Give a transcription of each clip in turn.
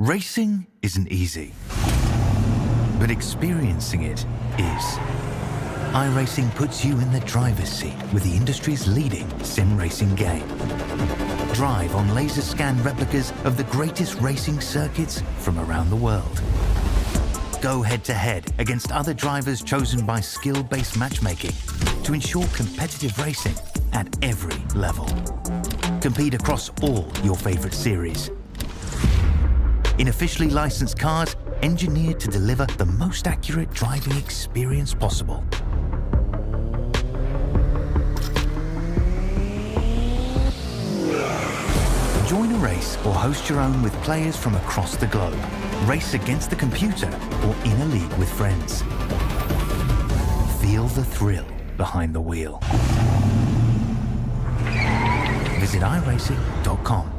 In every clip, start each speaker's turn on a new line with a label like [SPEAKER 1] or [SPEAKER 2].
[SPEAKER 1] Racing isn't easy, but experiencing it is. iRacing puts you in the driver's seat with the industry's leading sim racing game. Drive on laser scan replicas of the greatest racing circuits from around the world. Go head-to-head against other drivers chosen by skill-based matchmaking to ensure competitive racing at every level. Compete across all your favorite series. In officially licensed cars, engineered to deliver the most accurate driving experience possible. Join a race or host your own with players from across the globe. Race against the computer or in a league with friends. Feel the thrill behind the wheel. Visit iRacing.com.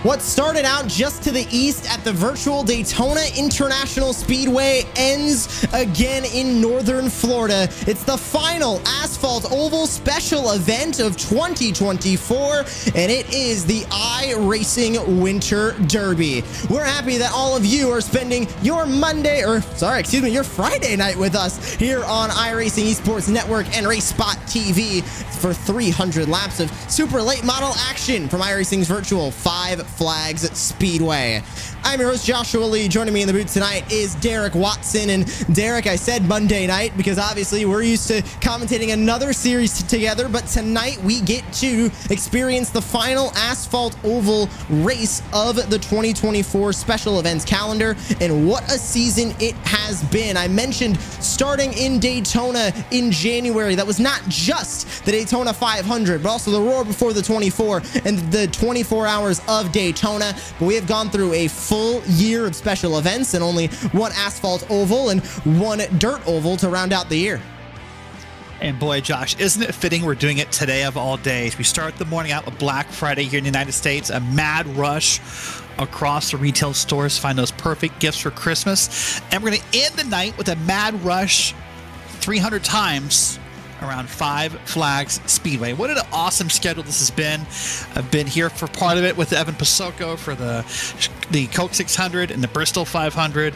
[SPEAKER 2] What started out just to the east at the virtual Daytona International Speedway ends again in northern Florida. It's the final Asphalt Oval special event of 2024, and it is the iRacing Winter Derby. We're happy that all of you are spending your your Friday night with us here on iRacing Esports Network and RaceSpotTV for 300 laps of super late model action from iRacing's virtual Five Flags Speedway. I'm your host, Joshua Lee. Joining me in the booth tonight is Derek Watson. And Derek, I said Monday night because obviously we're used to commentating another series together, but tonight we get to experience the final Asphalt Oval race of the 2024 special events calendar, and what a season it has been. I mentioned starting in Daytona in January. That was not just the Daytona 500, but also the Roar Before the 24 and the 24 hours of Daytona. But we have gone through a full year of special events and only one asphalt oval and one dirt oval to round out the year.
[SPEAKER 3] And boy, Josh, isn't it fitting we're doing it today of all days? We start the morning out with Black Friday here in the United States, a mad rush across the retail stores to find those perfect gifts for Christmas. And we're going to end the night with a mad rush 300 times around Five Flags Speedway. What an awesome schedule this has been. I've been here for part of it with Evan Pasoko for the Coke 600 and the Bristol 500.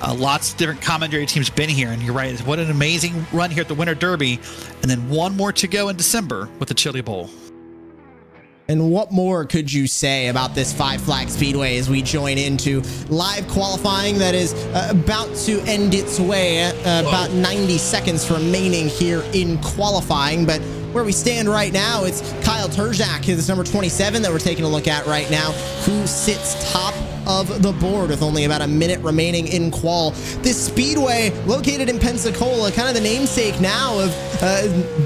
[SPEAKER 3] Lots of different commentary teams been here, and you're right. What an amazing run here at the Winter Derby, and then one more to go in December with the Chili Bowl.
[SPEAKER 2] And what more could you say about this Five Flags Speedway as we join into live qualifying that is about to end its way, about 90 seconds remaining here in qualifying. But where we stand right now, it's Kyle Terjak, who's number 27 that we're taking a look at right now, who sits top of the board with only about a minute remaining in qual. This speedway located in Pensacola, kind of the namesake now of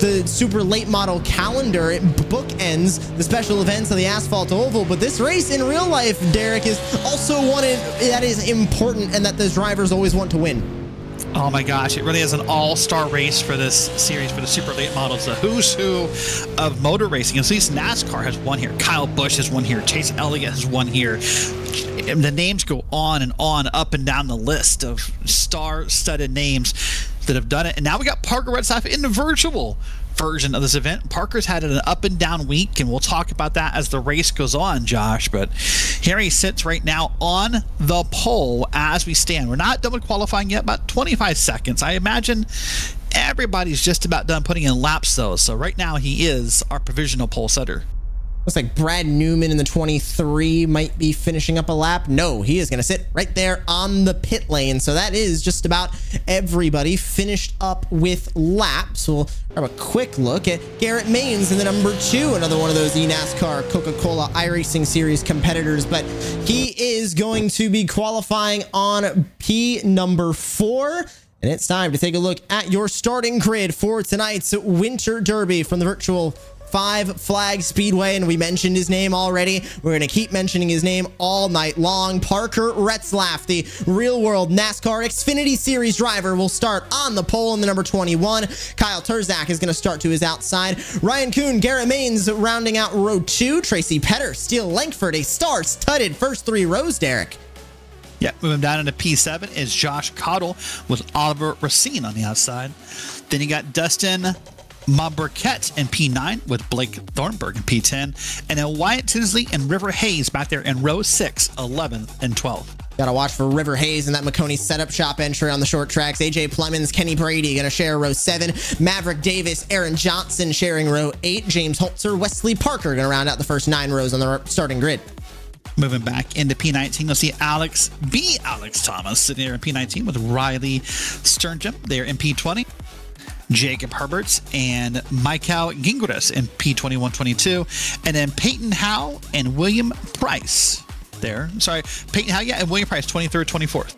[SPEAKER 2] the super late model calendar. It bookends the special events of the Asphalt Oval, but this race in real life, Derek, is also one that is important and that those drivers always want to win.
[SPEAKER 3] Oh my gosh, it really is an all-star race for this series for the super late models. The who's who of motor racing. At least NASCAR has won here. Kyle Busch has won here. Chase Elliott has won here. And the names go on and on, up and down the list of star-studded names that have done it. And now we got Parker Redstaff in the virtual version of this event. Parker's had an up and down week, and we'll talk about that as the race goes on, Josh. But here he sits right now on the pole as we stand. We're not done with qualifying yet, about 25 seconds. I imagine everybody's just about done putting in laps, though. So right now he is our provisional pole setter.
[SPEAKER 2] Looks like Brad Newman in the 23 might be finishing up a lap. No, he is going to sit right there on the pit lane. So that is just about everybody finished up with laps. So we'll have a quick look at Garrett Maines in the number 2, another one of those eNASCAR Coca-Cola iRacing Series competitors. But he is going to be qualifying on P number 4. And it's time to take a look at your starting grid for tonight's Winter Derby from the virtual Five Flags Speedway, and we mentioned his name already. We're going to keep mentioning his name all night long. Parker Retzlaff, the real-world NASCAR Xfinity Series driver, will start on the pole in the number 21. Kyle Turzak is going to start to his outside. Ryan Kuhn, Garrett Maines rounding out row 2. Tracy Petter, Steele Lankford, a star-studded first 3 rows, Derek.
[SPEAKER 3] Yeah, moving down into P7 is Josh Cottle with Oliver Racine on the outside. Then you got Dustin Maburkett in P9 with Blake Thornburg in P10. And then Wyatt Tinsley and River Hayes back there in row 6, 11, and 12.
[SPEAKER 2] Got to watch for River Hayes and that McConey setup shop entry on the short tracks. AJ Plemons, Kenny Brady going to share row 7. Maverick Davis, Aaron Johnson sharing row 8. James Holzer, Wesley Parker going to round out the first 9 rows on the starting grid.
[SPEAKER 3] Moving back into P19, you'll see Alex Thomas sitting there in P19 with Riley Sternjum there in P20. Jacob Herberts and Michael Gingras in P21-22. And then Peyton Howe and William Price there. Peyton Howe, and William Price, 23rd, 24th.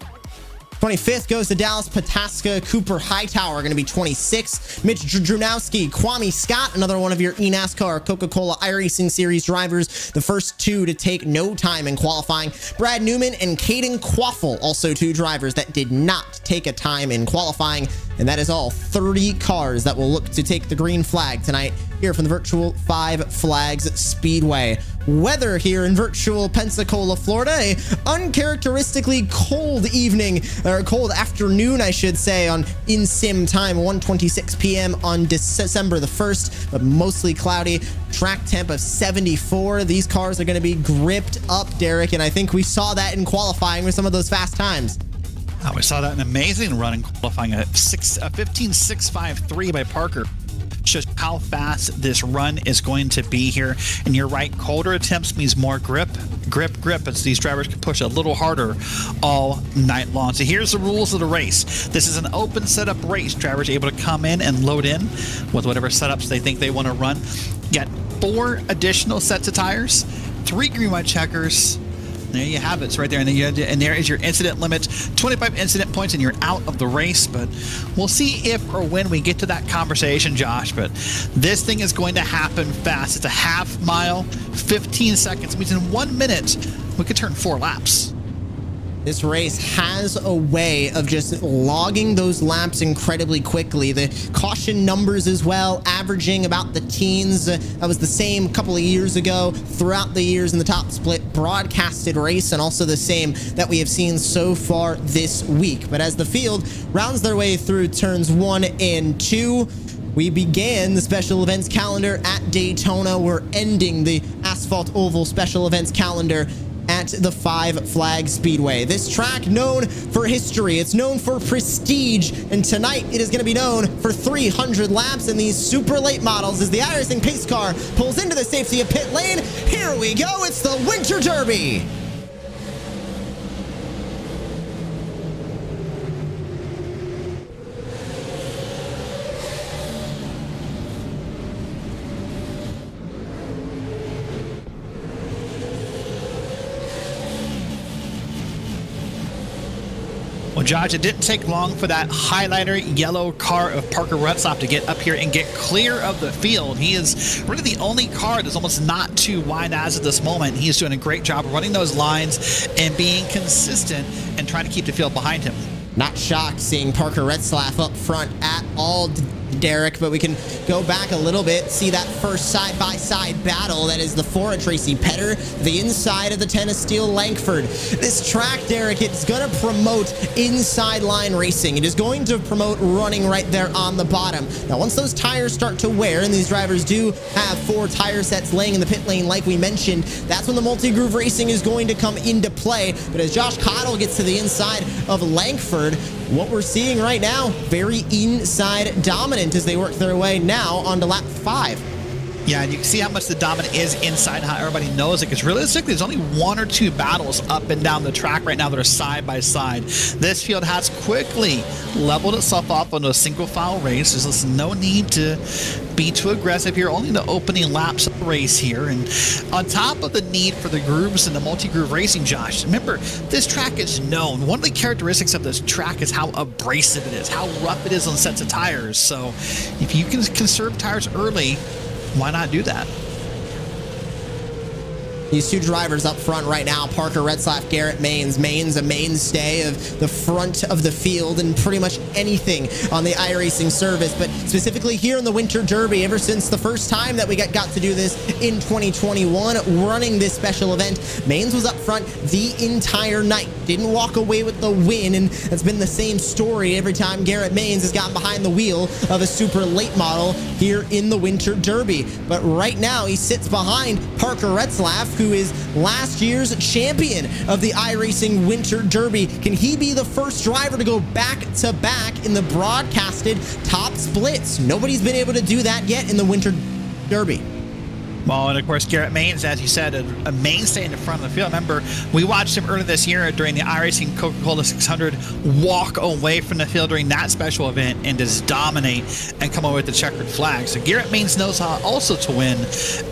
[SPEAKER 2] 25th goes to Dallas Pataska. Cooper Hightower going to be 26. Mitch Drunowski, Kwame Scott, another one of your eNASCAR Coca-Cola iRacing Series drivers, the first 2 to take no time in qualifying. Brad Newman and Caden Quaffle, also 2 drivers that did not take a time in qualifying. And that is all 30 cars that will look to take the green flag tonight here from the virtual Five Flags Speedway. Weather here in virtual Pensacola, Florida, a uncharacteristically cold evening, or cold afternoon, I should say, on in-sim time, 1:26 p.m. on December the 1st, but mostly cloudy. Track temp of 74. These cars are going to be gripped up, Derek, and I think we saw that in qualifying with some of those fast times.
[SPEAKER 3] Oh, we saw that an amazing run in qualifying, a 15.653 by Parker. Shows how fast this run is going to be here. And you're right, colder attempts means more grip, as these drivers can push a little harder all night long. So here's the rules of the race. This is an open setup race. Drivers are able to come in and load in with whatever setups they think they want to run. You got 4 additional sets of tires, 3 green white checkers. There you have it. It's right there. And there is your incident limit. 25 incident points and you're out of the race. But we'll see if or when we get to that conversation, Josh. But this thing is going to happen fast. It's a half mile, 15 seconds. It means in 1 minute, we could turn 4 laps.
[SPEAKER 2] This race has a way of just logging those laps incredibly quickly. The caution numbers as well, averaging about the teens. That was the same a couple of years ago throughout the years in the top split broadcasted race, and also the same that we have seen so far this week. But as the field rounds their way through turns 1 and 2, we began the special events calendar at Daytona. We're ending the Asphalt Oval special events calendar at the Five Flags Speedway. This track known for history, it's known for prestige, and tonight it is going to be known for 300 laps in these super late models as the iRacing pace car pulls into the safety of pit lane. Here we go, it's the Winter Derby.
[SPEAKER 3] Well, Josh, it didn't take long for that highlighter yellow car of Parker Retzlaff to get up here and get clear of the field. He is really the only car that's almost not too wide as of this moment. He is doing a great job running those lines and being consistent and trying to keep the field behind him.
[SPEAKER 2] Not shocked seeing Parker Retzlaff up front at all, Derek, but we can go back a little bit, see that first side-by-side battle. That is the 4 of Tracy Petter, the inside of the 10 of Steele Lankford. This track, Derek, it's going to promote inside line racing. It is going to promote running right there on the bottom. Now, once those tires start to wear, and these drivers do have 4 tire sets laying in the pit lane like we mentioned, that's when the multi-groove racing is going to come into play. But as Josh Cottle gets to the inside of Lankford, what we're seeing right now, very inside dominant as they work their way now onto lap 5.
[SPEAKER 3] Yeah, and you can see how much the dominant is inside, how everybody knows it, because realistically, there's only 1 or 2 battles up and down the track right now that are side by side. This field has quickly leveled itself off on a single file race. There's no need to be too aggressive here, only the opening laps of the race here. And on top of the need for the grooves and the multi-groove racing, Josh, remember, this track is known. One of the characteristics of this track is how abrasive it is, how rough it is on sets of tires. So if you can conserve tires early, why not do that?
[SPEAKER 2] These two drivers up front right now, Parker Retzlaff, Garrett Maines. Maines, a mainstay of the front of the field and pretty much anything on the iRacing service, but specifically here in the Winter Derby, ever since the first time that we got to do this in 2021, running this special event, Maines was up front the entire night. Didn't walk away with the win, and it's been the same story every time Garrett Maines has gotten behind the wheel of a super late model here in the Winter Derby. But right now, he sits behind Parker Retzlaff, who is last year's champion of the iRacing Winter Derby. Can he be the first driver to go back-to-back in the broadcasted top splits? Nobody's been able to do that yet in the Winter Derby.
[SPEAKER 3] Well, and of course, Garrett Maines, as you said, a mainstay in the front of the field. Remember, we watched him earlier this year during the iRacing Coca-Cola 600 walk away from the field during that special event and just dominate and come away with the checkered flag. So Garrett Maines knows how also to win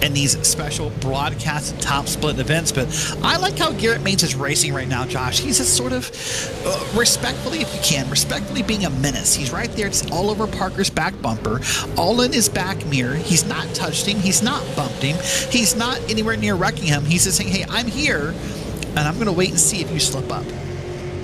[SPEAKER 3] in these special broadcast top split events. But I like how Garrett Maines is racing right now, Josh. He's just sort of respectfully, if you can, respectfully being a menace. He's right there. It's all over Parker's back bumper, all in his back mirror. He's not touched him. He's not bumped him. He's not anywhere near wrecking him. He's just saying, hey, I'm here, and I'm going to wait and see if you slip up.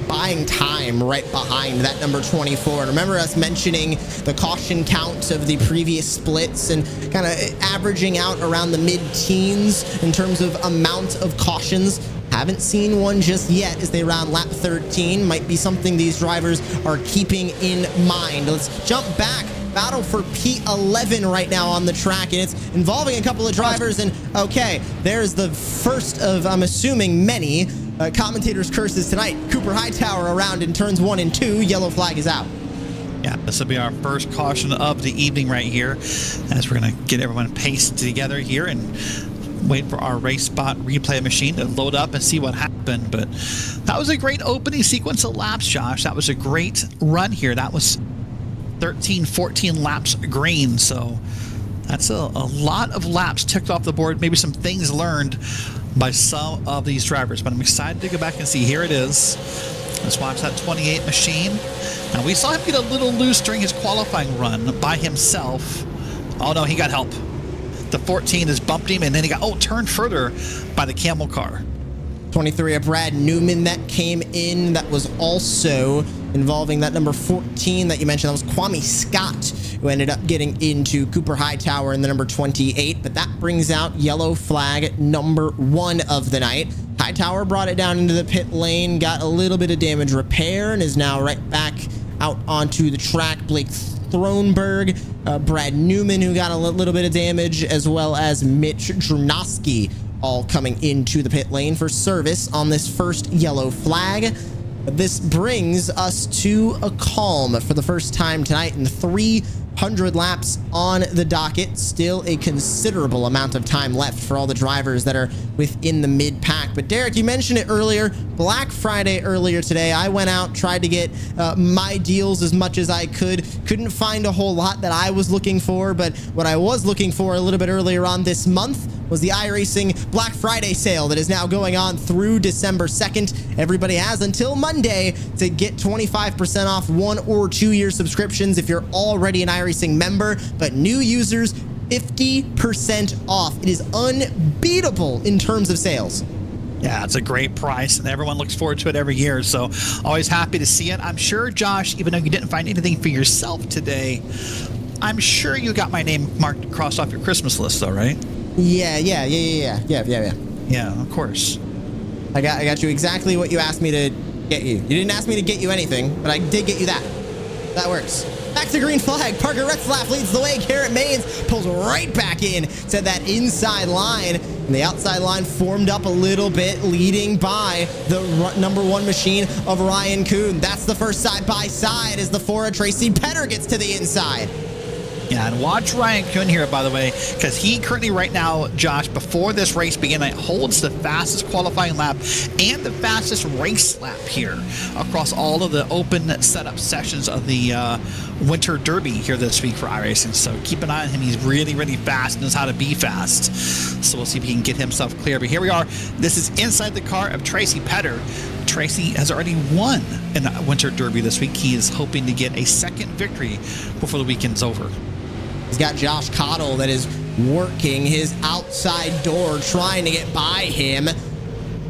[SPEAKER 2] Buying time right behind that number 24. And remember us mentioning the caution count of the previous splits and kind of averaging out around the mid-teens in terms of amount of cautions. Haven't seen one just yet as they round lap 13. Might be something these drivers are keeping in mind. Let's jump back. Battle for P11 right now on the track, and it's involving a couple of drivers. And okay, there's the first of, I'm assuming, many commentators' curses tonight. Cooper Hightower around in turns 1 and 2. Yellow flag is out.
[SPEAKER 3] Yeah, this will be our first caution of the evening right here, as we're going to get everyone paced together here and wait for our RaceSpot replay machine to load up and see what happened. But that was a great opening sequence of laps, Josh. That was a great run here. That was 13, 14 laps green. So that's a lot of laps ticked off the board. Maybe some things learned by some of these drivers. But I'm excited to go back and see. Here it is. Let's watch that 28 machine. Now, we saw him get a little loose during his qualifying run by himself. Oh, no, he got help. The 14 has bumped him, and then he got, turned further by the camel car.
[SPEAKER 2] 23 of Brad Newman that came in. That was also involving that number 14 that you mentioned. That was Kwame Scott, who ended up getting into Cooper Hightower in the number 28. But that brings out yellow flag number 1 of the night. Hightower brought it down into the pit lane, got a little bit of damage repair, and is now right back out onto the track. Blake Thronberg, Brad Newman, who got a little bit of damage, as well as Mitch Drunowski, all coming into the pit lane for service on this first yellow flag. This brings us to a calm for the first time tonight in 300 laps on the docket. Still a considerable amount of time left for all the drivers that are within the mid-pack. But Derek, you mentioned it earlier, Black Friday earlier today. I went out, tried to get my deals as much as I could. Couldn't find a whole lot that I was looking for, but what I was looking for a little bit earlier on this month was the iRacing Black Friday sale that is now going on through December 2nd. Everybody has until Monday to get 25% off 1 or 2 year subscriptions if you're already an iRacing member, but new users, 50% off. It is unbeatable in terms of sales.
[SPEAKER 3] Yeah, it's a great price, and everyone looks forward to it every year, so always happy to see it. I'm sure, Josh, even though you didn't find anything for yourself today, I'm sure you got my name crossed off your Christmas list, though, right?
[SPEAKER 2] Yeah,
[SPEAKER 3] of course.
[SPEAKER 2] I got you exactly what you asked me to get you. You didn't ask me to get you anything, but I did get you that. That works. Back to green flag. Parker Retzlaff leads the way. Garrett Maines pulls right back in to that inside line. And the outside line formed up a little bit, leading by the number 1 machine of Ryan Kuhn. That's the first side-by-side as the 4 of Tracy Petter gets to the inside.
[SPEAKER 3] Yeah, and watch Ryan Kuhn here, by the way, because he currently right now, Josh, before this race began, holds the fastest qualifying lap and the fastest race lap here across all of the open setup sessions of the Winter Derby here this week for iRacing. So keep an eye on him. He's really, really fast, knows how to be fast. So we'll see if he can get himself clear. But here we are. This is inside the car of Tracy Petter. Tracy has already won in the Winter Derby this week. He is hoping to get a second victory before the weekend's over.
[SPEAKER 2] He's got Josh Cottle that is working his outside door, trying to get by him.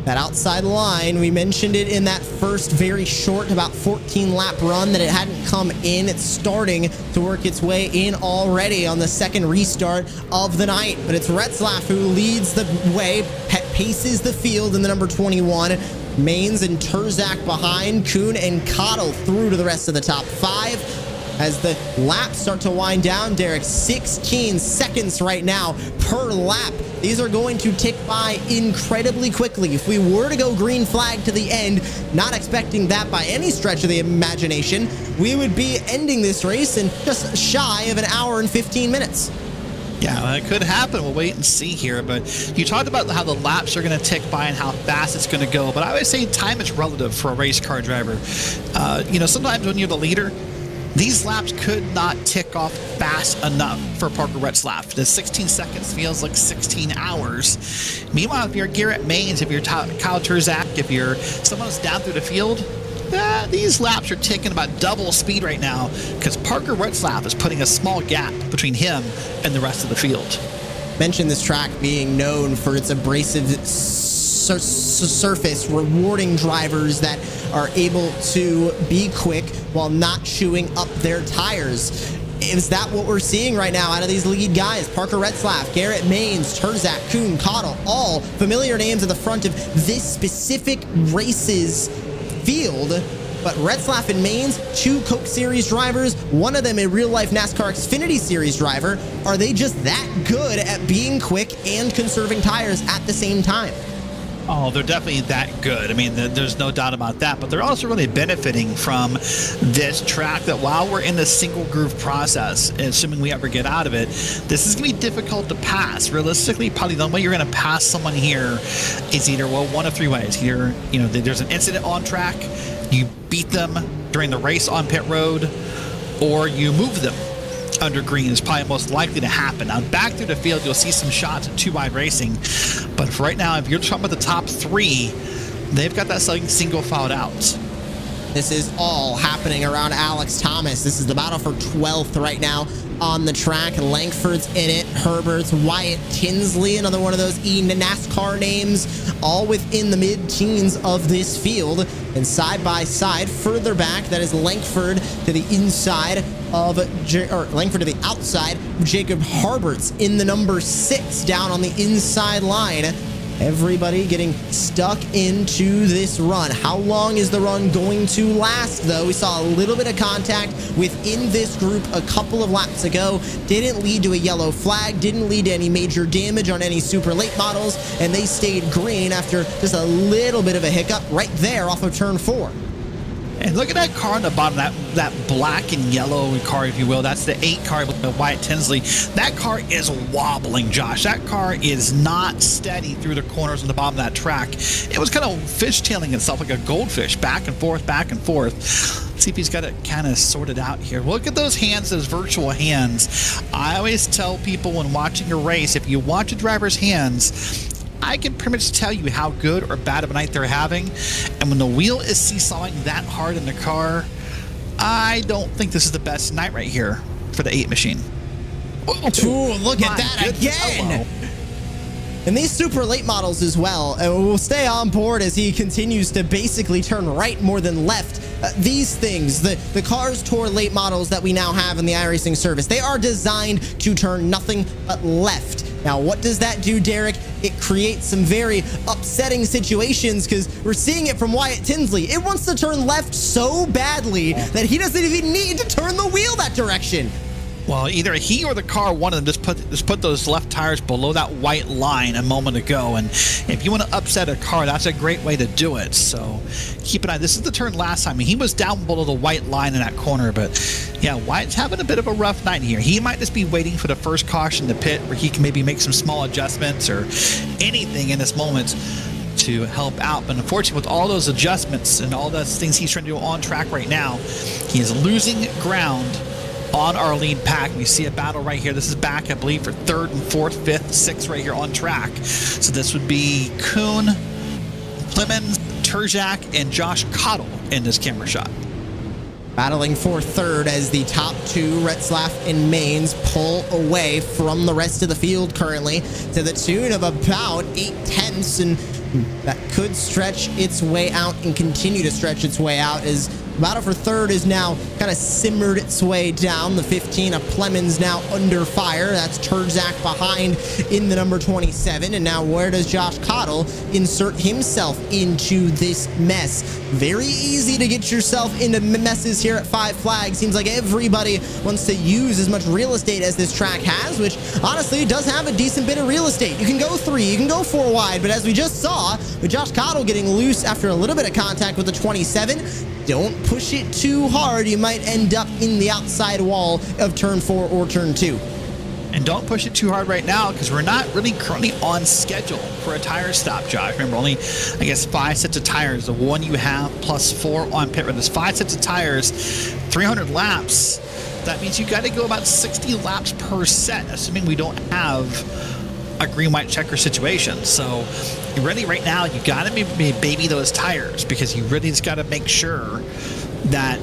[SPEAKER 2] That outside line, we mentioned it in that first very short, about 14 lap run, that it hadn't come in. It's starting to work its way in already on the second restart of the night. But it's Retzlaff who leads the way, paces the field in the number 21. Maines and Terzak behind, Kuhn and Cottle through to the rest of the top 5. As the laps start to wind down, Derek, 16 seconds right now per lap. These are going to tick by incredibly quickly. If we were to go green flag to the end, not expecting that by any stretch of the imagination, we would be ending this race in just shy of an hour and 15 minutes.
[SPEAKER 3] Yeah, that could happen. We'll wait and see here. But you talked about how the laps are going to tick by and how fast it's going to go. But I always say time is relative for a race car driver. Sometimes when you're the leader, these laps could not tick off fast enough for Parker Retzlaff. The 16 seconds feels like 16 hours. Meanwhile, if you're Garrett Maines, if you're Kyle Terzak, if you're someone who's down through the field, these laps are ticking about double speed right now because Parker Retzlaff is putting a small gap between him and the rest of the field.
[SPEAKER 2] Mentioned this track being known for its abrasive surface, rewarding drivers that are able to be quick while not chewing up their tires. Is that what we're seeing right now out of these lead guys? Parker Retzlaff, Garrett Maines, Terzak, Kuhn, Cottle, all familiar names at the front of this specific race's field. But Retzlaff and Maines, 2 Coke Series drivers, one of them a real-life NASCAR Xfinity Series driver. Are they just that good at being quick and conserving tires at the same time?
[SPEAKER 3] Oh, they're definitely that good. I mean, there's no doubt about that. But they're also really benefiting from this track that while we're in the single groove process, assuming we ever get out of it, this is going to be difficult to pass. Realistically, probably the only way you're going to pass someone here is either, one of 3 ways. Either, there's an incident on track, you beat them during the race on pit road, or you move them under green is probably most likely to happen. Now, back through the field, you'll see some shots at 2 Wide Racing. But for right now, if you're talking about the top 3, they've got that single filed out.
[SPEAKER 2] This is all happening around Alex Thomas. This is the battle for 12th right now on the track. Langford's in it. Herbert's, Wyatt Tinsley, another one of those NASCAR names, all within the mid-teens of this field. And side by side, further back, that is Langford to the inside of Langford to the outside. Jacob Herbert's in the number 6 down on the inside line. Everybody getting stuck into this run. How long is the run going to last, though? We saw a little bit of contact within this group a couple of laps ago. Didn't lead to a yellow flag, didn't lead to any major damage on any super late models, and they stayed green after just a little bit of a hiccup right there off of turn 4.
[SPEAKER 3] And look at that car on the bottom, that black and yellow car, if you will. That's the 8 car with Wyatt Tinsley. That car is wobbling, Josh. That car is not steady through the corners on the bottom of that track. It was kind of fishtailing itself like a goldfish, back and forth, back and forth. Let's see if he's got it kind of sorted out here. Look at those hands, those virtual hands. I always tell people when watching a race, if you watch a driver's hands, I can pretty much tell you how good or bad of a night they're having. And when the wheel is seesawing that hard in the car, I don't think this is the best night right here for the 8 machine.
[SPEAKER 2] Ooh, look at that again! And these super late models as well, and we'll stay on board as he continues to basically turn right more than left. These things, the Cars Tour late models that we now have in the iRacing service, they are designed to turn nothing but left. Now, what does that do, Derek? It creates some very upsetting situations because we're seeing it from Wyatt Tinsley. It wants to turn left so badly that he doesn't even need to turn the wheel that direction.
[SPEAKER 3] Well, either he or the car, one of them, just put those left tires below that white line a moment ago. And if you want to upset a car, that's a great way to do it. So keep an eye. This is the turn last time. I mean, he was down below the white line in that corner. But yeah, Wyatt's having a bit of a rough night here. He might just be waiting for the first caution to pit where he can maybe make some small adjustments or anything in this moment to help out. But unfortunately, with all those adjustments and all those things he's trying to do on track right now, he is losing ground on our lead pack. We see a battle right here. This is back, I believe, for 3rd and 4th, 5th, 6th right here on track. So this would be Kuhn, Clemens, Terzak, and Josh Cottle in this camera shot.
[SPEAKER 2] battling for third as the top two, Retzlaff and Maines, pull away from the rest of the field currently to the tune of about 8/10, and that could stretch its way out and continue to stretch its way out as battle for third is now kind of simmered its way down. The 15 of Plemons now under fire. That's Turzak behind in the number 27. And now where does Josh Cottle insert himself into this mess? Very easy to get yourself into messes here at Five Flags. Seems like everybody wants to use as much real estate as this track has, which honestly does have a decent bit of real estate. You can go 3, you can go 4 wide, but as we just saw with Josh Cottle getting loose after a little bit of contact with the 27, don't push it too hard. You might end up in the outside wall of turn 4 or turn 2.
[SPEAKER 3] And don't push it too hard right now because we're not really currently on schedule for a tire stop, Josh. Remember, only, I guess, 5 sets of tires. The one you have plus 4 on pit road. There's 5 sets of tires, 300 laps. That means you got to go about 60 laps per set, assuming we don't have a green-white checker situation. So really right now you got to baby those tires because you really just got to make sure that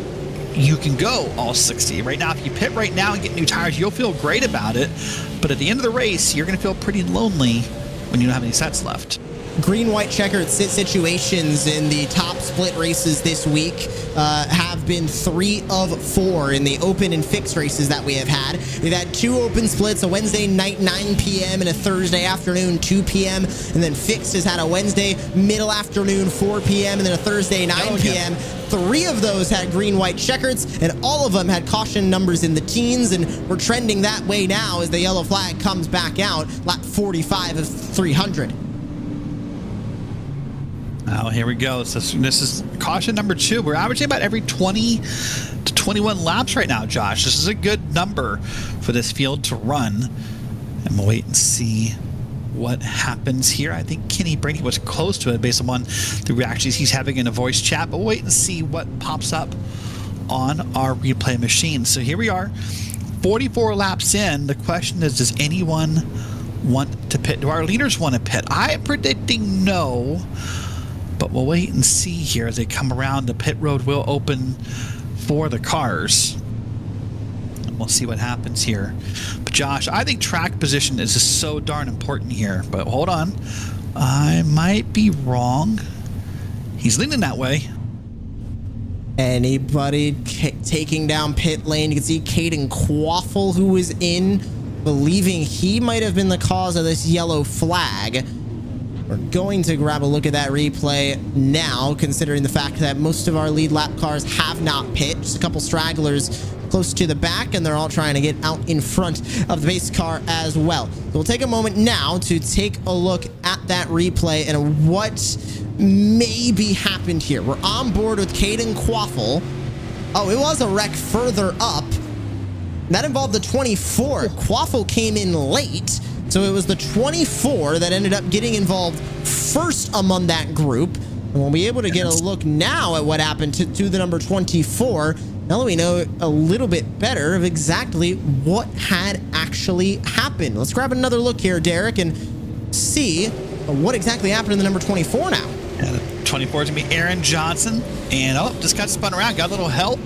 [SPEAKER 3] you can go all 60. Right now, if you pit right now and get new tires, you'll feel great about it. But at the end of the race, you're going to feel pretty lonely when you don't have any sets left.
[SPEAKER 2] Green-white checkered situations in the top split races this week have been 3 of 4 in the open and fixed races that we have had. We've had 2 open splits, a Wednesday night 9 p.m. and a Thursday afternoon 2 p.m. And then fixed has had a Wednesday middle afternoon 4 p.m. and then a Thursday 9 p.m. 3 of those had green-white checkers, and all of them had caution numbers in the teens, and we're trending that way now as the yellow flag comes back out, lap 45 of 300.
[SPEAKER 3] Oh, here we go. So this is caution number 2. We're averaging about every 20 to 21 laps right now, Josh. This is a good number for this field to run. And we'll wait and see what happens here. I think Kenny Brady was close to it based on the reactions he's having in a voice chat. But we'll wait and see what pops up on our replay machine. So here we are, 44 laps in. The question is, does anyone want to pit? Do our leaders want to pit? I'm predicting no. But we'll wait and see here as they come around. The pit road will open for the cars. And we'll see what happens here. But Josh, I think track position is just so darn important here. But hold on. I might be wrong. He's leaning that way.
[SPEAKER 2] Anybody taking down pit lane? You can see Caden Quaffle, who was in, believing he might have been the cause of this yellow flag. We're going to grab a look at that replay now, considering the fact that most of our lead lap cars have not pit. Just a couple stragglers close to the back, and they're all trying to get out in front of the base car as well. So we'll take a moment now to take a look at that replay and what maybe happened here. We're on board with Caden Quaffle. Oh, it was a wreck further up. That involved the 24. Quaffle came in late. So it was the 24 that ended up getting involved first among that group. And we'll be able to get a look now at what happened to the number 24. Now that we know a little bit better of exactly what had actually happened. Let's grab another look here, Derek, and see what exactly happened to the number 24 now.
[SPEAKER 3] Yeah, the 24 is going to be Aaron Johnson. And, oh, just got spun around. Got a little help.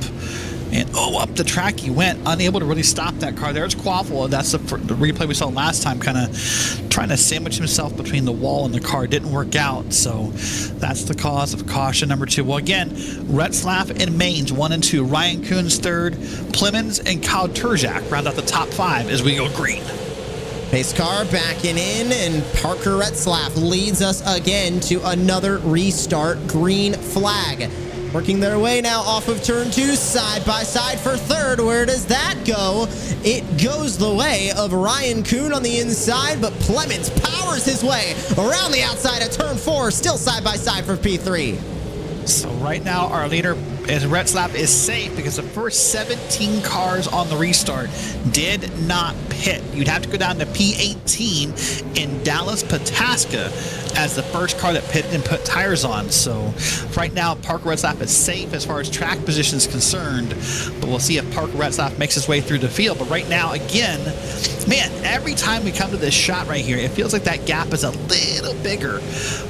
[SPEAKER 3] And, oh, up the track he went, unable to really stop that car. There's Quaffle. That's the replay we saw last time, kind of trying to sandwich himself between the wall and the car. Didn't work out, so that's the cause of caution number 2. Well, again, Retzlaff and Maines 1 and 2. Ryan Kuhn's 3rd. Plemons and Kyle Turzak round out the top 5 as we go green.
[SPEAKER 2] Pace car backing in, and Parker Retzlaff leads us again to another restart. Green flag. Working their way now off of turn 2, side by side for 3rd. Where does that go? It goes the way of Ryan Kuhn on the inside, but Plemons powers his way around the outside of turn 4, still side by side for P3.
[SPEAKER 3] So right now our leader is Retzlaff is safe because the first 17 cars on the restart did not pit. You'd have to go down to P18 in Dallas Pataska as the first car that pitted and put tires on. So right now Parker Retzlaff is safe as far as track position is concerned, but we'll see if Parker Retzlaff makes his way through the field. But right now, again, man, every time we come to this shot right here, it feels like that gap is a little bigger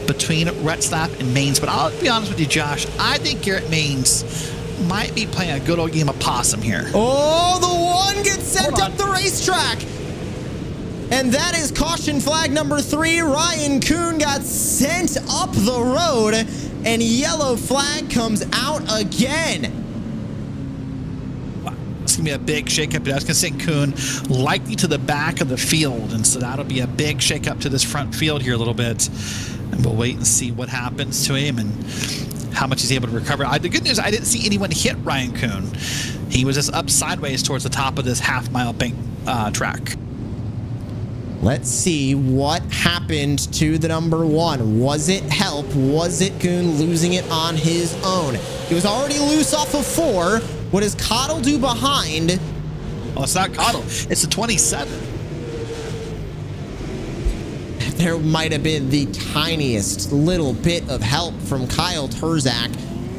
[SPEAKER 3] between Retzlaff and Maines. But I'll be honest with you, Josh, I think Garrett Maines might be playing a good old game of possum here.
[SPEAKER 2] Oh, the one gets sent up the racetrack. And that is caution flag number 3. Ryan Kuhn got sent up the road, and yellow flag comes out again.
[SPEAKER 3] It's going to be a big shakeup. I was going to say Kuhn likely to the back of the field, and so that'll be a big shakeup to this front field here a little bit. And we'll wait and see what happens to him and how much he's able to recover. The good news, I didn't see anyone hit Ryan Kuhn. He was just up sideways towards the top of this half-mile bank track.
[SPEAKER 2] Let's see what happened to the number 1. Was it help? Was it Kuhn losing it on his own? He was already loose off of 4. What does Cottle do behind?
[SPEAKER 3] Oh, it's not Cottle. It's the 27.
[SPEAKER 2] There might have been the tiniest little bit of help from Kyle Terzak.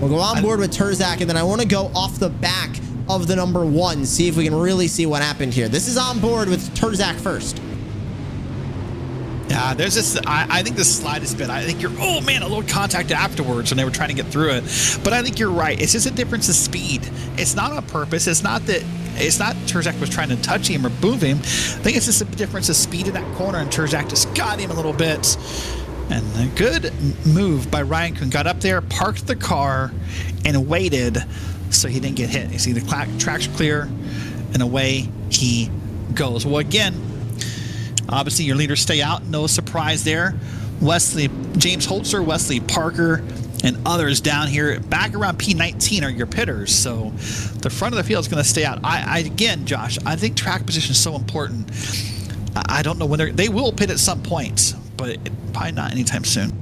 [SPEAKER 2] We'll go on board with Terzak, and then I want to go off the back of the number 1, see if we can really see what happened here. This is on board with Terzak first.
[SPEAKER 3] Yeah, there's this. I think the slide is bit. I think oh man, a little contact afterwards when they were trying to get through it. But I think you're right. It's just a difference of speed. It's not on purpose. It's not Terzak was trying to touch him or move him. I think it's just a difference of speed in that corner, and Terzak just got him a little bit. And a good move by Ryan Kuhn. Got up there, parked the car, and waited so he didn't get hit. You see the track's clear, and away he goes. Well, again, obviously your leaders stay out. No surprise there. James Holzer, Wesley Parker, and others down here back around P19 are your pitters. So the front of the field is going to stay out. Again, Josh, I think track position is so important. I don't know when they will pit at some point, but probably not anytime soon.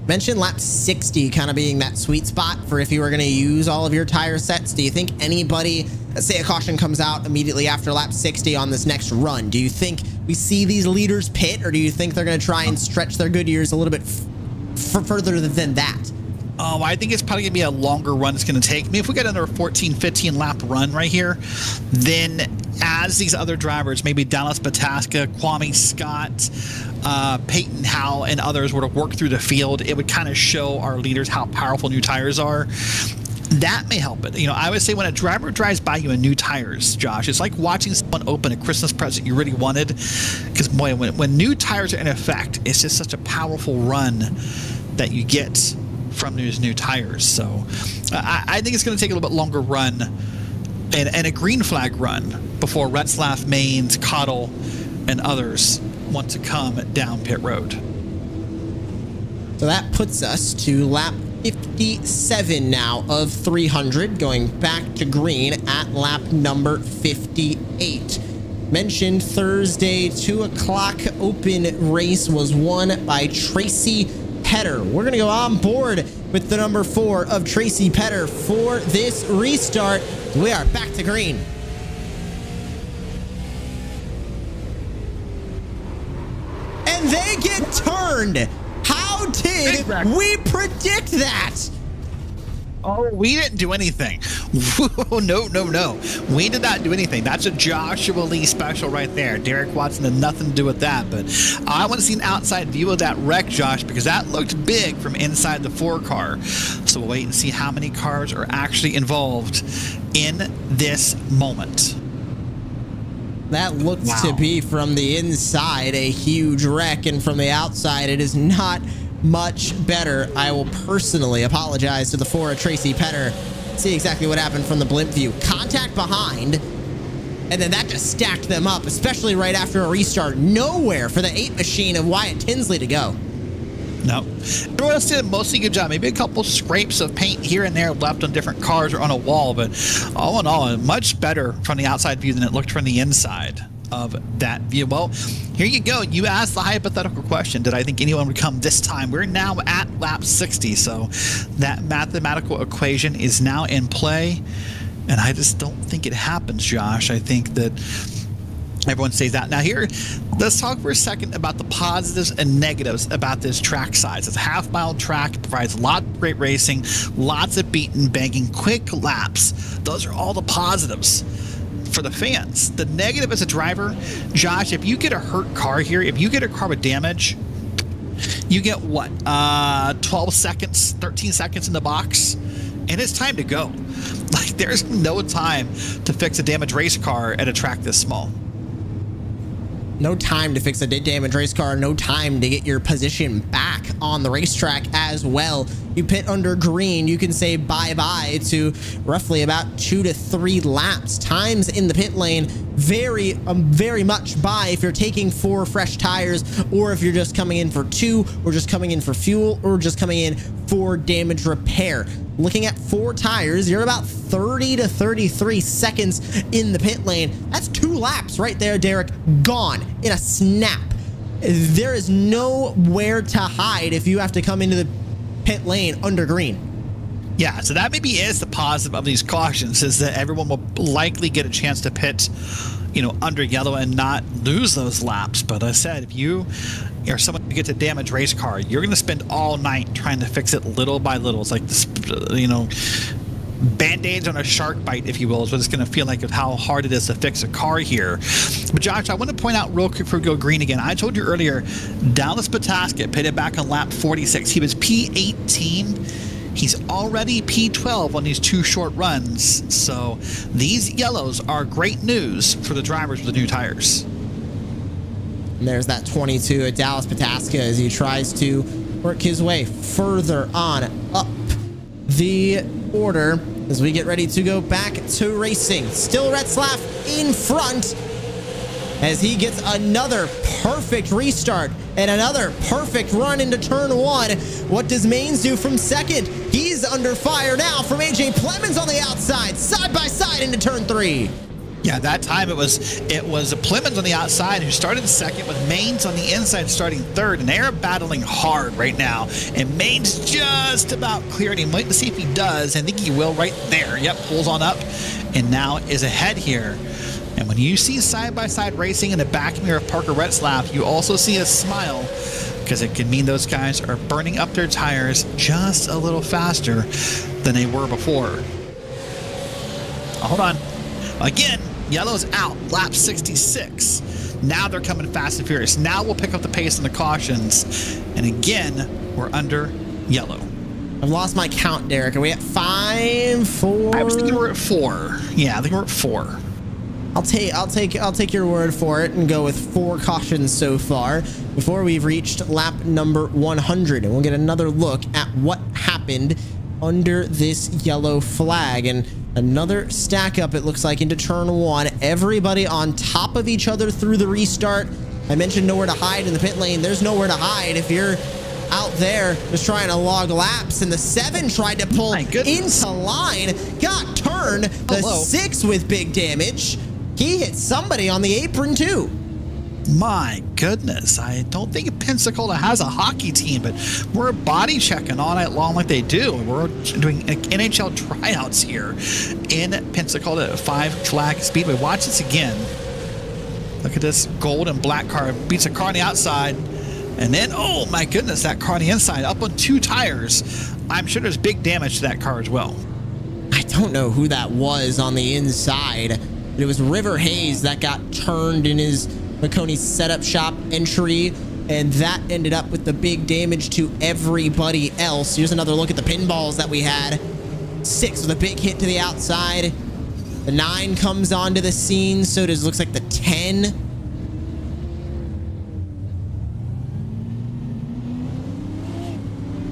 [SPEAKER 2] Mentioned lap 60 kind of being that sweet spot for if you were going to use all of your tire sets. Do you think anybody, let's say a caution comes out immediately after lap 60 on this next run, do you think we see these leaders pit, or do you think they're going to try and stretch their good years a little bit further than that?
[SPEAKER 3] I think it's probably going to be a longer run it's going to take. I mean, if we get under a 14, 15 lap run right here, then as these other drivers, maybe Dallas Bataska, Kwame Scott, Peyton Howell, and others were to work through the field, it would kind of show our leaders how powerful new tires are. That may help it. I would say when a driver drives by you in new tires, Josh, it's like watching someone open a Christmas present you really wanted. Because, boy, when new tires are in effect, it's just such a powerful run that you get from these new tires. So I think it's going to take a little bit longer run and a green flag run before Retzlaff, Maines, Cottle, and others want to come down pit road.
[SPEAKER 2] So that puts us to lap 57 now of 300, going back to green at lap number 58. Mentioned Thursday, 2 o'clock open race was won by Tracy Petter. We're going to go on board with the number 4 of Tracy Petter for this restart. We are back to green. And they get turned. How did we predict that?
[SPEAKER 3] Oh, we didn't do anything. No. We did not do anything. That's a Joshua Lee special right there. Derek Watson had nothing to do with that. But I want to see an outside view of that wreck, Josh, because that looked big from inside the 4 car. So we'll wait and see how many cars are actually involved in this moment.
[SPEAKER 2] That looks to be from the inside a huge wreck, and from the outside it is not much better. I will personally apologize to the 4 of Tracy Petter. See exactly what happened from the blimp view. Contact behind, and then that just stacked them up, especially right after a restart. Nowhere for the 8 machine of Wyatt Tinsley to go.
[SPEAKER 3] No. Everyone else did a mostly good job. Maybe a couple scrapes of paint here and there left on different cars or on a wall, but all in all, much better from the outside view than it looked from the inside of that view. Well, here you go. You asked the hypothetical question. Did I think anyone would come this time? We're now at lap 60, so that mathematical equation is now in play, and I just don't think it happens, Josh. I think that everyone stays out. Now here, let's talk for a second about the positives and negatives about this track size. It's a half-mile track. It provides a lot of great racing, lots of beating, banging, quick laps. Those are all the positives for the fans. The negative as a driver, Josh, if you get a hurt car here, if you get a car with damage, you get what? 12 seconds, 13 seconds in the box, and it's time to go. Like, there's no time to fix a damaged race car at a track this small.
[SPEAKER 2] No time to fix a damaged race car. No time to get your position back on the racetrack as well. You pit under green, you can say bye-bye to roughly about 2 to 3 laps. Times in the pit lane, very much bye if you're taking 4 fresh tires, or if you're just coming in for 2, or just coming in for fuel, or just coming in for damage repair. Looking at 4 tires, you're about 30 to 33 seconds in the pit lane. That's 2 laps right there, Derek, gone in a snap. There is nowhere to hide if you have to come into the pit lane under green.
[SPEAKER 3] Yeah, so that maybe is the positive of these cautions, is that everyone will likely get a chance to pit, under yellow and not lose those laps. But as I said, if you or someone who gets a damaged race car, you're going to spend all night trying to fix it little by little. It's like this, Band-aids on a shark bite, if you will, is what it's going to feel like of how hard it is to fix a car here. But Josh, I want to point out real quick before we go green again. I told you earlier, Dallas Pataska pitted back on lap 46. He was P18. He's already P12 on these 2 short runs. So these yellows are great news for the drivers with the new tires.
[SPEAKER 2] And there's that 22 at Dallas Pataska as he tries to work his way further on up the order as we get ready to go back to racing. Still Retzlaff in front as he gets another perfect restart and another perfect run into turn 1. What does Maines do from second? He's under fire now from AJ Plemons on the outside, side by side into turn 3.
[SPEAKER 3] Yeah, that time it was Plemons on the outside who started second, with Maines on the inside starting third, and they're battling hard right now. And Maines just about cleared him. Wait to see if he does. I think he will right there. Yep, pulls on up and now is ahead here. And when you see side-by-side racing in the back mirror of Parker Retzlaff, you also see a smile, because it can mean those guys are burning up their tires just a little faster than they were before. Hold on. Again, yellow's out, lap 66. Now they're coming fast and furious. Now we'll pick up the pace on the cautions. And again, we're under yellow.
[SPEAKER 2] I've lost my count, Derek. Are we at 5, 4?
[SPEAKER 3] I was thinking we're at 4. Yeah, I think we're at 4.
[SPEAKER 2] I'll take your word for it and go with 4 cautions so far before we've reached lap number 100. And we'll get another look at what happened under this yellow flag. And another stack up, it looks like, into turn 1. Everybody on top of each other through the restart. I mentioned nowhere to hide in the pit lane. There's nowhere to hide if you're out there just trying to log laps. And the 7 tried to pull into line, got turned. The 6 with big damage. He hit somebody on the apron too.
[SPEAKER 3] My goodness, I don't think Pensacola has a hockey team, but we're body checking all night long like they do. We're doing NHL tryouts here in Pensacola at Five Flags Speedway. Watch this again. Look at this gold and black car. Beats a car on the outside. And then, oh my goodness, that car on the inside up on 2 tires. I'm sure there's big damage to that car as well.
[SPEAKER 2] I don't know who that was on the inside. It was River Hayes that got turned in his McConey setup shop entry, and that ended up with the big damage to everybody else. Here's another look at the pinballs that we had. 6 with a big hit to the outside. The 9 comes onto the scene, so does, looks like, the 10.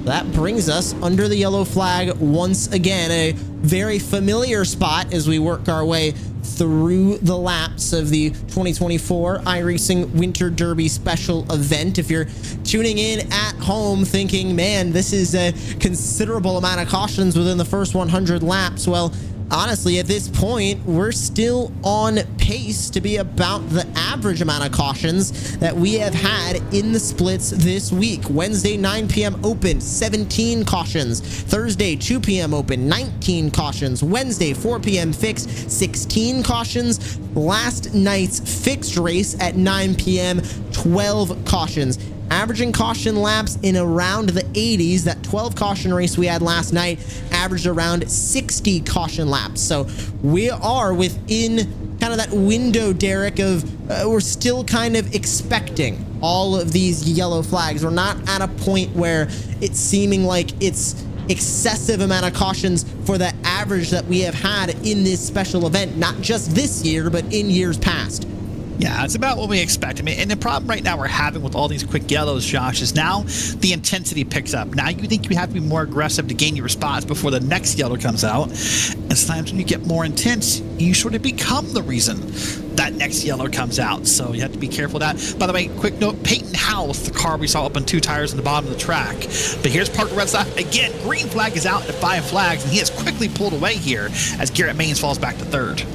[SPEAKER 2] That brings us under the yellow flag once again, a very familiar spot as we work our way through the laps of the 2024 iRacing Winter Derby special event. If you're tuning in at home thinking, man, this is a considerable amount of cautions within the first 100 laps, well, honestly, at this point, we're still on pace to be about the average amount of cautions that we have had in the splits this week. Wednesday, 9 p.m. open, 17 cautions. Thursday, 2 p.m. open, 19 cautions. Wednesday, 4 p.m. fixed, 16 cautions. Last night's fixed race at 9 p.m., 12 cautions. Averaging caution laps in around the 80s. That 12 caution race we had last night averaged around 60 caution laps. So we are within kind of that window, Derek, of we're still kind of expecting all of these yellow flags. We're not at a point where it's seeming like it's excessive amount of cautions for the average that we have had in this special event, not just this year, but in years past.
[SPEAKER 3] Yeah, it's about what we expect. I mean, and the problem right now we're having with all these quick yellows, Josh, is now the intensity picks up. Now you think you have to be more aggressive to gain your spots before the next yellow comes out. And sometimes when you get more intense, you sort of become the reason that next yellow comes out. So you have to be careful of that. By the way, quick note, Peyton House, the car we saw up on 2 tires on the bottom of the track. But here's Parker Retzlaff. Again, green flag is out at 5 flags, and he is quickly pulled away here as Garrett Maines falls back to 3rd.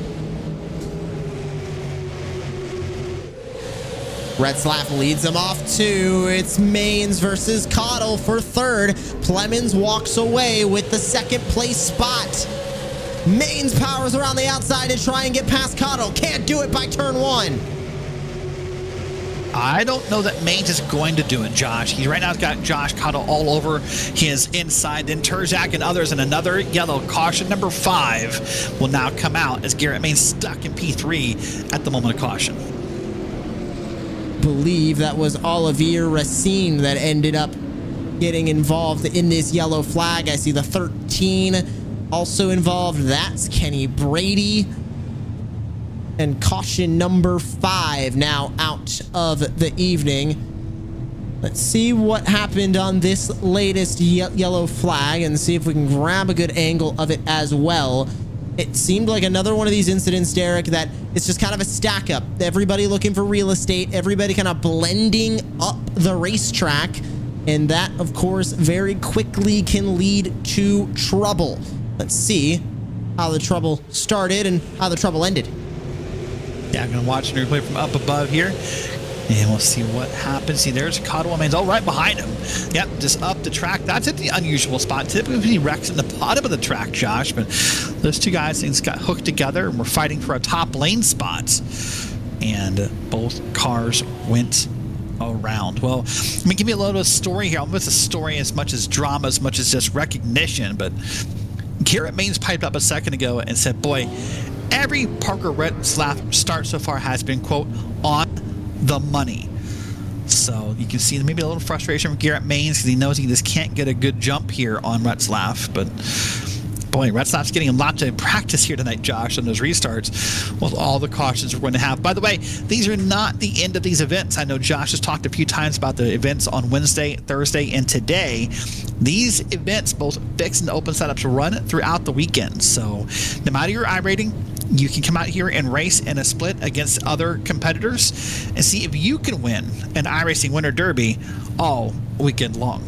[SPEAKER 2] Retzlaff leads him off 2. It's Maines versus Cottle for 3rd. Plemons walks away with the 2nd place spot. Maines powers around the outside to try and get past Cottle. Can't do it by turn 1.
[SPEAKER 3] I don't know that Maines is going to do it, Josh. He right now has got Josh Cottle all over his inside. Then Turzak and others, and another yellow. Caution number 5 will now come out as Garrett Maines stuck in P3 at the moment of caution.
[SPEAKER 2] Believe that was Olivier Racine that ended up getting involved in this yellow flag. I see the 13 also involved. That's Kenny Brady. And caution number 5 now out of the evening. Let's see what happened on this latest yellow flag and see if we can grab a good angle of it as well. It seemed like another one of these incidents, Derek, that it's just kind of a stack up. Everybody looking for real estate, everybody kind of blending up the racetrack. And that, of course, very quickly can lead to trouble. Let's see how the trouble started and how the trouble ended.
[SPEAKER 3] Yeah, I'm going to watch and replay from up above here. And we'll see what happens. See, there's Cottle Maines all right behind him. Yep, just up the track. That's at the unusual spot. Typically, he wrecks in the bottom of the track, Josh. But those 2 guys, things got hooked together and were fighting for a top lane spot. And both cars went around. Well, let me give you a little story here. Almost a story as much as drama, as much as just recognition. But Garrett Maines piped up a second ago and said, boy, every Parker Retzlaff start so far has been, quote, on the money. So you can see maybe a little frustration from Garrett Maines because he knows he just can't get a good jump here on Retzlaff. But boy, Retzlaff's getting a lot of practice here tonight, Josh, on those restarts with all the cautions we're going to have. By the way, these are not the end of these events. I know Josh has talked a few times about the events on Wednesday, Thursday, and today. These events, both fixed and open setups, run throughout the weekend. So no matter your iRating, you can come out here and race in a split against other competitors and see if you can win an iRacing Winter Derby all weekend long.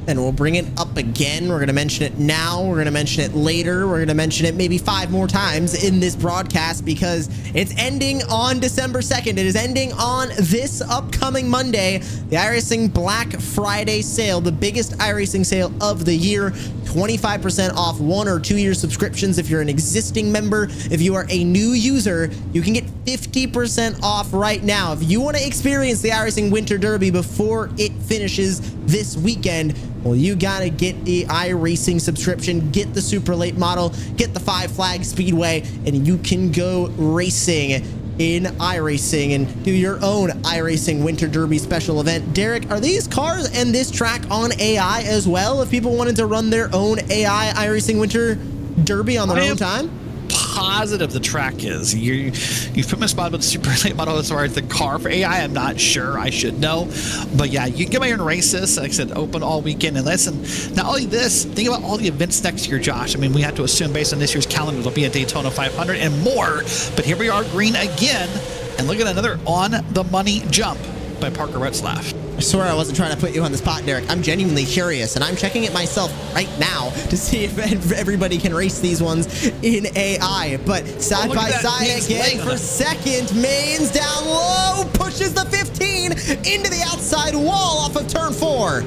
[SPEAKER 2] And we'll bring it up again. We're going to mention it now. We're going to mention it later. We're going to mention it maybe 5 more times in this broadcast because it's ending on December 2nd. It is ending on this upcoming Monday. The iRacing Black Friday sale, the biggest iRacing sale of the year. 25% off 1 or 2 year subscriptions if you're an existing member. If you are a new user, you can get 50% off right now. If you want to experience the iRacing Winter Derby before it finishes this weekend, well, you gotta get the iRacing subscription, get the super late model, get the Five Flags Speedway, and you can go racing in iRacing and do your own iRacing Winter Derby special event. Derek, are these cars and this track on AI as well? If people wanted to run their own AI iRacing Winter Derby on their own time?
[SPEAKER 3] Positive the track is. You've put me in a spot with the super late model as far as the car for AI. I'm not sure. I should know. But yeah, you can get my own race this. Like I said, open all weekend. And listen, not only this, think about all the events next year, Josh. I mean, we have to assume based on this year's calendar, there'll be a Daytona 500 and more. But here we are, green again. And look at another on the money jump by Parker Retzlaff.
[SPEAKER 2] I swear I wasn't trying to put you on the spot, Derek. I'm genuinely curious, and I'm checking it myself right now to see if everybody can race these ones in AI. But side by side again for second. Maines down low, pushes the 15 into the outside wall off of turn 4.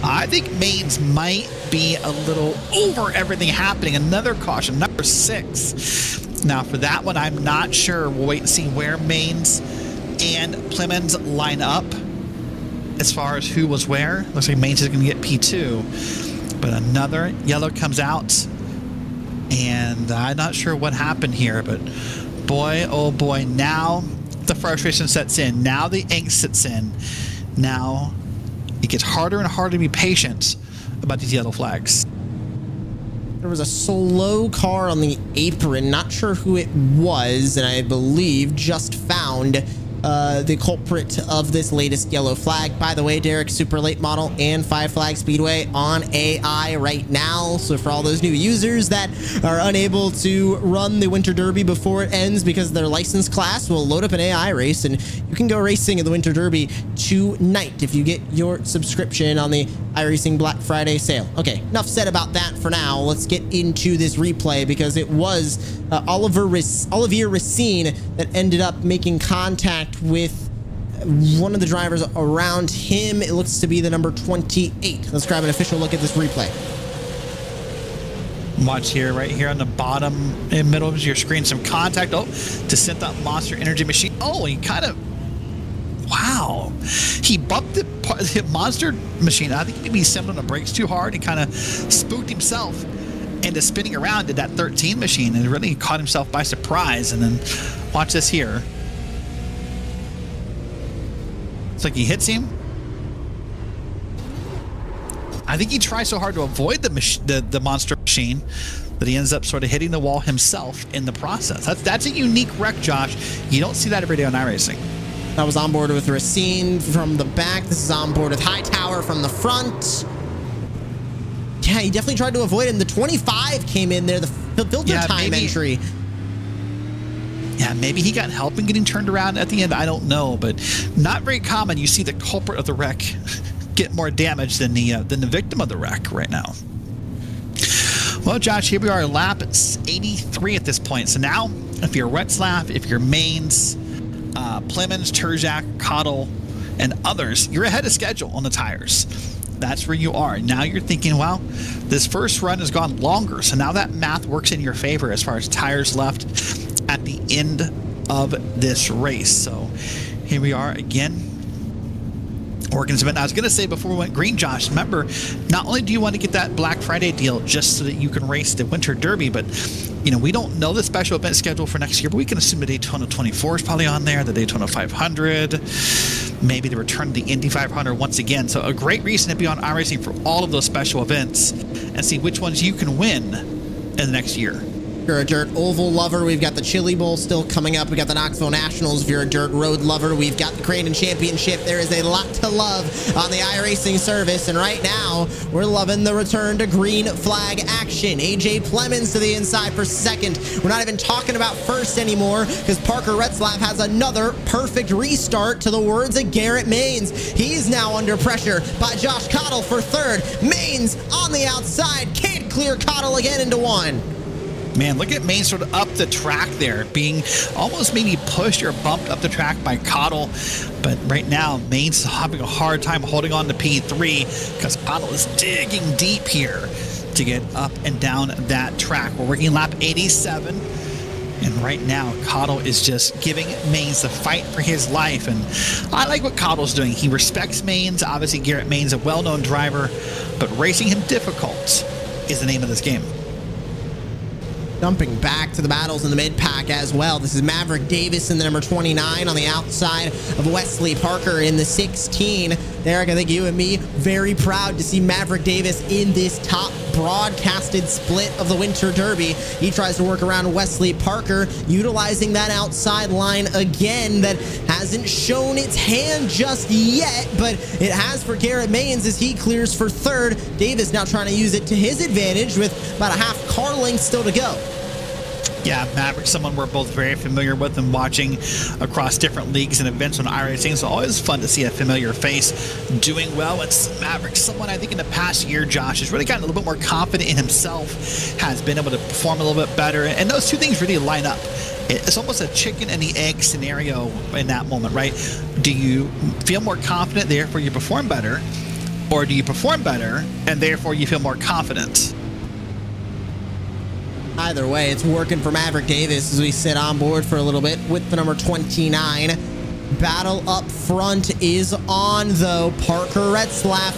[SPEAKER 3] I think Maines might be a little over everything happening. Another caution, number 6. Now for that one, I'm not sure. We'll wait and see where Maines and Plemons line up as far as who was where. Looks like Maines is going to get P2, but another yellow comes out, and I'm not sure what happened here, but boy, oh boy, now the frustration sets in. Now the angst sets in. Now it gets harder and harder to be patient about these yellow flags.
[SPEAKER 2] was a slow car on the apron. Not sure who it was, and I believe just found the culprit of this latest yellow flag. By the way, Derek, super late model and Five Flags Speedway on AI right now. So for all those new users that are unable to run the Winter Derby before it ends because of their license class, we'll load up an AI race and you can go racing in the Winter Derby tonight if you get your subscription on the iRacing Black Friday sale. Okay, enough said about that for now. Let's get into this replay because it was Olivier Racine that ended up making contact with one of the drivers around him. It looks to be the number 28. Let's grab an official look at this replay.
[SPEAKER 3] Watch here, right here on the bottom and middle of your screen, some contact. Oh, to set that Monster Energy machine. Oh, he kind of, wow. He bumped the Monster machine. I think maybe he stepped on the brakes too hard and kind of spooked himself into spinning around to that 13 machine and really caught himself by surprise. And then watch this here. It's like he hits him. I think he tries so hard to avoid the monster machine that he ends up sort of hitting the wall himself in the process. That's a unique wreck, Josh. You don't see that every day on iRacing.
[SPEAKER 2] That was on board with Racine from the back. This is on board with Hightower from the front. Yeah, he definitely tried to avoid him. The 25 came in there, the filter time entry.
[SPEAKER 3] Yeah, maybe he got help in getting turned around at the end. I don't know, but not very common. You see the culprit of the wreck get more damage than the victim of the wreck right now. Well, Josh, here we are, lap 83 at this point. So now, if you're Retzlaff, if you're Maines, Plemons, Terjak, Cottle, and others, you're ahead of schedule on the tires. That's where you are. Now you're thinking, well, this first run has gone longer, so now that math works in your favor as far as tires left at the end of this race. So here we are again. Oregon's event. I was going to say before we went green, Josh, remember, not only do you want to get that Black Friday deal just so that you can race the Winter Derby, but we don't know the special event schedule for next year, but we can assume the Daytona 24 is probably on there, the Daytona 500, maybe the return of the Indy 500 once again. So a great reason to be on iRacing for all of those special events and see which ones you can win in the next year.
[SPEAKER 2] If you're a dirt oval lover, we've got the Chili Bowl still coming up. We got the Knoxville Nationals. If you're a dirt road lover, we've got the Creighton Championship. There is a lot to love on the iRacing service, and right now we're loving the return to green flag action. AJ Plemons to the inside for second. We're not even talking about first anymore because Parker Retzlaff has another perfect restart, to the words of Garrett Maines. He's now under pressure by Josh Cottle for third. Maines on the outside, can't clear Cottle again into one.
[SPEAKER 3] Man, look at Maine sort of up the track there, being almost maybe pushed or bumped up the track by Cottle. But right now, Maine's having a hard time holding on to P3 because Cottle is digging deep here to get up and down that track. We're working lap 87. And right now, Cottle is just giving Maines the fight for his life. And I like what Cottle's doing. He respects Maines. Obviously, Garrett Maines, a well-known driver. But racing him difficult is the name of this game.
[SPEAKER 2] Jumping back to the battles in the mid-pack as well. This is Maverick Davis in the number 29 on the outside of Wesley Parker in the 16. Derek, I think you and me very proud to see Maverick Davis in this top broadcasted split of the Winter Derby. He tries to work around Wesley Parker, utilizing that outside line again that hasn't shown its hand just yet, but it has for Garrett Maines as he clears for third. Davis now trying to use it to his advantage with about a half car length still to go.
[SPEAKER 3] Yeah, Maverick, someone we're both very familiar with and watching across different leagues and events on iRacing. It's always fun to see a familiar face doing well. It's Maverick, someone I think in the past year, Josh, has really gotten a little bit more confident in himself, has been able to perform a little bit better, and those two things really line up. It's almost a chicken and the egg scenario in that moment, right? Do you feel more confident, therefore you perform better, or do you perform better and therefore you feel more confident?
[SPEAKER 2] Either way, it's working for Maverick Davis as we sit on board for a little bit with the number 29. Battle up front is on, though. Parker Retzlaff,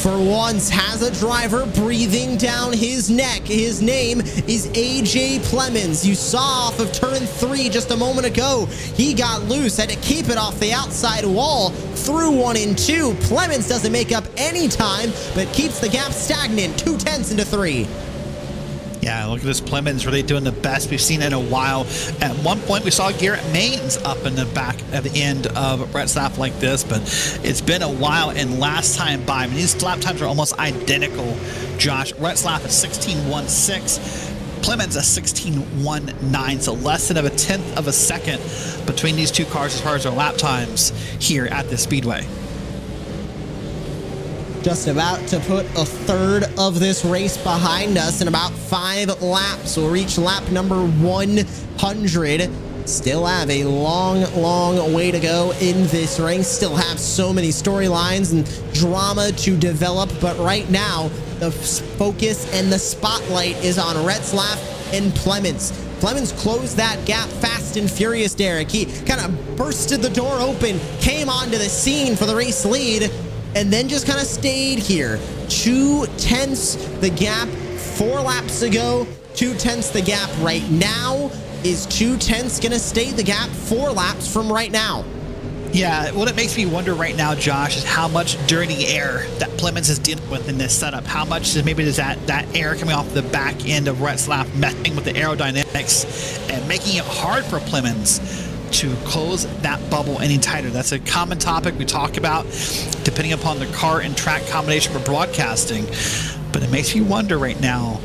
[SPEAKER 2] for once, has a driver breathing down his neck. His name is AJ Plemons. You saw off of turn 3 just a moment ago. He got loose, had to keep it off the outside wall through 1 and 2. Plemons doesn't make up any time, but keeps the gap stagnant. 2 tenths into 3.
[SPEAKER 3] Yeah, look at this. Plemons really doing the best we've seen in a while. At one point, we saw Garrett Maines up in the back at the end of RaceSpot like this, but it's been a while. And last time by, I mean, these lap times are almost identical. Josh, RaceSpot is 16.16. Plemons a 16.19, so less than a tenth of a second between these two cars as far as their lap times here at the Speedway.
[SPEAKER 2] Just about to put a third of this race behind us. In about 5 laps, we'll reach lap number 100. Still have a long way to go in this race. Still have so many storylines and drama to develop, but right now the focus and the spotlight is on RaceSpot and Plemons. Plemons closed that gap fast and furious, Derek. He kind of bursted the door open, came onto the scene for the race lead, and then just kind of stayed here. 2/10 the gap 4 laps ago, 2/10 the gap right now. Is 2/10 gonna stay the gap 4 laps from right now?
[SPEAKER 3] Yeah, what it makes me wonder right now, Josh, is how much dirty air that Plemons is dealing with in this setup. How much is maybe that air coming off the back end of RaceSpot messing with the aerodynamics and making it hard for Plemons to close that bubble any tighter. That's a common topic we talk about depending upon the car and track combination for broadcasting. But it makes me wonder right now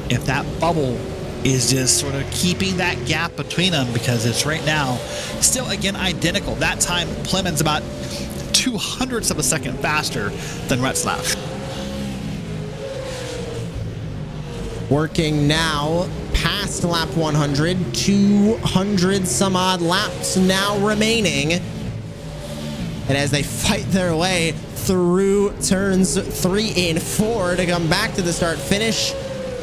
[SPEAKER 3] if that bubble is just sort of keeping that gap between them, because it's right now still, again, identical. That time, Plemons about 0.02 of a second faster than RaceSpot.
[SPEAKER 2] Working now past lap 100, 200 some odd laps now remaining. And as they fight their way through turns 3 and 4 to come back to the start finish,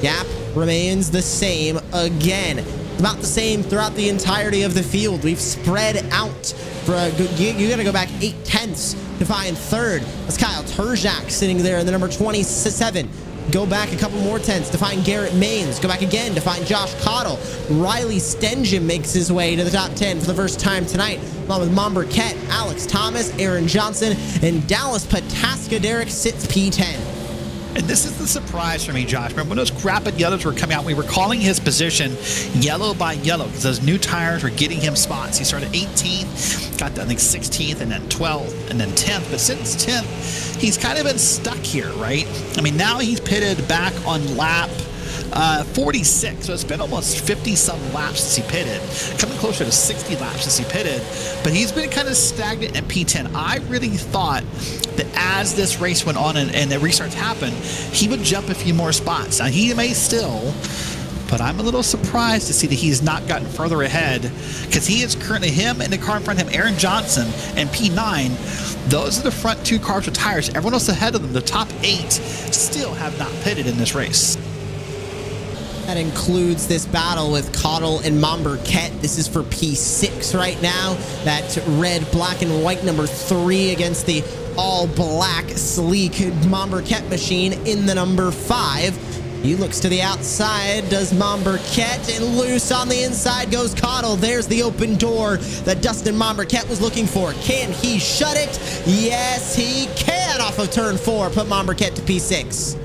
[SPEAKER 2] gap remains the same again. About the same throughout the entirety of the field. We've spread out for a good, you got to go back 8/10 to find third. That's Kyle Terjak sitting there in the number 27. Go back a couple more tenths to find Garrett Maines. Go back again to find Josh Cottle. Riley Stenjum makes his way to the top 10 for the first time tonight, along with Mom Burkett, Alex Thomas, Aaron Johnson, and Dallas Pataska. Derek sits P10.
[SPEAKER 3] And this is the surprise for me, Josh. Remember when those rapid yellows were coming out, we were calling his position yellow by yellow because those new tires were getting him spots. He started 18th, got to, I think, 16th, and then 12th, and then 10th. But since 10th, he's kind of been stuck here, right? I mean, now he's pitted back on lap 46, so it's been almost 50-some laps since he pitted, coming closer to 60 laps since he pitted, but he's been kind of stagnant at P10. I really thought that as this race went on and the restarts happened, he would jump a few more spots. Now, he may still, but I'm a little surprised to see that he's not gotten further ahead, because he is currently, him and the car in front of him, Aaron Johnson, and P9, those are the front 2 cars with tires. Everyone else ahead of them, the top 8, still have not pitted in this race.
[SPEAKER 2] That includes this battle with Cottle and Mom Burkett. This is for P6 right now. That red, black, and white number 3 against the all-black, sleek Mom Burkett machine in the number 5. He looks to the outside, does Mom Burkett, and loose on the inside goes Cottle. There's the open door that Dustin Mom Burkett was looking for. Can he shut it? Yes, he can off of turn 4. Put Mom Burkett to P6.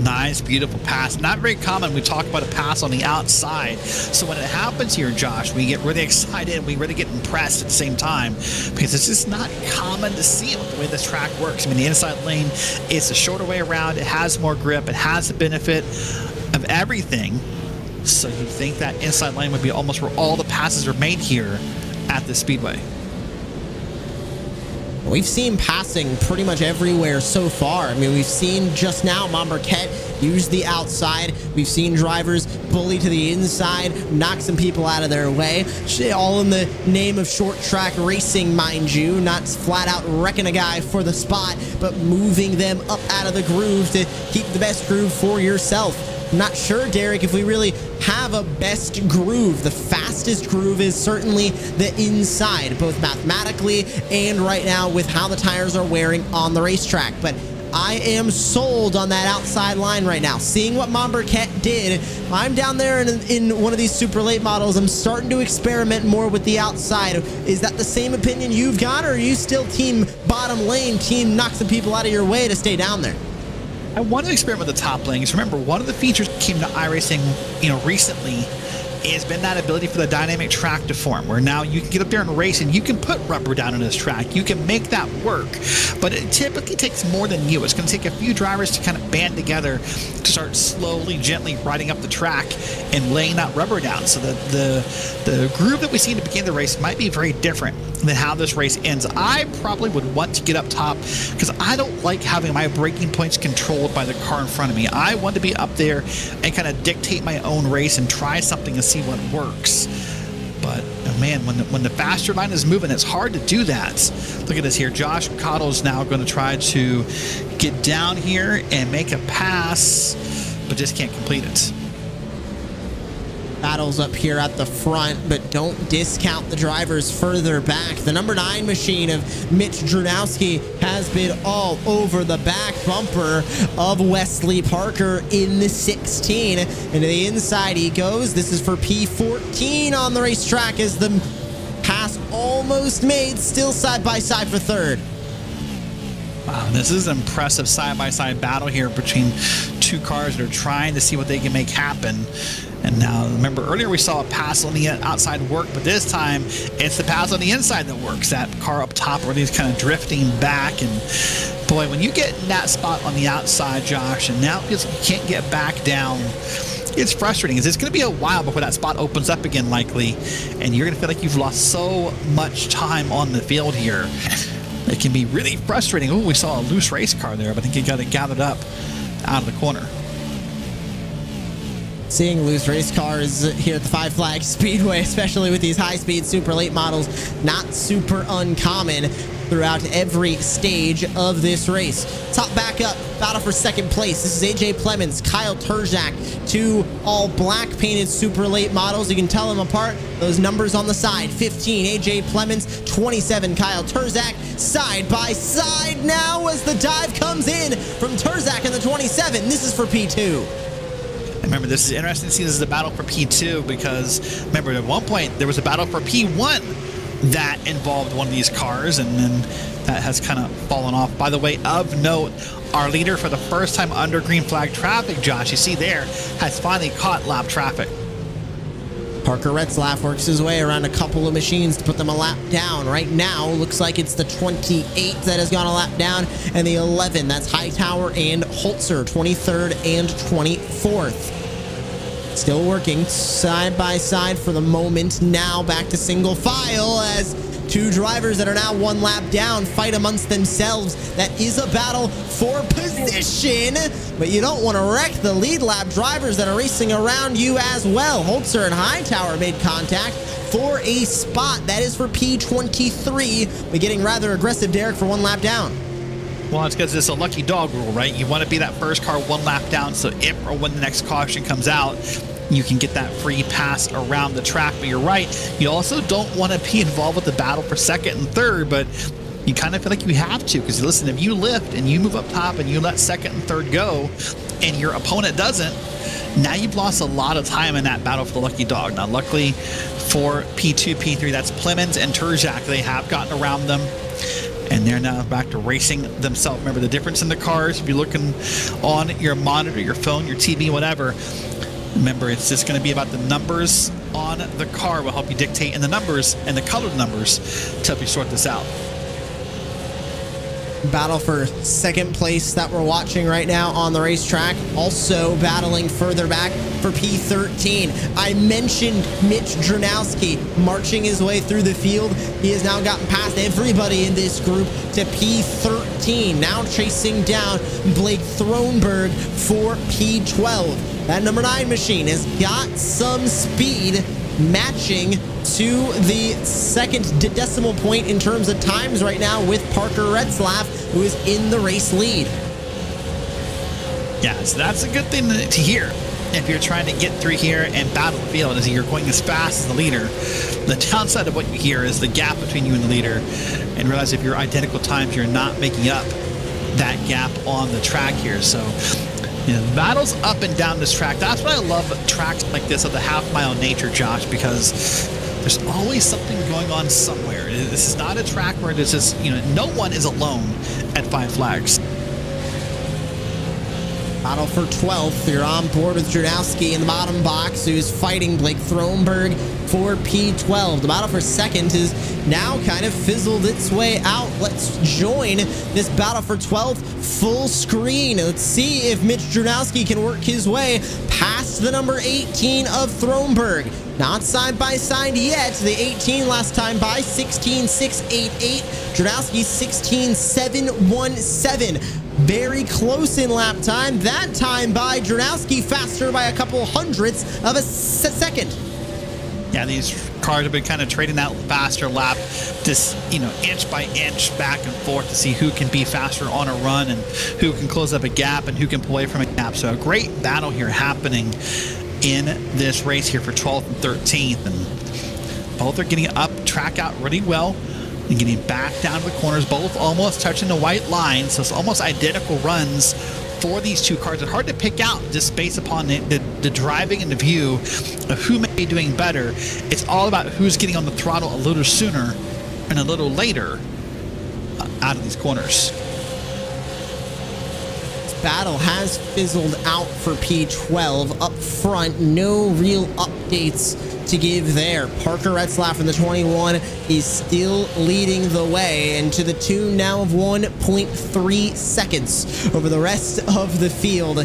[SPEAKER 3] Nice, beautiful pass. Not very common. We talk about a pass on the outside. So when it happens here, Josh, we get really excited and we really get impressed at the same time, because it's just not common to see it with the way this track works. I mean, the inside lane, it's a shorter way around. It has more grip. It has the benefit of everything. So you'd think that inside lane would be almost where all the passes are made here at the Speedway.
[SPEAKER 2] We've seen passing pretty much everywhere so far. I mean, we've seen just now Mom Burkett use the outside. We've seen drivers bully to the inside, knock some people out of their way. All in the name of short track racing, mind you. Not flat out wrecking a guy for the spot, but moving them up out of the groove to keep the best groove for yourself. I'm not sure, Derek, if we really have a best groove. The fastest groove is certainly the inside, both mathematically and right now with how the tires are wearing on the racetrack. But I am sold on that outside line right now. Seeing what Mom Burkett did, I'm down there in one of these super late models. I'm starting to experiment more with the outside. Is that the same opinion you've got, or are you still team bottom lane, team knock some people out of your way to stay down there?
[SPEAKER 3] I want to experiment with the top lanes. Remember, one of the features that came to iRacing, recently has been that ability for the dynamic track to form, where now you can get up there and race and you can put rubber down on this track. You can make that work, but it typically takes more than you. It's going to take a few drivers to kind of band together to start slowly, gently riding up the track and laying that rubber down. So the groove that we see in the beginning of the race might be very different than how this race ends. I probably would want to get up top because I don't like having my braking points controlled by the car in front of me. I want to be up there and kind of dictate my own race and try something and see what works. But oh man, when the faster line is moving, it's hard to do that. Look at this here. Josh Cottle's now going to try to get down here and make a pass, but just can't complete it.
[SPEAKER 2] Battles up here at the front, but don't discount the drivers further back. The number 9 machine of Mitch Drunowski has been all over the back bumper of Wesley Parker in the 16. And to the inside he goes. This is for P14 on the racetrack as the pass almost made. Still side by side for third.
[SPEAKER 3] Wow, this is an impressive side-by-side battle here between two cars that are trying to see what they can make happen. And now, remember, earlier we saw a pass on the outside work, but this time it's the pass on the inside that works. That car up top where he's kind of drifting back. And boy, when you get in that spot on the outside, Josh, and now you can't get back down, it's frustrating. It's going to be a while before that spot opens up again, likely. And you're going to feel like you've lost so much time on the field here. It can be really frustrating. Oh, we saw a loose race car there, but I think he got it gathered up out of the corner.
[SPEAKER 2] Seeing loose race cars here at the Five Flags Speedway, especially with these high-speed super late models, not super uncommon throughout every stage of this race. Top back up, battle for second place. This is AJ Plemons, Kyle Turzak, two all black painted super late models. You can tell them apart. Those numbers on the side, 15 AJ Plemons, 27 Kyle Turzak, side by side now as the dive comes in from Turzak in the 27. This is for P2.
[SPEAKER 3] Remember, this is interesting to see. This is a battle for P2 because, remember, at one point there was a battle for P1 that involved one of these cars, and then that has kind of fallen off. By the way, of note, our leader for the first time under green flag traffic, Josh, you see there, has finally caught lap traffic.
[SPEAKER 2] Parker Retzlaff works his way around a couple of machines to put them a lap down. Right now, looks like it's the 28 that has gone a lap down, and the 11, that's Hightower and Holzer, 23rd and 24th. Still working side by side for the moment. Now back to single file as two drivers that are now one lap down fight amongst themselves. That is a battle for position, but you don't want to wreck the lead lap drivers that are racing around you as well. Holzer and Hightower made contact for a spot. That is for P23, but getting rather aggressive, Derek, for one lap down.
[SPEAKER 3] Well, it's because it's a lucky dog rule, right? You want to be that first car one lap down, so if or when the next caution comes out, you can get that free pass around the track. But you're right, you also don't want to be involved with the battle for second and third, but you kind of feel like you have to, because listen, if you lift and you move up top and you let second and third go and your opponent doesn't, now you've lost a lot of time in that battle for the lucky dog. Now, luckily for P2, P3, that's Plemons and Turzak. They have gotten around them, and they're now back to racing themselves. Remember the difference in the cars. If you're looking on your monitor, your phone, your TV, whatever, remember it's just going to be about the numbers on the car will help you dictate, and the numbers and the colored numbers to help you sort this out.
[SPEAKER 2] Battle for second place that we're watching right now on the racetrack. Also battling further back for P13. I mentioned Mitch Drunowski marching his way through the field. He has now gotten past everybody in this group to P13. Now chasing down Blake Thronberg for P12. That number 9 machine has got some speed, matching to the second decimal point in terms of times right now with Parker Retzlaff, who is in the race lead.
[SPEAKER 3] Yeah, so that's a good thing to hear. If you're trying to get through here and battle the field as you're going as fast as the leader, the downside of what you hear is the gap between you and the leader, and realize if you're identical times, you're not making up that gap on the track here. So the battles up and down this track. That's what I love tracks like this of the half-mile nature, Josh, because there's always something going on somewhere. This is not a track where it's just, no one is alone at Five Flags.
[SPEAKER 2] Battle for 12th. You're on board with Jurowski in the bottom box, who's fighting Blake Thronberg for P12. The battle for second is now kind of fizzled its way out. Let's join this battle for 12th full screen. Let's see if Mitch Jurowski can work his way past the number 18 of Thronberg. Not side by side yet. The 18 last time by 16.688. Jurowski 16.717. Very close in lap time. That time by Jurowski faster by a couple hundredths of a second.
[SPEAKER 3] Yeah, these cars have been kind of trading that faster lap, just, inch by inch back and forth to see who can be faster on a run and who can close up a gap and who can pull away from a gap. So a great battle here happening in this race here for 12th and 13th. And both are getting up track out really well and getting back down to the corners, both almost touching the white line. So it's almost identical runs for these two cars. It's hard to pick out just based upon the driving and the view of who may be doing better. It's all about who's getting on the throttle a little sooner and a little later out of these corners.
[SPEAKER 2] This battle has fizzled out for P12 up front. No real updates to give there. Parker Retzlaff in the 21 is still leading the way, and to the tune now of 1.3 seconds over the rest of the field.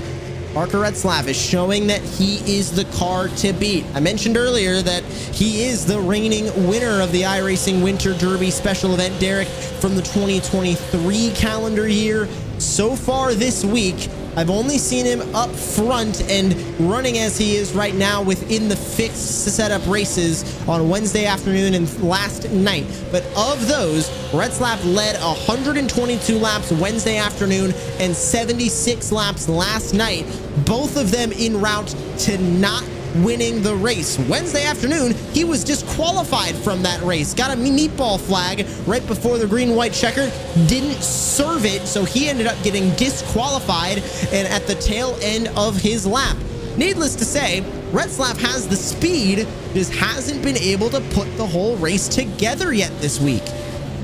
[SPEAKER 2] Parker Retzlaff is showing that he is the car to beat. I mentioned earlier that he is the reigning winner of the iRacing Winter Derby special event, Derek, from the 2023 calendar year. So far this week, I've only seen him up front and running as he is right now within the fixed setup races on Wednesday afternoon and last night. But of those, Retzlaff led 122 laps Wednesday afternoon and 76 laps last night, both of them en route to not winning the race. Wednesday afternoon, he was disqualified from that race. Got a meatball flag right before the green-white checker. Didn't serve it, so he ended up getting disqualified and at the tail end of his lap. Needless to say, Retzlaff has the speed, just hasn't been able to put the whole race together yet this week.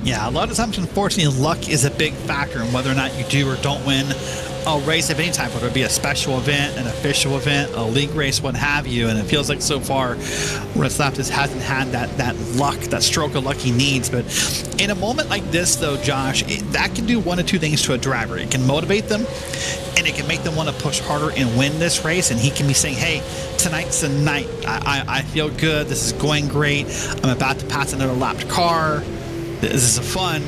[SPEAKER 3] Yeah, a lot of times, unfortunately, luck is a big factor in whether or not you do or don't win a race of any type, whether it be a special event, an official event, a league race, what have you. And it feels like so far Retzlaff just hasn't had that luck, that stroke of luck he needs. But in a moment like this, though, Josh, that can do one of two things to a driver. It can motivate them, and it can make them want to push harder and win this race. And he can be saying, hey, tonight's the night. I feel good. This is going great. I'm about to pass another lapped car. This is fun.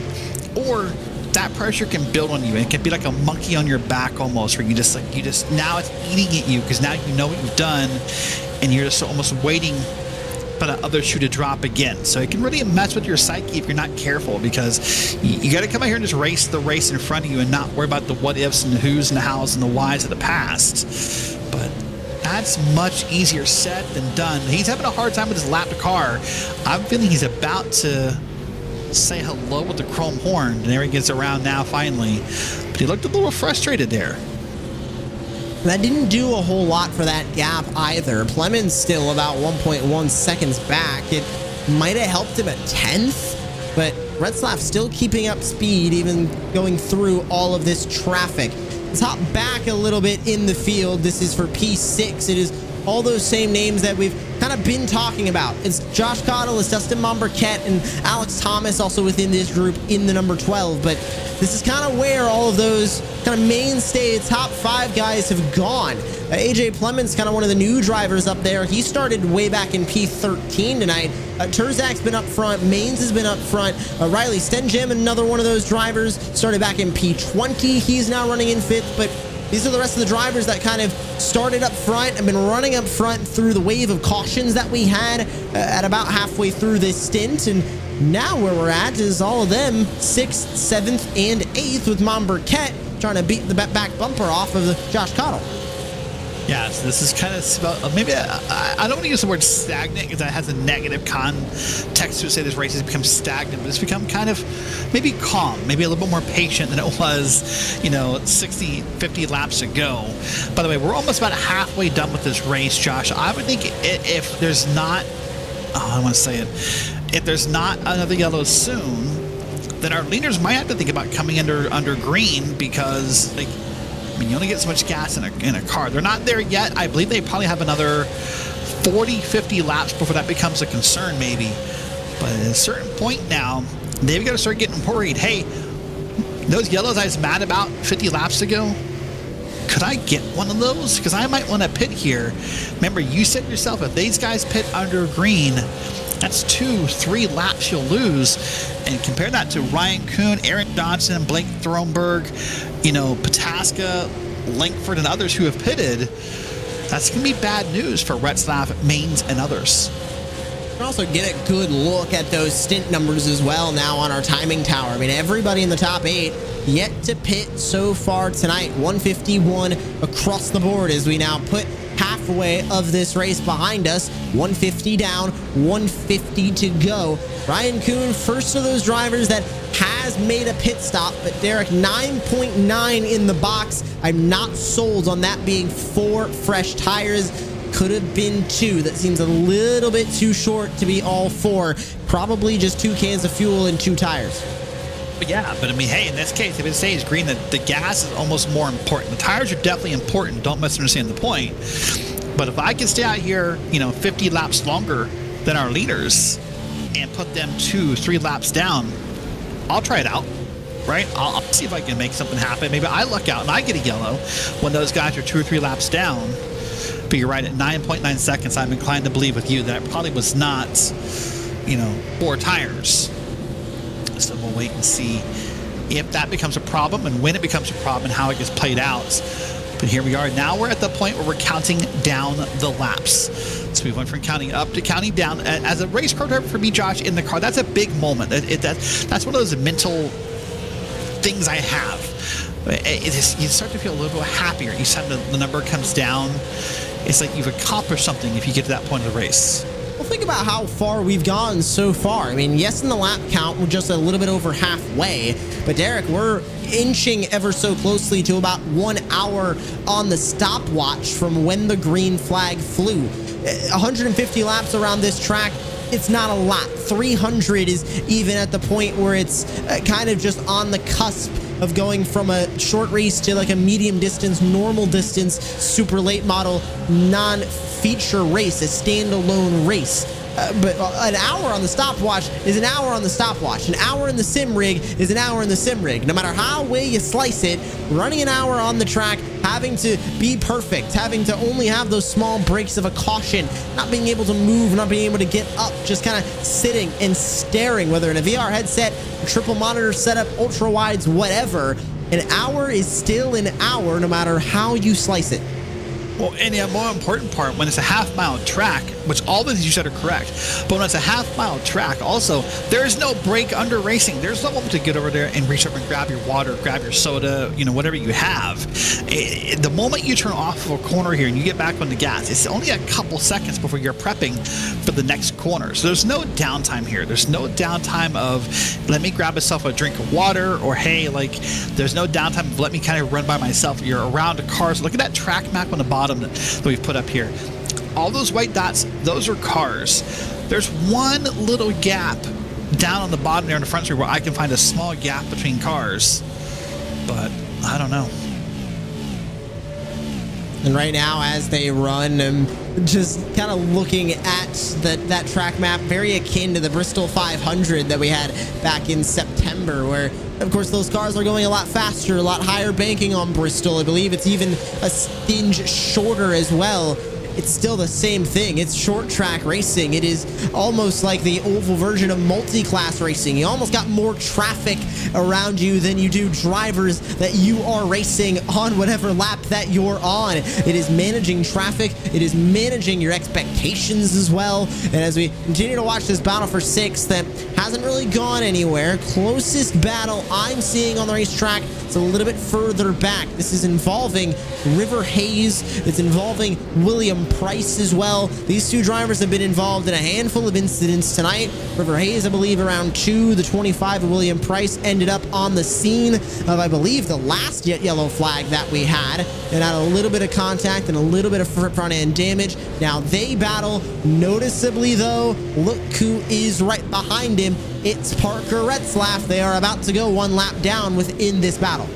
[SPEAKER 3] Or that pressure can build on you, and it can be like a monkey on your back almost, where you just now it's eating at you because now you know what you've done, and you're just almost waiting for the other shoe to drop again. So it can really mess with your psyche if you're not careful, because you got to come out here and just race the race in front of you and not worry about the what ifs and the who's and the hows and the whys of the past. But that's much easier said than done. He's having a hard time with his lapped car. I'm feeling he's about to say hello with the chrome horn, and there he gets around now finally, but he looked a little frustrated there.
[SPEAKER 2] That didn't do a whole lot for that gap either. Plemons still about 1.1 seconds back. It might have helped him a tenth, but Retzlaff still keeping up speed even going through all of this traffic. Let's hop back a little bit in the field. This is for P6. It is all those same names that we've kind of been talking about. It's Josh Cottle, it's Dustin Momberquette, and Alex Thomas also within this group in the number 12. But this is kind of where all of those kind of mainstay top 5 guys have gone. AJ Plemons, kind of one of the new drivers up there. He started way back in P13 tonight. Terzak's been up front. Maines has been up front. Riley Stenjam, another one of those drivers, started back in P20. He's now running in 5th, but these are the rest of the drivers that kind of started up front and been running up front through the wave of cautions that we had at about halfway through this stint. And now where we're at is all of them 6th, 7th, and 8th, with Momberquette trying to beat the back bumper off of Josh Cottle.
[SPEAKER 3] Yeah, so this is kind of maybe I don't want to use the word stagnant because that has a negative context to say this race has become stagnant, but it's become kind of maybe calm, maybe a little bit more patient than it was, 60, 50 laps ago. By the way, we're almost about halfway done with this race, Josh. I would think if there's not, if there's not another yellow soon, then our leaders might have to think about coming under green, because I mean, you only get so much gas in a car. They're not there yet. I believe they probably have another 40, 50 laps before that becomes a concern, maybe. But at a certain point now, they've got to start getting worried. Hey, those yellows I was mad about 50 laps ago, could I get one of those? Because I might want to pit here. Remember, you said yourself, if these guys pit under green, that's 2-3 laps you'll lose. And compare that to Ryan Kuhn, Aaron Johnson, Blake Thronberg, Pataska, Langford, and others who have pitted. That's going to be bad news for Retzlaff, Maines, and others.
[SPEAKER 2] You can also get a good look at those stint numbers as well now on our timing tower. I mean, everybody in the top 8 yet to pit so far tonight. 151 across the board as we now put halfway of this race behind us. 150 down, 150 to go. Ryan Kuhn, first of those drivers that has made a pit stop, but Derek, 9.9 in the box. I'm not sold on that being 4 fresh tires. Could have been 2. That seems a little bit too short to be all 4. Probably just 2 cans of fuel and 2 tires.
[SPEAKER 3] Yeah, but I mean, hey, in this case, if it stays green, the gas is almost more important. The tires are definitely important. Don't misunderstand the point. But if I can stay out here, 50 laps longer than our leaders and put them 2-3 laps down, I'll try it out, right? I'll see if I can make something happen. Maybe I luck out and I get a yellow when those guys are 2 or 3 laps down. But you're right, at 9.9 seconds, I'm inclined to believe with you that it probably was not, 4 tires. So we'll wait and see if that becomes a problem and when it becomes a problem and how it gets played out. But here we are. Now we're at the point where we're counting down the laps. So we went from counting up to counting down. As a race car driver for me, Josh, in the car, that's a big moment. That's one of those mental things I have. You start to feel a little bit happier each time the number comes down. It's like you've accomplished something if you get to that point of the race.
[SPEAKER 2] Well, think about how far we've gone so far. I mean, yes, in the lap count, we're just a little bit over halfway. But Derek, we're inching ever so closely to about 1 hour on the stopwatch from when the green flag flew. 150 laps around this track. It's not a lot. 300 is even at the point where it's kind of just on the cusp of going from a short race to like a medium distance, normal distance, super late model, non-feature race, a standalone race. But an hour on the stopwatch is an hour on the stopwatch. An hour in the sim rig is an hour in the sim rig. No matter how way you slice it, running an hour on the track, having to be perfect, having to only have those small breaks of a caution, not being able to move, not being able to get up, just kind of sitting and staring, whether in a VR headset, a triple monitor setup, ultra wides, whatever. An hour is still an hour no matter how you slice it.
[SPEAKER 3] Well, and the more important part, when it's a half-mile track, which all the things you said are correct, but when it's a half-mile track, also, there is no break under racing. There's no moment to get over there and reach up and grab your water, grab your soda, whatever you have. The moment you turn off of a corner here and you get back on the gas, it's only a couple seconds before you're prepping for the next corner. So there's no downtime here. There's no downtime of, let me grab myself a drink of water, or hey, there's no downtime of, let me kind of run by myself. You're around cars. Look at that track map on the bottom that we've put up here. All those white dots, those are cars. There's one little gap down on the bottom there in the front street where I can find a small gap between cars, but I don't know.
[SPEAKER 2] And right now, as they run, I'm just kind of looking at that track map, very akin to the Bristol 500 that we had back in September, where, of course, those cars are going a lot faster, a lot higher banking on Bristol. I believe it's even a stinge shorter as well. It's still the same thing. It's short track racing. It is almost like the oval version of multi-class racing. You almost got more traffic around you than you do drivers that you are racing on whatever lap that you're on. It is managing traffic. It is managing your expectations as well. And as we continue to watch this battle for 6th that hasn't really gone anywhere, closest battle I'm seeing on the racetrack, it's a little bit further back. This is involving River Hayes. It's involving William Price as well. These two drivers have been involved in a handful of incidents tonight. River Hayes, I believe, around 2, the 25 of William Price ended up on the scene of, I believe, the last yellow flag that we had, and had a little bit of contact and a little bit of front end damage. Now they battle noticeably, though. Look who is right behind him. It's Parker Retzlaff. They are about to go 1 lap down within this battle.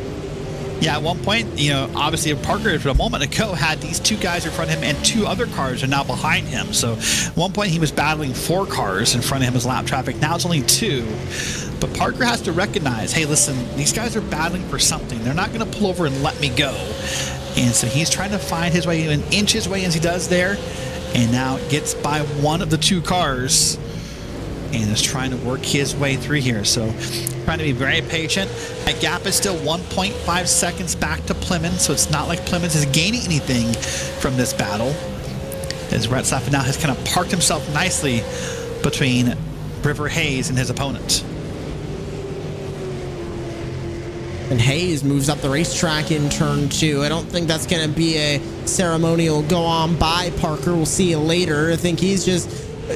[SPEAKER 3] Yeah, at one point, you know, obviously Parker a moment ago had these two guys in front of him and two other cars are now behind him. So at one point he was battling 4 cars in front of him as lap traffic. Now it's only 2. But Parker has to recognize, hey, listen, these guys are battling for something. They're not going to pull over and let me go. And so he's trying to find his way, and inch his way as he does there. And now gets by one of the 2 cars and is trying to work his way through here. So trying to be very patient. That gap is still 1.5 seconds back to Plymouth, so it's not like Plymouth is gaining anything from this battle, as Retzlaff now has kind of parked himself nicely between River Hayes and his opponent.
[SPEAKER 2] And Hayes moves up the racetrack in turn 2. I don't think that's going to be a ceremonial go on by Parker. We'll see you later. I think he's just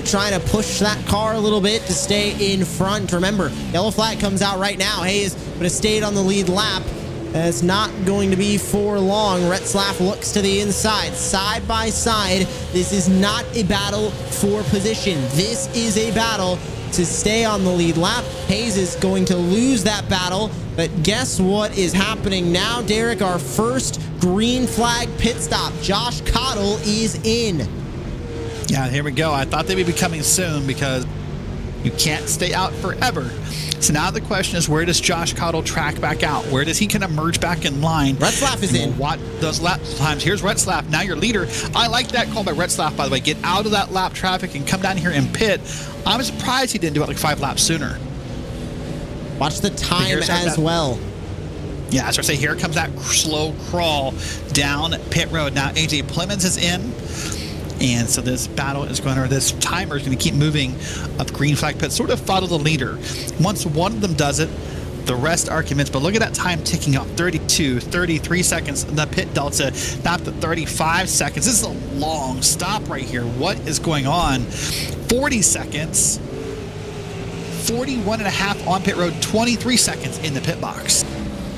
[SPEAKER 2] trying to push that car a little bit to stay in front. Remember, yellow flag comes out right now. Hayes would have stayed on the lead lap. It's not going to be for long. Retzlaff looks to the inside, side by side. This is not a battle for position. This is a battle to stay on the lead lap. Hayes is going to lose that battle, but guess what is happening now, Derek? Our first green flag pit stop. Josh Cottle is in.
[SPEAKER 3] Yeah, here we go. I thought they would be coming soon because you can't stay out forever. So now the question is, where does Josh Cottle track back out? Where does he kind of merge back in line?
[SPEAKER 2] Retzlaff is in.
[SPEAKER 3] What those lap times? Here's Retzlaff, now your leader. I like that call by Retzlaff, by the way. Get out of that lap traffic and come down here and pit. I'm surprised he didn't do it like 5 laps sooner.
[SPEAKER 2] Watch the time as well.
[SPEAKER 3] Yeah, that's what I say. Here comes that slow crawl down pit road. Now AJ Plymouth is in. And so this battle is going to, or this timer is going to keep moving up green flag pit, sort of follow the leader. Once one of them does it, the rest arguments, but look at that time ticking up, 32, 33 seconds, the pit delta, not to 35 seconds. This is a long stop right here. What is going on? 40 seconds, 41 and a half on pit road, 23 seconds in the pit box.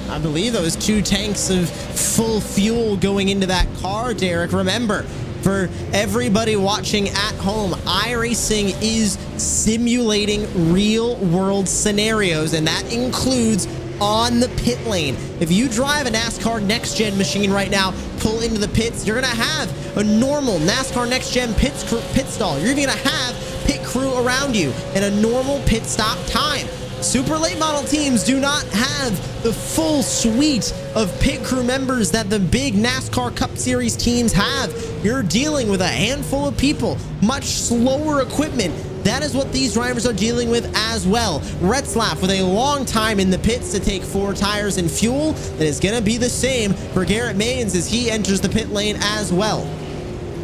[SPEAKER 2] I believe those 2 tanks of full fuel going into that car, Derek. Remember, for everybody watching at home, iRacing is simulating real-world scenarios, and that includes on the pit lane. If you drive a NASCAR Next Gen machine right now, pull into the pits, you're going to have a normal NASCAR Next Gen pit stall. You're going to have pit crew around you and a normal pit stop time. Super late model teams do not have the full suite of pit crew members that the big NASCAR Cup Series teams have. You're dealing with a handful of people, much slower equipment. That is what these drivers are dealing with as well. Retzlaff with a long time in the pits to take 4 tires and fuel. That is going to be the same for Garrett Maines as he enters the pit lane as well.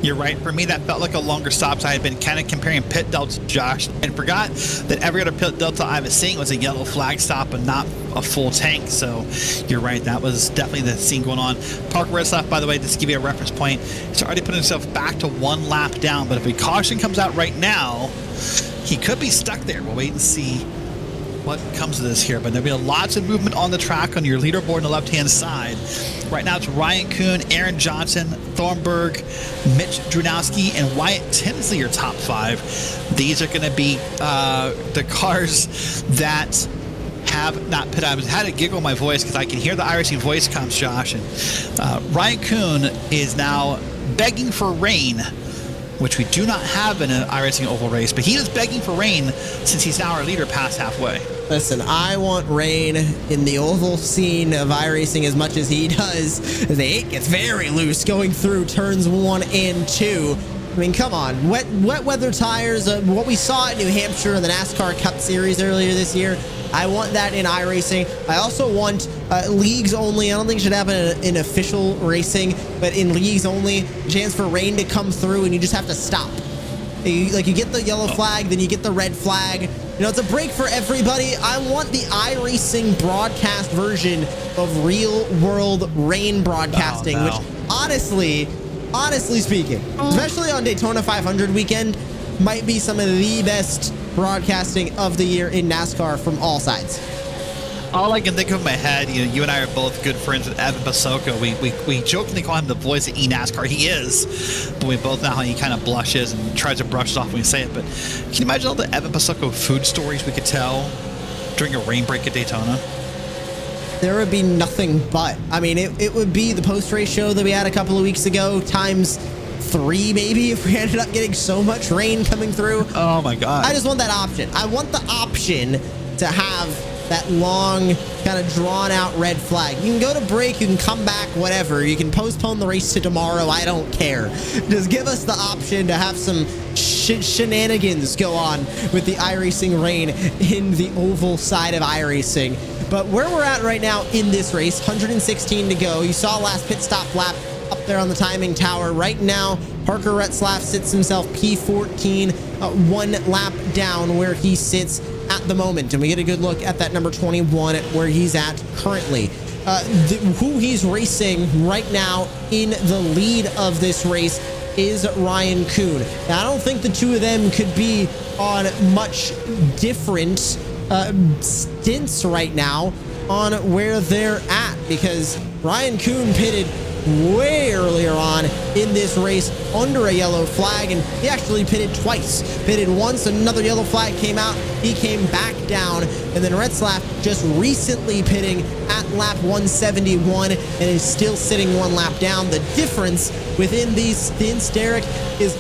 [SPEAKER 3] You're right. For me, that felt like a longer stop. So I had been kind of comparing pit delta to Josh and forgot that every other pit delta I was seeing was a yellow flag stop and not a full tank. So you're right. That was definitely the scene going on. Parker Retzlaff, by the way, just to give you a reference point, he's already put himself back to 1 lap down. But if a caution comes out right now, he could be stuck there. We'll wait and see what comes of this here, but there'll be lots of movement on the track on your leaderboard on the left-hand side. Right now it's Ryan Kuhn, Aaron Johnson, Thornburg, Mitch Drunowski, and Wyatt Tinsley, your top 5. These are going to be the cars that have not pit. I had a giggle in my voice because I can hear the iRacing voice comms, Josh. And Ryan Kuhn is now begging for rain, which we do not have in an iRacing Oval race, but he is begging for rain since he's now our leader past halfway.
[SPEAKER 2] Listen, I want rain in the oval scene of iRacing as much as he does. The 8 gets very loose going through turns 1 and 2. I mean, come on. Wet weather tires, what we saw at New Hampshire in the NASCAR Cup Series earlier this year, I want that in iRacing. I also want leagues only. I don't think it should happen in official racing, but in leagues only, a chance for rain to come through and you just have to stop. You get the yellow flag, then you get the red flag. You know, it's a break for everybody. I want the iRacing broadcast version of real-world rain broadcasting, which honestly speaking, especially on Daytona 500 weekend, might be some of the best broadcasting of the year in NASCAR from all sides.
[SPEAKER 3] All I can think of in my head, you and I are both good friends with Evan Pasoko. We jokingly call him the voice of eNASCAR. He is, but we both know how he kind of blushes and tries to brush it off when we say it. But can you imagine all the Evan Pasoko food stories we could tell during a rain break at Daytona?
[SPEAKER 2] there would be nothing but. I mean, it would be the post-race show that we had a couple of weeks ago times 3 maybe if we ended up getting so much rain coming through.
[SPEAKER 3] Oh my God.
[SPEAKER 2] I just want that option. I want the option to have that long, kind of drawn out red flag. You can go to break, you can come back, whatever. You can postpone the race to tomorrow. I don't care. Just give us the option to have some shenanigans go on with the iRacing rain in the oval side of iRacing. But where we're at right now in this race, 116 to go. You saw last pit stop lap up there on the timing tower. Right now, Parker Retzlaff sits himself P14, 1 lap down where he sits at the moment. And we get a good look at that number 21 where he's at currently. Who he's racing right now in the lead of this race is Ryan Kuhn. Now, I don't think the two of them could be on much different stints right now on where they're at, because Ryan Kuhn pitted way earlier on in this race under a yellow flag, and he actually pitted twice. Pitted once, another yellow flag came out, he came back down, and then Retzlaff just recently pitting at lap 171 and is still sitting 1 lap down. The difference within these stints, Derek, is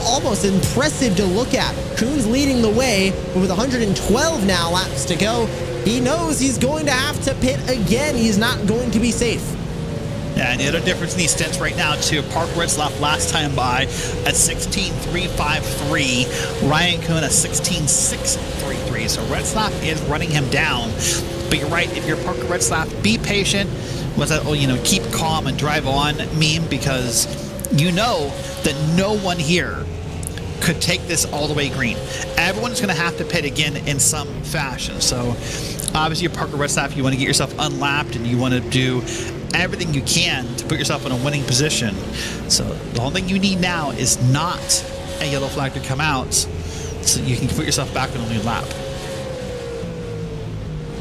[SPEAKER 2] almost impressive to look at. Kuhn's leading the way, but with 112 now laps to go, he knows he's going to have to pit again. He's not going to be safe.
[SPEAKER 3] Yeah, and the other difference in these stints right now, too, Parker Retzlaff last time by at 16.353, Ryan Kuhn at 16.633. So Retzlaff is running him down. But you're right, if you're Parker Retzlaff, be patient with that, keep calm and drive on meme, because you know that no one here could take this all the way green. Everyone's going to have to pit again in some fashion. So obviously, you're Parker Retzlaff, you want to get yourself unlapped and you want to do everything you can to put yourself in a winning position. So the only thing you need now is not a yellow flag to come out, so you can put yourself back on a lead lap.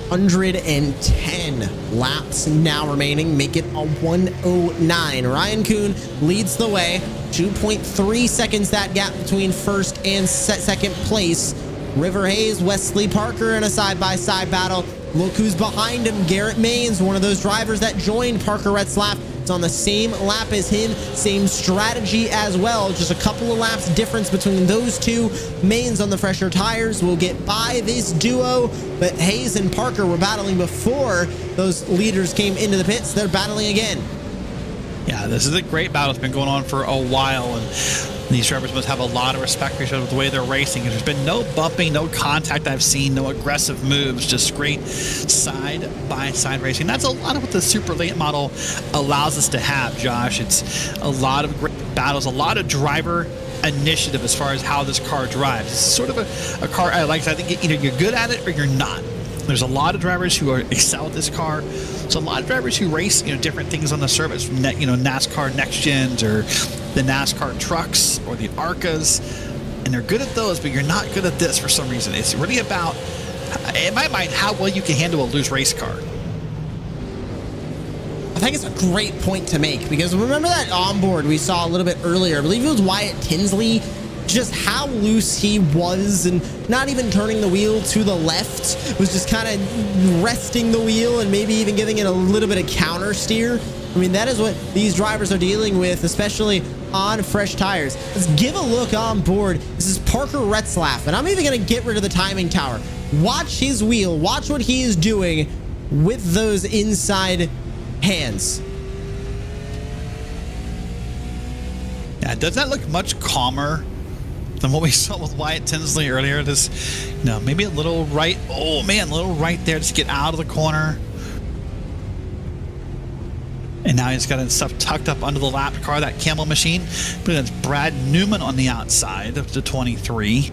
[SPEAKER 2] 110 laps now remaining, make it a 109. Ryan Kuhn leads the way, 2.3 seconds that gap between first and second place. River Hayes, Wesley Parker in a side-by-side battle. Look who's behind him, Garrett Maines, one of those drivers that joined Parker Retzlaff. It's on the same lap as him, same strategy as well. Just a couple of laps difference between those two. Maines on the fresher tires will get by this duo, but Hayes and Parker were battling before those leaders came into the pits. They're battling again.
[SPEAKER 3] Yeah, this is a great battle. It's been going on for a while, and these drivers must have a lot of respect for each other with the way they're racing. And there's been no bumping, no contact I've seen, no aggressive moves, just great side-by-side racing. That's a lot of what the super late model allows us to have, Josh. It's a lot of great battles, a lot of driver initiative as far as how this car drives. It's sort of a car I like. I think either you're good at it or you're not. There's a lot of drivers who excel at this car. So a lot of drivers who race, different things on the surface, NASCAR Next Gens or the NASCAR trucks or the ARCAs, and they're good at those, but you're not good at this for some reason. It's really about, in my mind, how well you can handle a loose race car.
[SPEAKER 2] I think it's a great point to make, because remember that onboard we saw a little bit earlier? I believe it was Wyatt Tinsley. Just how loose he was, and not even turning the wheel to the left, was just kind of resting the wheel and maybe even giving it a little bit of counter steer. I mean, that is what these drivers are dealing with, especially on fresh tires. Let's give a look on board. This is Parker Retzlaff, and I'm even going to get rid of the timing tower. Watch his wheel. Watch what he is doing with those inside hands.
[SPEAKER 3] Yeah, does that look much calmer than what we saw with Wyatt Tinsley earlier? Just, maybe a little right. Oh man, a little right there just to get out of the corner. And now he's got his stuff tucked up under the lap car, that Camel machine. But that's Brad Newman on the outside of the 23.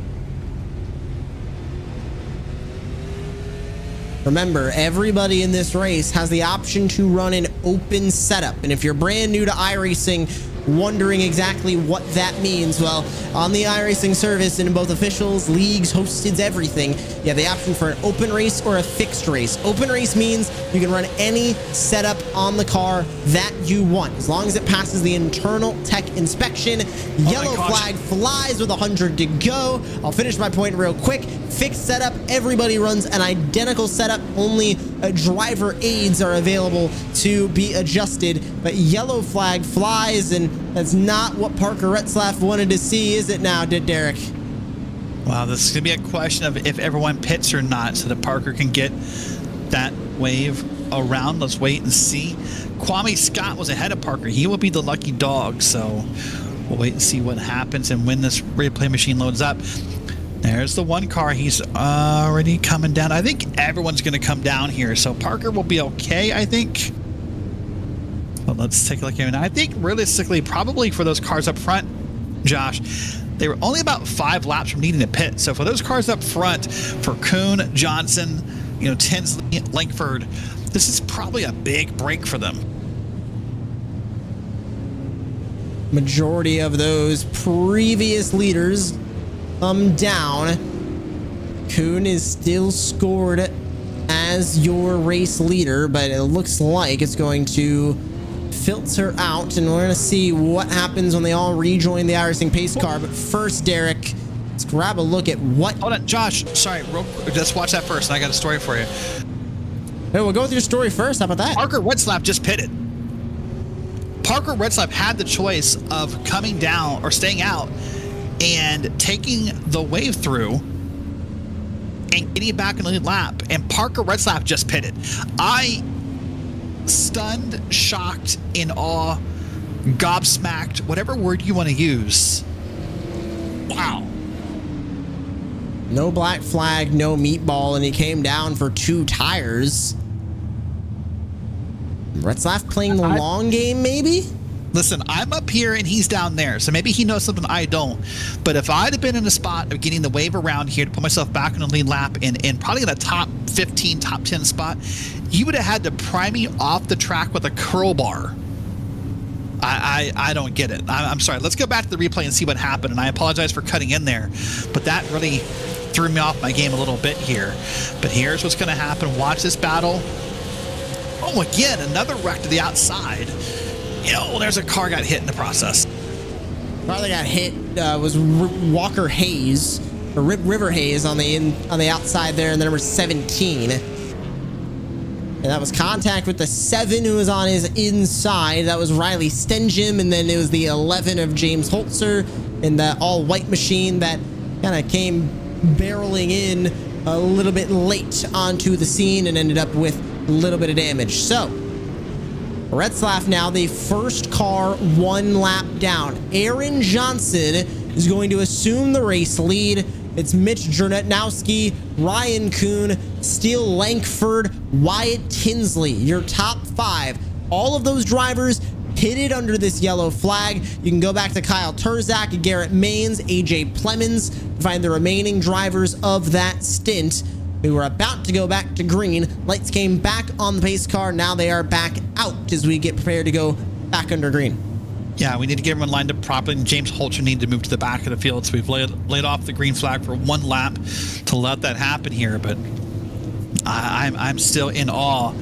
[SPEAKER 2] Remember, everybody in this race has the option to run an open setup. And if you're brand new to iRacing, wondering exactly what that means. Well, on the iRacing service, and in both officials, leagues, hosted, everything, you have the option for an open race or a fixed race. Open race means you can run any setup on the car that you want, as long as it passes the internal tech inspection. Yellow flag flies with 100 to go. I'll finish my point real quick. Fixed setup, everybody runs an identical setup. Only driver aids are available to be adjusted. But yellow flag flies, and that's not what Parker Retzlaff wanted to see, is it now, Derek?
[SPEAKER 3] Wow, this is going to be a question of if everyone pits or not, so that Parker can get that wave around. Let's wait and see. Kwame Scott was ahead of Parker. He will be the lucky dog, so we'll wait and see what happens and when this replay machine loads up. There's the one car. He's already coming down. I think everyone's going to come down here, so Parker will be okay, I think. Well, let's take a look here. And I think realistically, probably for those cars up front, Josh, they were only about 5 laps from needing to pit. So for those cars up front, for Kuhn, Johnson, Tinsley, Langford, this is probably a big break for them.
[SPEAKER 2] Majority of those previous leaders come down. Kuhn is still scored as your race leader, but it looks like it's going to filter out, and we're going to see what happens when they all rejoin the iRacing pace car. But first, Derek, let's grab a look at what...
[SPEAKER 3] Hold on, Josh. Sorry, let's watch that first, and I got a story for you.
[SPEAKER 2] Hey, we'll go with your story first. How about that?
[SPEAKER 3] Parker Retzlaff just pitted. Parker Retzlaff had the choice of coming down or staying out and taking the wave through and getting it back in the lead lap, and Parker Retzlaff just pitted. I stunned, shocked, in awe, gobsmacked, whatever word you want to use. Wow.
[SPEAKER 2] No black flag, no meatball, and he came down for 2 tires. Retzlaff playing the long game, maybe?
[SPEAKER 3] Listen, I'm up here and he's down there, so maybe he knows something I don't. But if I'd have been in a spot of getting the wave around here to put myself back in the lead lap and probably in a top 15, top 10 spot, you would have had to pry me off the track with a curl bar. I don't get it. I'm sorry. Let's go back to the replay and see what happened. And I apologize for cutting in there, but that really threw me off my game a little bit here. But here's what's going to happen. Watch this battle. Oh, again, another wreck to the outside. There's a car got hit in the process.
[SPEAKER 2] Car that got hit was Walker Hayes, or River Hayes on the outside there, and the number 17. And that was contact with the 7 who was on his inside. That was Riley Stenjim, and then it was the 11 of James Holzer in the all-white machine that kind of came barreling in a little bit late onto the scene and ended up with a little bit of damage. So Retzlaff now the first car 1 lap down. Aaron Johnson is going to assume the race lead. It's Mitch Jernetnowski, Ryan Kuhn, Steele Langford, Wyatt Tinsley, your top 5. All of those drivers pitted under this yellow flag. You can go back to Kyle Turzak, Garrett Maines, AJ Plemons, find the remaining drivers of that stint. We were about to go back to green. Lights came back on the pace car. Now they are back out as we get prepared to go back under green.
[SPEAKER 3] Yeah, we need to get everyone lined up properly, and James Holzer needs to move to the back of the field. So we've laid off the green flag for 1 lap to let that happen here. But I'm still in awe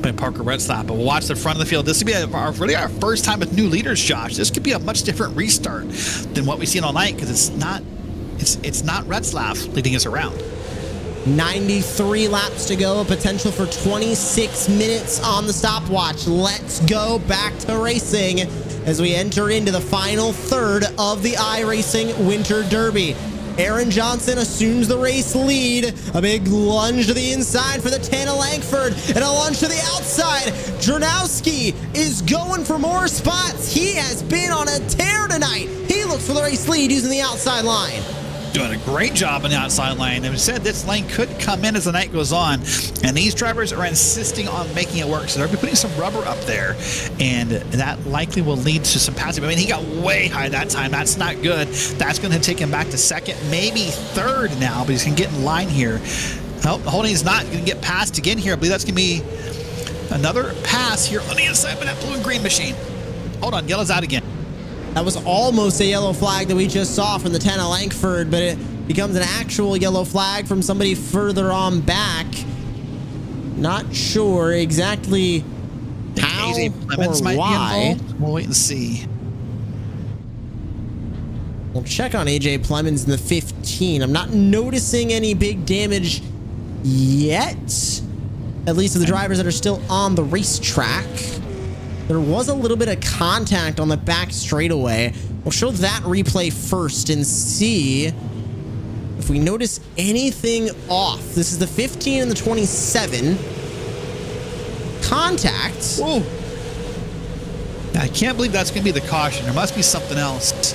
[SPEAKER 3] by Parker Retzlaff. But we'll watch the front of the field. This will be really our first time with new leaders, Josh. This could be a much different restart than what we've seen all night, because it's not Retzlaff leading us around.
[SPEAKER 2] 93 laps to go, a potential for 26 minutes on the stopwatch. Let's go back to racing as we enter into the final third of the iRacing Winter Derby. Aaron Johnson assumes the race lead. A big lunge to the inside for the 10 of Langford, and a lunge to the outside. Jernowski is going for more spots. He has been on a tear tonight. He looks for the race lead using the outside line.
[SPEAKER 3] Doing a great job on the outside lane. They said this lane could come in as the night goes on, and these drivers are insisting on making it work. So they'll be putting some rubber up there, and that likely will lead to some passing. I mean, he got way high that time. That's not good. That's going to take him back to second, maybe third now, but he's going to get in line here. Oh, Holding's not going to get passed again here. I believe that's going to be another pass here on the inside by that blue and green machine. Hold on, yellow's out again.
[SPEAKER 2] That was almost a yellow flag that we just saw from the 10 of Langford, but it becomes an actual yellow flag from somebody further on back. Not sure exactly how or why.
[SPEAKER 3] We'll wait and see.
[SPEAKER 2] We'll check on AJ Plemons in the 15. I'm not noticing any big damage yet. At least of the drivers that are still on the racetrack. There was a little bit of contact on the back straightaway. We'll show that replay first and see if we notice anything off. This is the 15 and the 27. Contact.
[SPEAKER 3] Whoa. I can't believe that's going to be the caution. There must be something else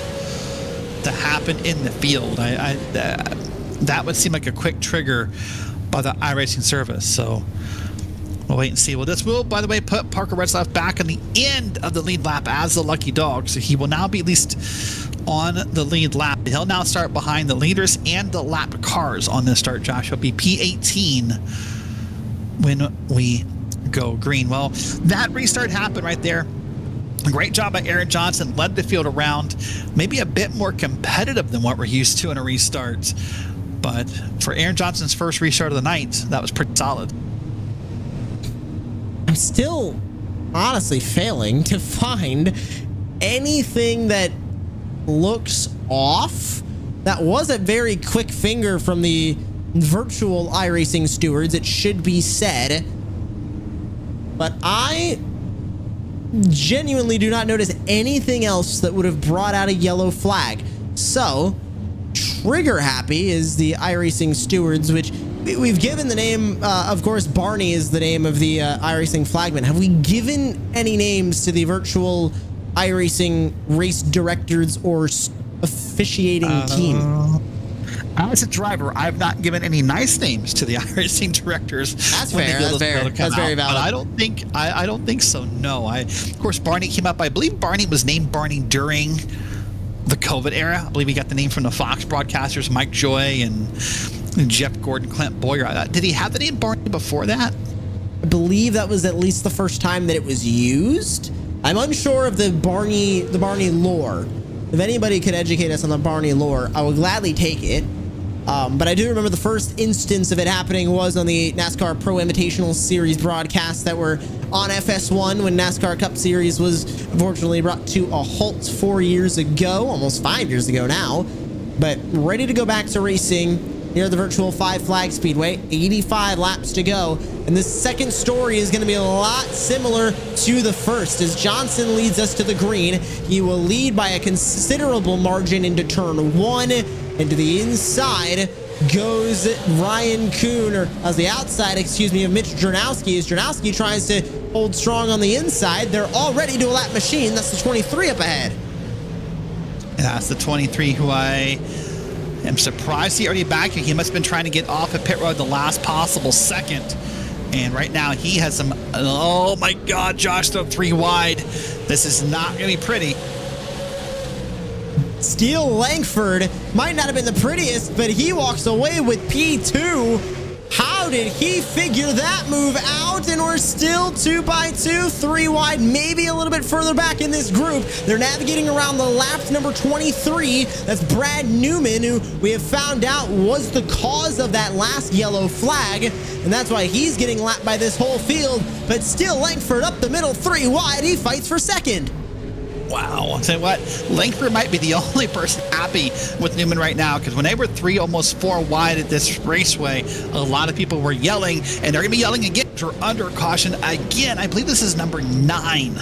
[SPEAKER 3] to happen in the field. That would seem like a quick trigger by the iRacing service. So we'll wait and see. Well, this will, by the way, put Parker Retzlaff back on the end of the lead lap as the lucky dog. So he will now be at least on the lead lap. He'll now start behind the leaders and the lap cars on this start, Josh. He'll be P18 when we go green. Well, that restart happened right there. A great job by Aaron Johnson. Led the field around. Maybe a bit more competitive than what we're used to in a restart. But for Aaron Johnson's first restart of the night, that was pretty solid.
[SPEAKER 2] I'm still honestly failing to find anything that looks off. That was a very quick finger from the virtual iRacing stewards, it should be said. But I genuinely do not notice anything else that would have brought out a yellow flag. So, trigger happy is the iRacing stewards, which we've given the name, of course, Barney is the name of the iRacing flagman. Have we given any names to the virtual iRacing race directors or officiating team?
[SPEAKER 3] As a driver, I've not given any nice names to the iRacing directors.
[SPEAKER 2] That's fair. That's fair. That's very valid.
[SPEAKER 3] But I don't think so. No. Of course, Barney came up. I believe Barney was named Barney during the COVID era. I believe he got the name from the Fox broadcasters, Mike Joy and Jeff Gordon, Clint Boyer. Did he have the name Barney before that?
[SPEAKER 2] I believe that was at least the first time that it was used. I'm unsure of the Barney lore. If anybody could educate us on the Barney lore, I would gladly take it. But I do remember the first instance of it happening was on the NASCAR Pro Invitational Series broadcasts that were on FS1 when NASCAR Cup Series was unfortunately brought to a halt 4 years ago, almost 5 years ago now. But ready to go back to racing here at the virtual Five Flags Speedway. 85 laps to go. And this second story is going to be a lot similar to the first. As Johnson leads us to the green, he will lead by a considerable margin into turn one. And to the inside goes Ryan Kuhn, or as the outside, excuse me, of Mitch Jernowski. As Jernowski tries to hold strong on the inside, they're already to a lap machine. That's the 23 up ahead.
[SPEAKER 3] That's the 23 who I am surprised he already back here. He must have been trying to get off at pit road the last possible second. And right now he has some, oh my God, Josh, they're 3 wide. This is not going to be pretty.
[SPEAKER 2] Steele Langford might not have been the prettiest, but he walks away with P2. How did he figure that move out? And we're still 2x2, 3 wide, maybe a little bit further back in this group. They're navigating around the lap number 23. That's Brad Newman, who we have found out was the cause of that last yellow flag. And that's why he's getting lapped by this whole field. But still Langford up the middle, 3 wide. He fights for second.
[SPEAKER 3] Wow. I'll tell you what, Langford might be the only person happy with Newman right now, because when they were 3, almost 4 wide at this raceway, a lot of people were yelling, and they're going to be yelling again for under caution again. I believe this is number 9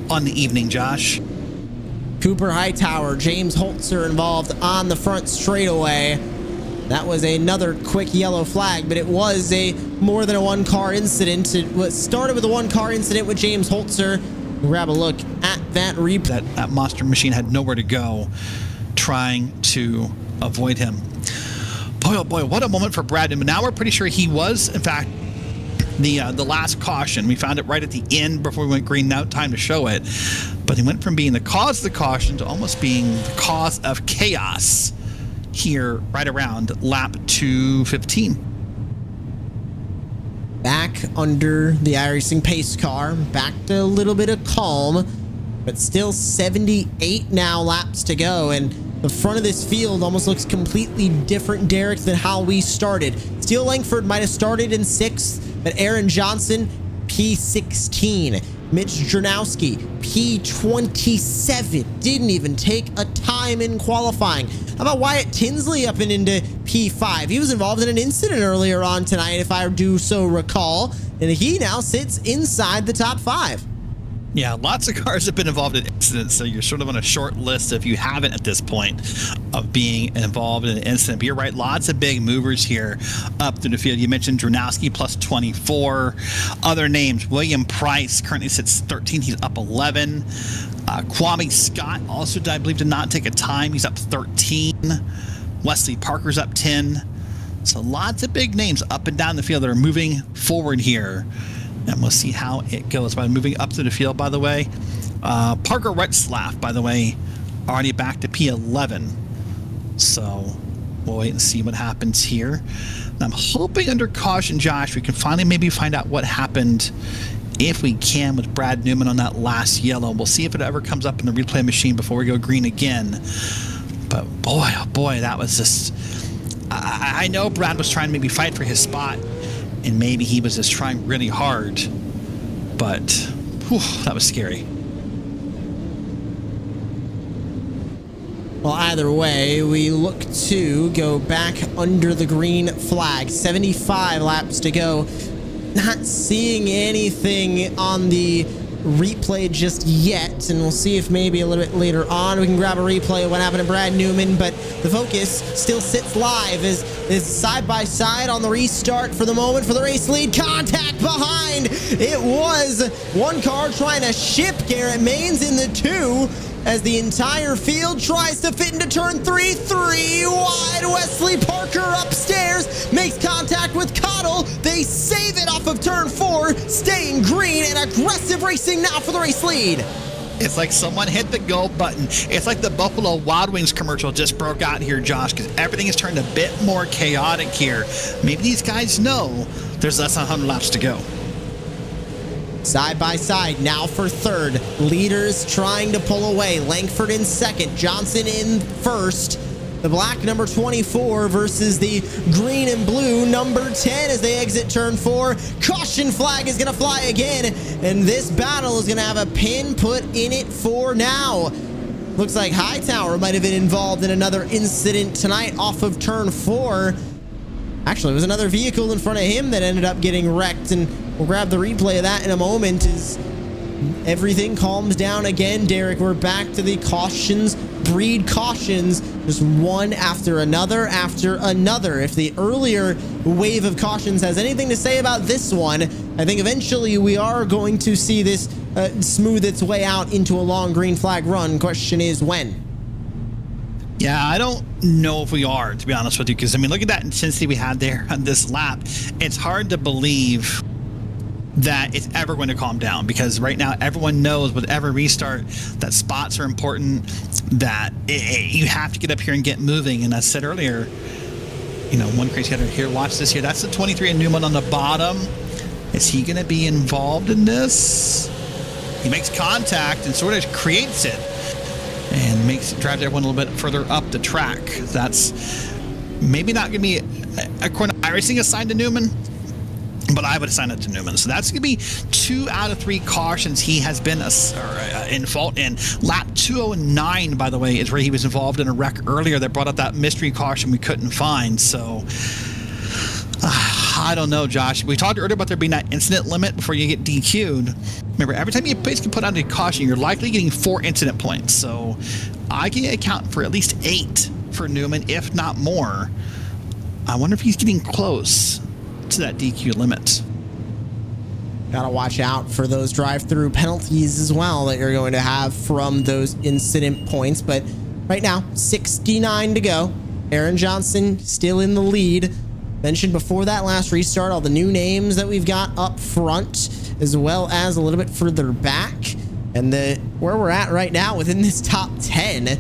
[SPEAKER 3] on the evening, Josh.
[SPEAKER 2] Cooper Hightower, James Holtzer involved on the front straightaway. That was another quick yellow flag, but it was a more than a one-car incident. It started with a one-car incident with James Holtzer. Grab a look at that replay.
[SPEAKER 3] That monster machine had nowhere to go, trying to avoid him. Boy, oh boy, what a moment for Brad Newman. Now we're pretty sure he was, in fact, the last caution. We found it right at the end before we went green. Now time to show it. But he went from being the cause of the caution to almost being the cause of chaos here right around lap 215.
[SPEAKER 2] Back under the iRacing pace car, back to a little bit of calm. but still 78 now laps to go. And the front of this field almost looks completely different, Derek, than how we started. Steele Langford might have started in 6th, but Aaron Johnson, P16. Mitch Jernowski, P27. Didn't even take a time in qualifying. How about Wyatt Tinsley up and into P5? He was involved in an incident earlier on tonight, if I do so recall, and he now sits inside the top 5.
[SPEAKER 3] Yeah, lots of cars have been involved in incidents, so you're sort of on a short list if you haven't at this point of being involved in an incident. But you're right, lots of big movers here up through the field. You mentioned Dronowski plus 24. Other names, William Price currently sits 13. He's up 11. Kwame Scott also, I believe, did not take a time. He's up 13. Wesley Parker's up 10. So lots of big names up and down the field that are moving forward here. And we'll see how it goes. By moving up to the field, by the way, Parker Retzlaff, by the way, already back to P11. So we'll wait and see what happens here. And I'm hoping under caution, Josh, we can finally maybe find out what happened, if we can, with Brad Newman on that last yellow. We'll see if it ever comes up in the replay machine before we go green again. But boy, oh boy, that was just... I know Brad was trying to maybe fight for his spot, and maybe he was just trying really hard, but whew, that was scary.
[SPEAKER 2] Well, either way, we look to go back under the green flag. 75 laps to go. Not seeing anything on the replay just yet, and we'll see if maybe a little bit later on we can grab a replay of what happened to Brad Newman. But the focus still sits live as is side by side on the restart for the moment for the race lead. Contact behind. It was one car trying to ship Garrett Maines in the 2 as the entire field tries to fit into turn 3. 3 wide. Wesley Parker upstairs makes contact with Cottle. They save it off of turn 4, staying green, and aggressive racing now for the race lead.
[SPEAKER 3] It's like someone hit the go button. It's like the Buffalo Wild Wings commercial just broke out here, Josh, because everything has turned a bit more chaotic here. Maybe these guys know there's less than 100 laps to go.
[SPEAKER 2] Side by side now for 3rd. Leaders trying to pull away. Langford in 2nd. Johnson in 1st. The black number 24 versus the green and blue number 10 as they exit turn 4. Caution flag is going to fly again, and this battle is going to have a pin put in it for now. Looks like Hightower might have been involved in another incident tonight off of turn 4. Actually, it was another vehicle in front of him that ended up getting wrecked, and we'll grab the replay of that in a moment as everything calms down again. Derek, we're back to the cautions, breed cautions, just one after another. If the earlier wave of cautions has anything to say about this one, I think eventually we are going to see this smooth its way out into a long green flag run. Question is when?
[SPEAKER 3] Yeah, I don't know if we are, to be honest with you, because, I mean, look at that intensity we had there on this lap. It's hard to believe that it's ever going to calm down, because right now everyone knows with every restart that spots are important, that you have to get up here and get moving. And I said earlier, you know, one crazy header here, watch this here. That's the 23 and Newman on the bottom. Is he going to be involved in this? He makes contact and sort of creates it, and drives everyone a little bit further up the track. That's maybe not going to be, according to iRacing, assigned to Newman, but I would assign it to Newman. So that's going to be 2 out of 3 cautions he has been in fault in. Lap 209, by the way, is where he was involved in a wreck earlier that brought up that mystery caution we couldn't find. So I don't know, Josh. We talked earlier about there being that incident limit before you get DQ'd. Remember, every time you basically put out a caution, you're likely getting 4 incident points. So I can account for at least 8 for Newman, if not more. I wonder if he's getting close to that DQ limit.
[SPEAKER 2] Gotta watch out for those drive-through penalties as well that you're going to have from those incident points. But right now, 69 to go. Aaron Johnson still in the lead. Mentioned before that last restart all the new names that we've got up front, as well as a little bit further back. And where we're at right now within this top 10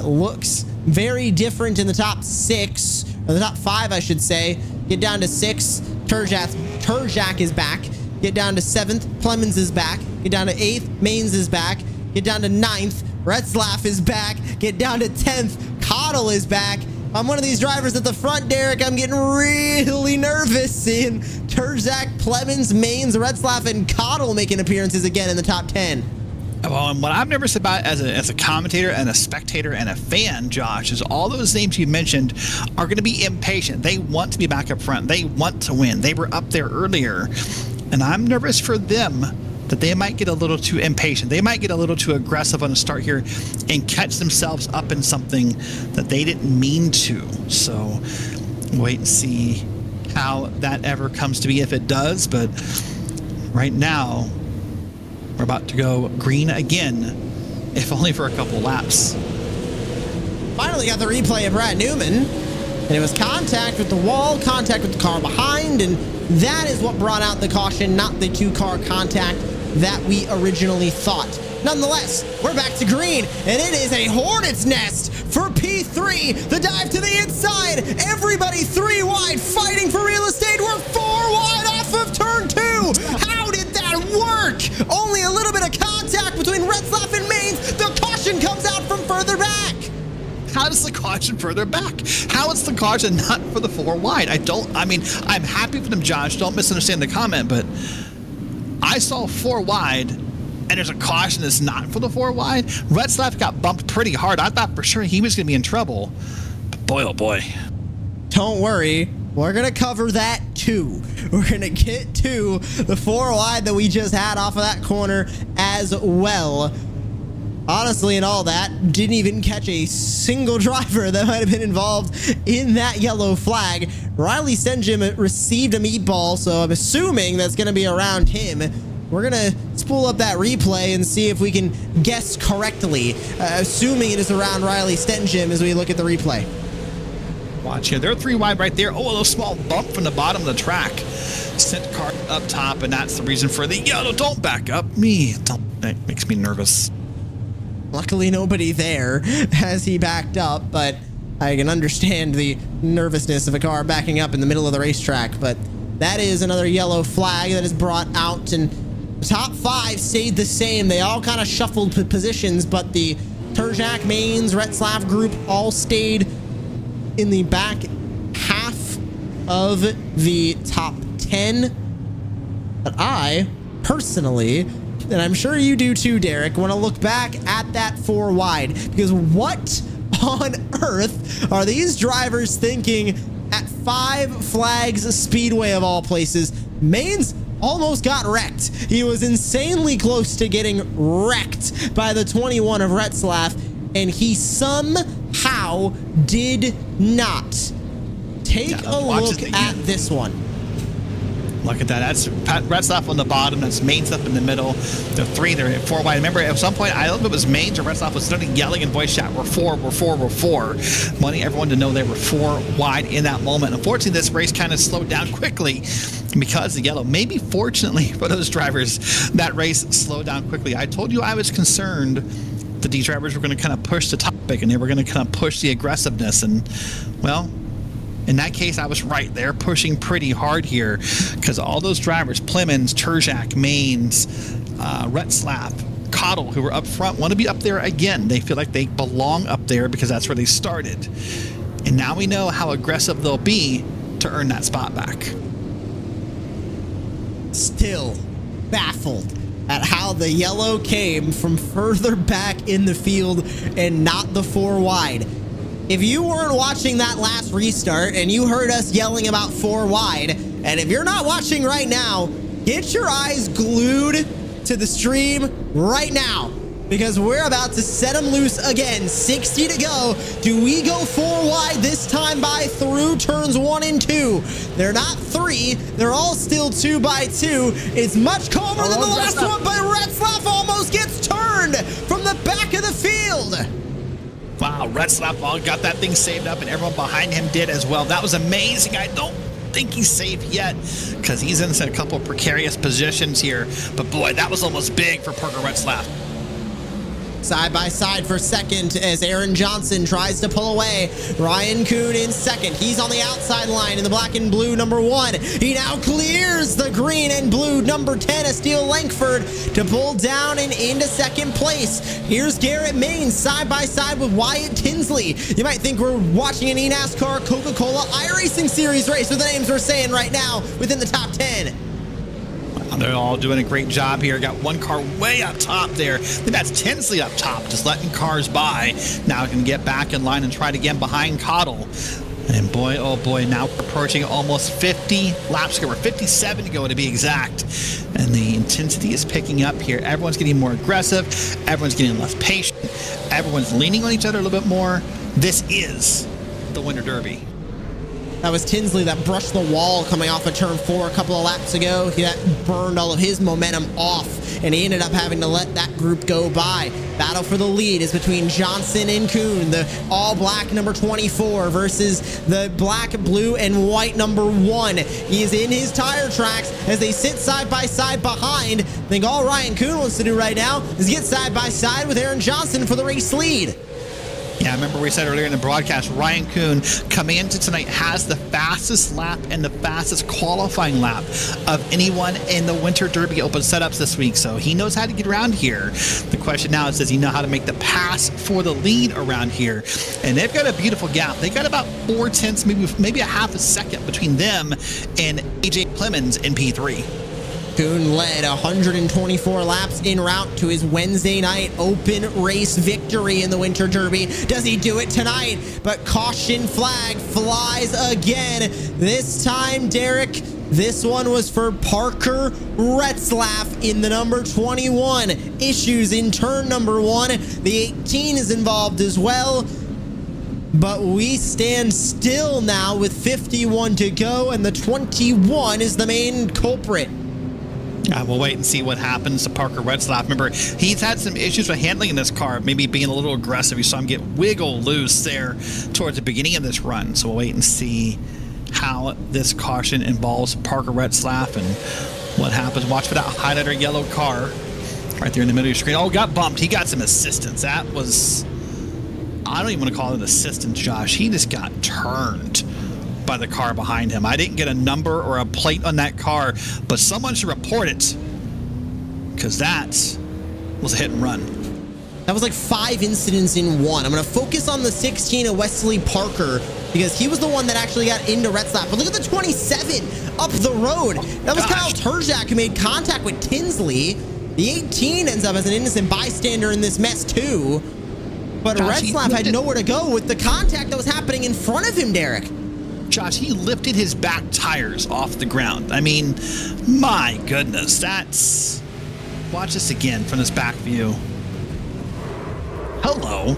[SPEAKER 2] looks very different in the top 6, or the top 5, I should say. Get down to 6, Terjak is back. Get down to 7th, Plemons is back. Get down to 8th, Maines is back. Get down to 9th. Retzlaff is back. Get down to 10th. Cottle is back. I'm one of these drivers at the front, Derek. I'm getting really nervous seeing Terzak, Plemons, Maines, Retzlaff, and Cottle making appearances again in the top 10.
[SPEAKER 3] Well, and what I'm nervous about as a commentator and a spectator and a fan, Josh, is all those names you mentioned are going to be impatient. They want to be back up front. They want to win. They were up there earlier. And I'm nervous for them that they might get a little too impatient. They might get a little too aggressive on the start here and catch themselves up in something that they didn't mean to. So wait and see how that ever comes to be, if it does. But right now, we're about to go green again, if only for a couple laps.
[SPEAKER 2] Finally got the replay of Brad Newman, and it was contact with the wall, contact with the car behind, and that is what brought out the caution, not the two-car contact that we originally thought. Nonetheless, we're back to green, and it is a hornet's nest for P3. The dive to the inside. Everybody 3 wide, fighting for real estate. We're 4 wide off of turn 2. How did that work? Only a little bit of contact between Retzlaff and Maines. The caution comes out from further back.
[SPEAKER 3] How does the caution further back? How is the caution not for the 4 wide? I'm happy for them, Josh. Don't misunderstand the comment, but I saw 4 wide, and there's a caution that's not for the 4 wide. Retzlaff got bumped pretty hard. I thought for sure he was going to be in trouble. But boy, oh boy.
[SPEAKER 2] Don't worry. We're going to cover that too. We're going to get to the 4 wide that we just had off of that corner as well. Honestly, in all that, didn't even catch a single driver that might have been involved in that yellow flag. Riley Stenjim received a meatball, so I'm assuming that's going to be around him. We're going to spool up that replay and see if we can guess correctly, assuming it is around Riley Stenjim as we look at the replay.
[SPEAKER 3] Watch here. They're 3 wide right there. Oh, a little small bump from the bottom of the track. Sent car up top, and that's the reason for the yellow. Don't back up me. That makes me nervous.
[SPEAKER 2] Luckily, nobody there as he backed up, but I can understand the nervousness of a car backing up in the middle of the racetrack. But that is another yellow flag that is brought out, and the top 5 stayed the same. They all kind of shuffled positions, but the Terzak, Maines, Retzlaff group all stayed in the back half of the top 10. But I, personally, and I'm sure you do too, Derek, want to look back at that 4 wide, because what on earth are these drivers thinking at Five Flags Speedway of all places? Maines almost got wrecked. He was insanely close to getting wrecked by the 21 of Retzlaff, and he somehow did not. Take a look at this one.
[SPEAKER 3] Look at that. That's Retzlaff on the bottom. That's Maines up in the middle. The 3, they're at 4 wide. Remember, at some point, I don't know if it was Maines or Retzlaff was starting yelling in voice chat, we're 4, we're 4, we're 4. Wanting everyone to know they were 4 wide in that moment. Unfortunately, this race kind of slowed down quickly because of the yellow. Maybe fortunately for those drivers, that race slowed down quickly. I told you I was concerned that these drivers were going to kind of push the topic and they were going to kind of push the aggressiveness. And, well, in that case, I was right. They're pushing pretty hard here because all those drivers, Plemons, Terzak, Maines, Retzlaff, Cottle, who were up front, want to be up there again. They feel like they belong up there because that's where they started. And now we know how aggressive they'll be to earn that spot back.
[SPEAKER 2] Still baffled at how the yellow came from further back in the field and not the 4 wide. If you weren't watching that last restart and you heard us yelling about 4 wide, and if you're not watching right now, get your eyes glued to the stream right now, because we're about to set them loose again. 60 to go. Do we go 4 wide this time by through turns 1 and 2? They're not 3. They're all still 2 by 2. It's much calmer than the last one, but Retzlaff almost gets turned from the back of the field.
[SPEAKER 3] Wow, Retzlaff got that thing saved up, and everyone behind him did as well. That was amazing. I don't think he's safe yet because he's in a couple of precarious positions here. But boy, that was almost big for Parker Retzlaff.
[SPEAKER 2] Side by side for second as Aaron Johnson tries to pull away. Ryan Kuhn in second. He's on the outside line in the black and blue number 1. He now clears the green and blue number 10, Steele Langford, to pull down and into second place. Here's Garrett Maines side by side with Wyatt Tinsley. You might think we're watching an eNASCAR Coca-Cola iRacing Series race with the names we're saying right now within the top 10.
[SPEAKER 3] They're all doing a great job here. Got one car way up top there. I think that's Tinsley up top, just letting cars by. Now can get back in line and try it again behind Cottle. And boy, oh boy, now we're approaching almost 50 laps to go. We're 57 to go to be exact. And the intensity is picking up here. Everyone's getting more aggressive. Everyone's getting less patient. Everyone's leaning on each other a little bit more. This is the Winter Derby.
[SPEAKER 2] That was Tinsley that brushed the wall coming off of turn 4 a couple of laps ago. That burned all of his momentum off, and he ended up having to let that group go by. Battle for the lead is between Johnson and Kuhn, the all-black number 24 versus the black, blue, and white number 1. He is in his tire tracks as they sit side by side behind. I think all Ryan Kuhn wants to do right now is get side by side with Aaron Johnson for the race lead.
[SPEAKER 3] Yeah, I remember we said earlier in the broadcast, Ryan Kuhn coming into tonight has the fastest lap and the fastest qualifying lap of anyone in the Winter Derby Open setups this week. So he knows how to get around here. The question now is, does he know how to make the pass for the lead around here? And they've got a beautiful gap. They got about 4/10, maybe a half a second between them and AJ Clemens in P3.
[SPEAKER 2] Kuhn led 124 laps en route to his Wednesday night open race victory in the Winter Derby. Does he do it tonight? But caution flag flies again. This time, Derek, this one was for Parker Retzlaff in the number 21. Issues in turn number 1. The 18 is involved as well. But we stand still now with 51 to go, and the 21 is the main culprit.
[SPEAKER 3] We'll wait and see what happens to Parker Retzlaff. Remember, he's had some issues with handling in this car, maybe being a little aggressive. You saw him get wiggle loose there towards the beginning of this run. So we'll wait and see how this caution involves Parker Retzlaff and what happens. Watch for that highlighter yellow car right there in the middle of your screen. Oh, got bumped. He got some assistance. That was, I don't even want to call it assistance, Josh. He just got turned by the car behind him. I didn't get a number or a plate on that car, but someone should report it, because that was a hit and run.
[SPEAKER 2] That was like 5 incidents in one. I'm going to focus on the 16 of Wesley Parker because he was the one that actually got into Retzlaff. But look at the 27 up the road. That was Kyle Terziak who made contact with Tinsley. The 18 ends up as an innocent bystander in this mess too. But Retzlaff had nowhere to go with the contact that was happening in front of him, Derek.
[SPEAKER 3] Josh, he lifted his back tires off the ground. I mean, my goodness, that's... Watch this again from this back view. Hello.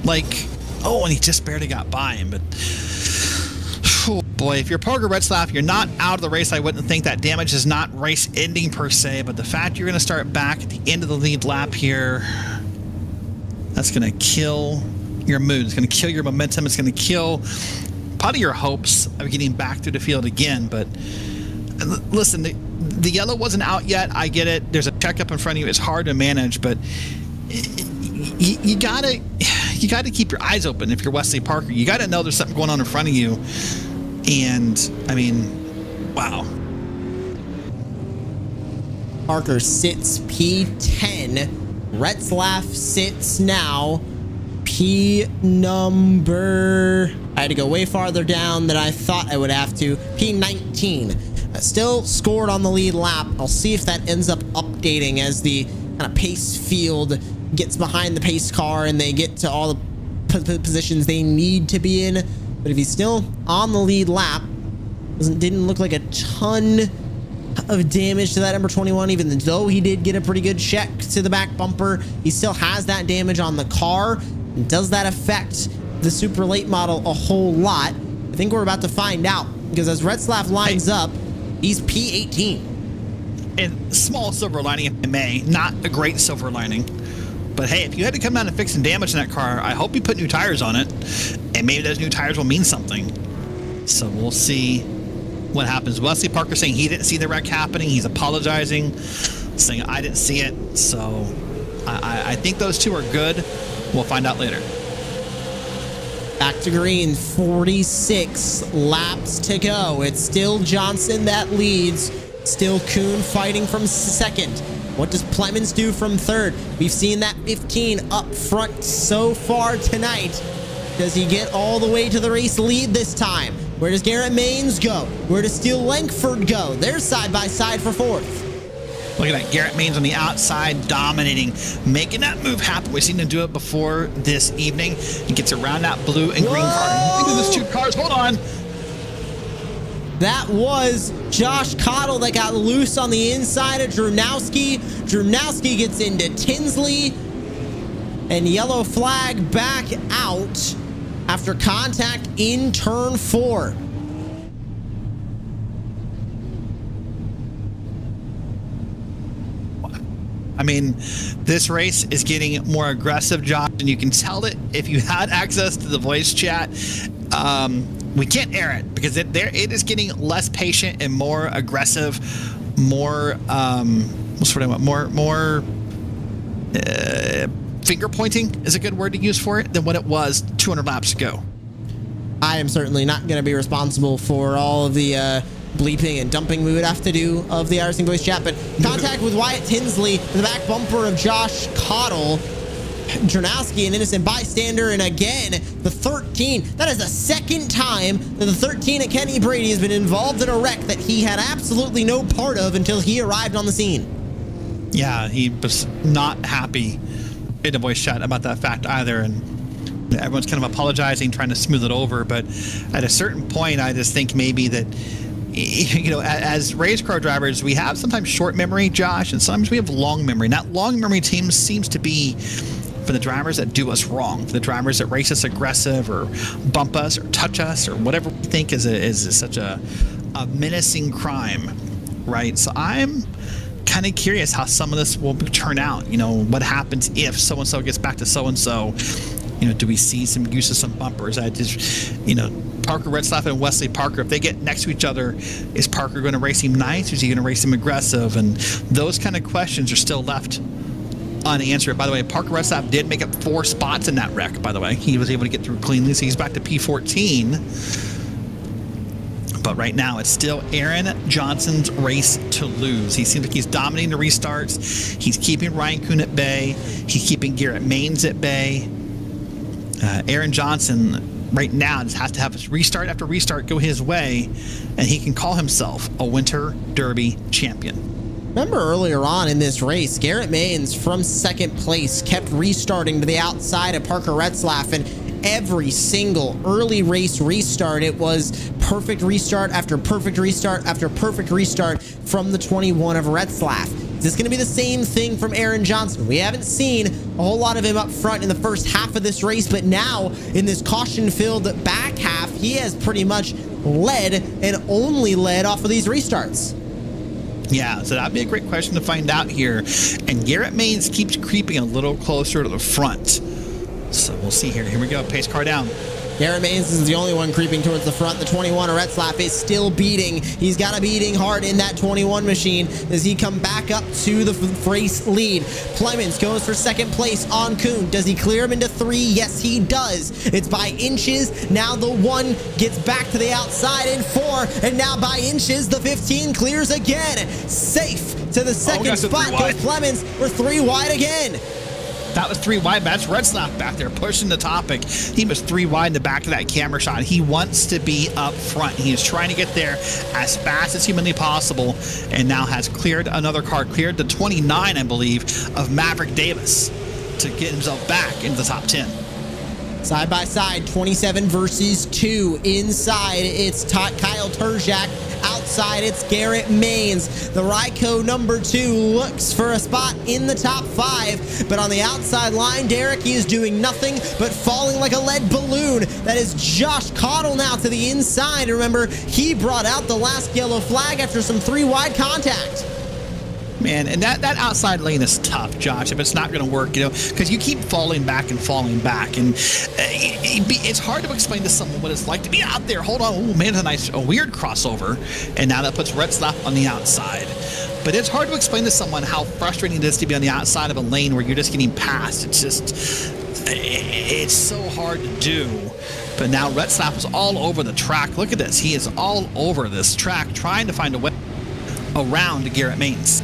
[SPEAKER 3] Like, oh, and he just barely got by him, but... Oh boy, if you're Parker Retzlaff, you're not out of the race. I wouldn't think that damage is not race ending per se, but the fact you're going to start back at the end of the lead lap here, that's going to kill your mood. It's going to kill your momentum. It's going to kill probably your hopes of getting back through the field again. But listen, the yellow wasn't out yet. I get it. There's a checkup in front of you. It's hard to manage, but you gotta keep your eyes open. If you're Wesley Parker, you gotta know there's something going on in front of you. And I mean, wow.
[SPEAKER 2] Parker sits P10. Retzlaff sits now P number, I had to go way farther down than I thought I would have to, P19. Still scored on the lead lap. I'll see if that ends up updating as the kind of pace field gets behind the pace car and they get to all the positions they need to be in. But if he's still on the lead lap, didn't look like a ton of damage to that number 21, even though he did get a pretty good check to the back bumper. He still has that damage on the car. Does that affect the super late model a whole lot? I think we're about to find out, because as Retzlaff lines up, he's P18.
[SPEAKER 3] And small silver lining, if I may, not a great silver lining. But hey, if you had to come down and fix some damage in that car, I hope you put new tires on it, and maybe those new tires will mean something. So we'll see what happens. Wesley Parker saying he didn't see the wreck happening. He's apologizing, saying I didn't see it. So I think those two are good. We'll find out later.
[SPEAKER 2] Back to green, 46 laps to go. It's still Johnson that leads. Still Kuhn fighting from second. What does Plemons do from third? We've seen that 15 up front so far tonight. Does he get all the way to the race lead this time? Where does Garrett Maines go? Where does Steele Langford go? They're side by side for fourth.
[SPEAKER 3] Look at that. Garrett Maines on the outside, dominating, making that move happen. We've seen him do it before this evening. He gets around that blue and green car. Look at those two cars. Hold on.
[SPEAKER 2] That was Josh Cottle that got loose on the inside of Drunowski. Drunowski gets into Tinsley. And yellow flag back out after contact in turn 4.
[SPEAKER 3] I mean, this race is getting more aggressive, Josh, and you can tell it if you had access to the voice chat. We can't air it because it is getting less patient and more aggressive, more finger pointing is a good word to use for it than what it was 200 laps ago.
[SPEAKER 2] I am certainly not going to be responsible for all of the bleeping and dumping we would have to do of the iRacing voice chat, but contact with Wyatt Tinsley, the back bumper of Josh Cottle. Drunowski, an innocent bystander, and again, the 13. That is the second time that the 13 at Kenny Brady has been involved in a wreck that he had absolutely no part of until he arrived on the scene.
[SPEAKER 3] Yeah, he was not happy in the voice chat about that fact either, and everyone's kind of apologizing, trying to smooth it over, but at a certain point, I just think maybe that, you know, as race car drivers, we have sometimes short memory, Josh, and sometimes we have long memory. And that long memory team seems to be for the drivers that do us wrong, for the drivers that race us aggressive or bump us or touch us or whatever we think is such a menacing crime, right? So I'm kind of curious how some of this will turn out. You know, what happens if so-and-so gets back to so-and-so? You know, do we see some use of some bumpers? I just, you know, Parker Retzlaff and Wesley Parker, if they get next to each other, is Parker going to race him nice or is he going to race him aggressive? And those kind of questions are still left unanswered. By the way, Parker Retzlaff did make up 4 spots in that wreck, by the way. He was able to get through cleanly, so he's back to P14. But right now, it's still Aaron Johnson's race to lose. He seems like he's dominating the restarts. He's keeping Ryan Kuhn at bay. He's keeping Garrett Maines at bay. Aaron Johnson right now just has to have his restart after restart go his way, and he can call himself a Winter Derby champion.
[SPEAKER 2] Remember earlier on in this race, Garrett Maines from second place kept restarting to the outside of Parker Retzlaff, and every single early race restart, it was perfect restart after perfect restart after perfect restart from the 21 of Retzlaff. Is this going to be the same thing from Aaron Johnson? We haven't seen a whole lot of him up front in the first half of this race, but now in this caution-filled back half, he has pretty much led and only led off of these restarts.
[SPEAKER 3] Yeah, so that'd be a great question to find out here. And Garrett Maines keeps creeping a little closer to the front. So we'll see here. Here we go. Pace car down.
[SPEAKER 2] Garrett Maines is the only one creeping towards the front. The 21 of Retzlaff is still beating. He's got to beating hard in that 21 machine as he come back up to the race lead. Plemons goes for second place on Kuhn. Does he clear him into 3? Yes, he does. It's by inches. Now the 1 gets back to the outside in 4. And now by inches, the 15 clears again. Safe to the second spot goes Plemons. We're 3 wide again.
[SPEAKER 3] That was 3 wide. That's Retzlaff back there pushing the topic. He was 3 wide in the back of that camera shot. He wants to be up front. He is trying to get there as fast as humanly possible, and now has cleared another car, cleared the 29, I believe, of Maverick Davis to get himself back into the top 10.
[SPEAKER 2] Side by side, 27 versus 2. Inside, it's Kyle Terziak. Outside, it's Garrett Maines. The Ryko number 2 looks for a spot in the top 5, but on the outside line, Derek, he is doing nothing but falling like a lead balloon. That is Josh Cottle now to the inside. Remember, he brought out the last yellow flag after some 3 wide contact.
[SPEAKER 3] Man, and that outside lane is tough, Josh, if it's not going to work, because you keep falling back. And it's hard to explain to someone what it's like to be out there. Hold on. Oh, man, a weird crossover. And now that puts RaceSpot on the outside. But it's hard to explain to someone how frustrating it is to be on the outside of a lane where you're just getting passed. It's so hard to do. But now RaceSpot is all over the track. Look at this. He is all over this track trying to find a way around Garrett Maines.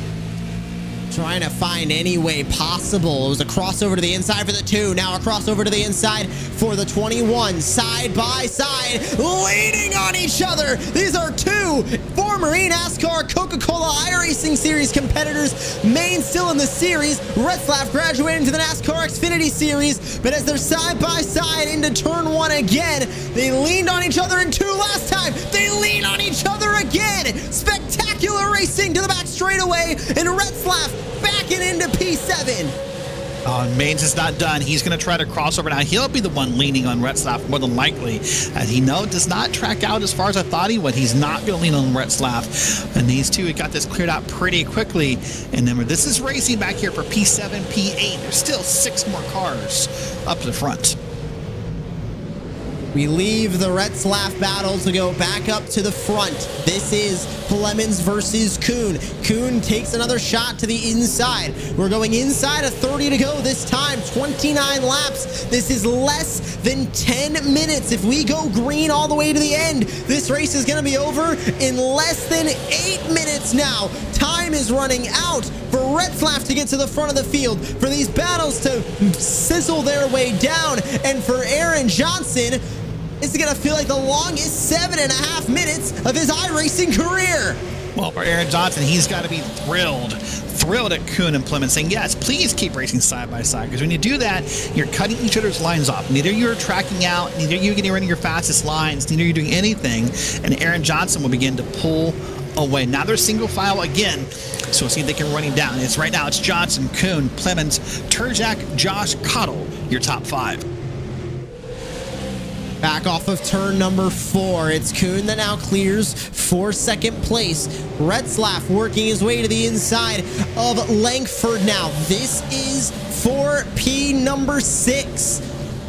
[SPEAKER 2] Trying to find any way possible. It was a crossover to the inside for the 2. Now a crossover to the inside for the 21. Side by side, leaning on each other. These are 2 former NASCAR Coca-Cola iRacing Series competitors. Maine still in the series. RaceSpot graduating to the NASCAR Xfinity Series. But as they're side by side into turn 1 again, they leaned on each other in 2 last time. They lean on each other again. Spectacular racing to the back straightaway, and RaceSpot backing into P7.
[SPEAKER 3] Oh, Maines is not done. He's going to try to cross over now. He'll be the one leaning on RaceSpot more than likely, as he does not track out as far as I thought he would. He's not going to lean on RaceSpot. And these two, he got this cleared out pretty quickly. And then this is racing back here for P7, P8. There's still 6 more cars up to the front.
[SPEAKER 2] We leave the RaceSpot battle to go back up to the front. This is Clemens versus Kuhn. Kuhn takes another shot to the inside. We're going inside, a 30 to go this time, 29 laps. This is less than 10 minutes. If we go green all the way to the end, this race is going to be over in less than 8 minutes now. Time is running out for RaceSpot to get to the front of the field, for these battles to sizzle their way down, and for Aaron Johnson, it's going to feel like the longest 7.5 minutes of his iRacing career.
[SPEAKER 3] Well, for Aaron Johnson, he's got to be thrilled at Kuhn and Plymouth, saying, yes, please keep racing side by side, because when you do that, you're cutting each other's lines off. Neither you're tracking out, neither you're getting rid of your fastest lines, neither you're doing anything, and Aaron Johnson will begin to pull away. Now they're single file again, so we'll see if they can run him down. Right now, it's Johnson, Kuhn, Clemens, Terjak, Josh, Cottle, your top 5.
[SPEAKER 2] Back off of turn number 4. It's Kuhn that now clears for second place. RaceSpot working his way to the inside of Langford now. This is for P number 6.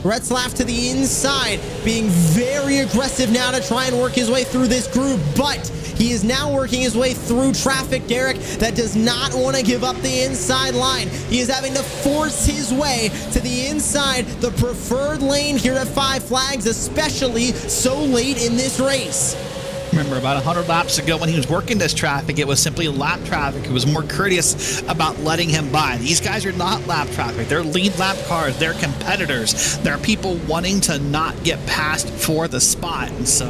[SPEAKER 2] RaceSpot to the inside, being very aggressive now to try and work his way through this group, but he is now working his way through traffic, Derek, that does not want to give up the inside line. He is having to force his way to the inside, the preferred lane here at Five Flags, especially so late in this race.
[SPEAKER 3] Remember, about 100 laps ago when he was working this traffic, it was simply lap traffic. It was more courteous about letting him by. These guys are not lap traffic. They're lead lap cars. They're competitors. They're people wanting to not get passed for the spot. And so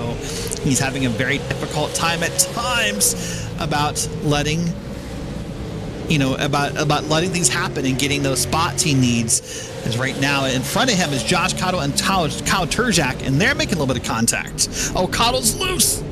[SPEAKER 3] he's having a very difficult time at times about letting letting things happen and getting those spots he needs. As right now in front of him is Josh Cottle and Kyle Terjak, and they're making a little bit of contact. Oh, Cottle's loose.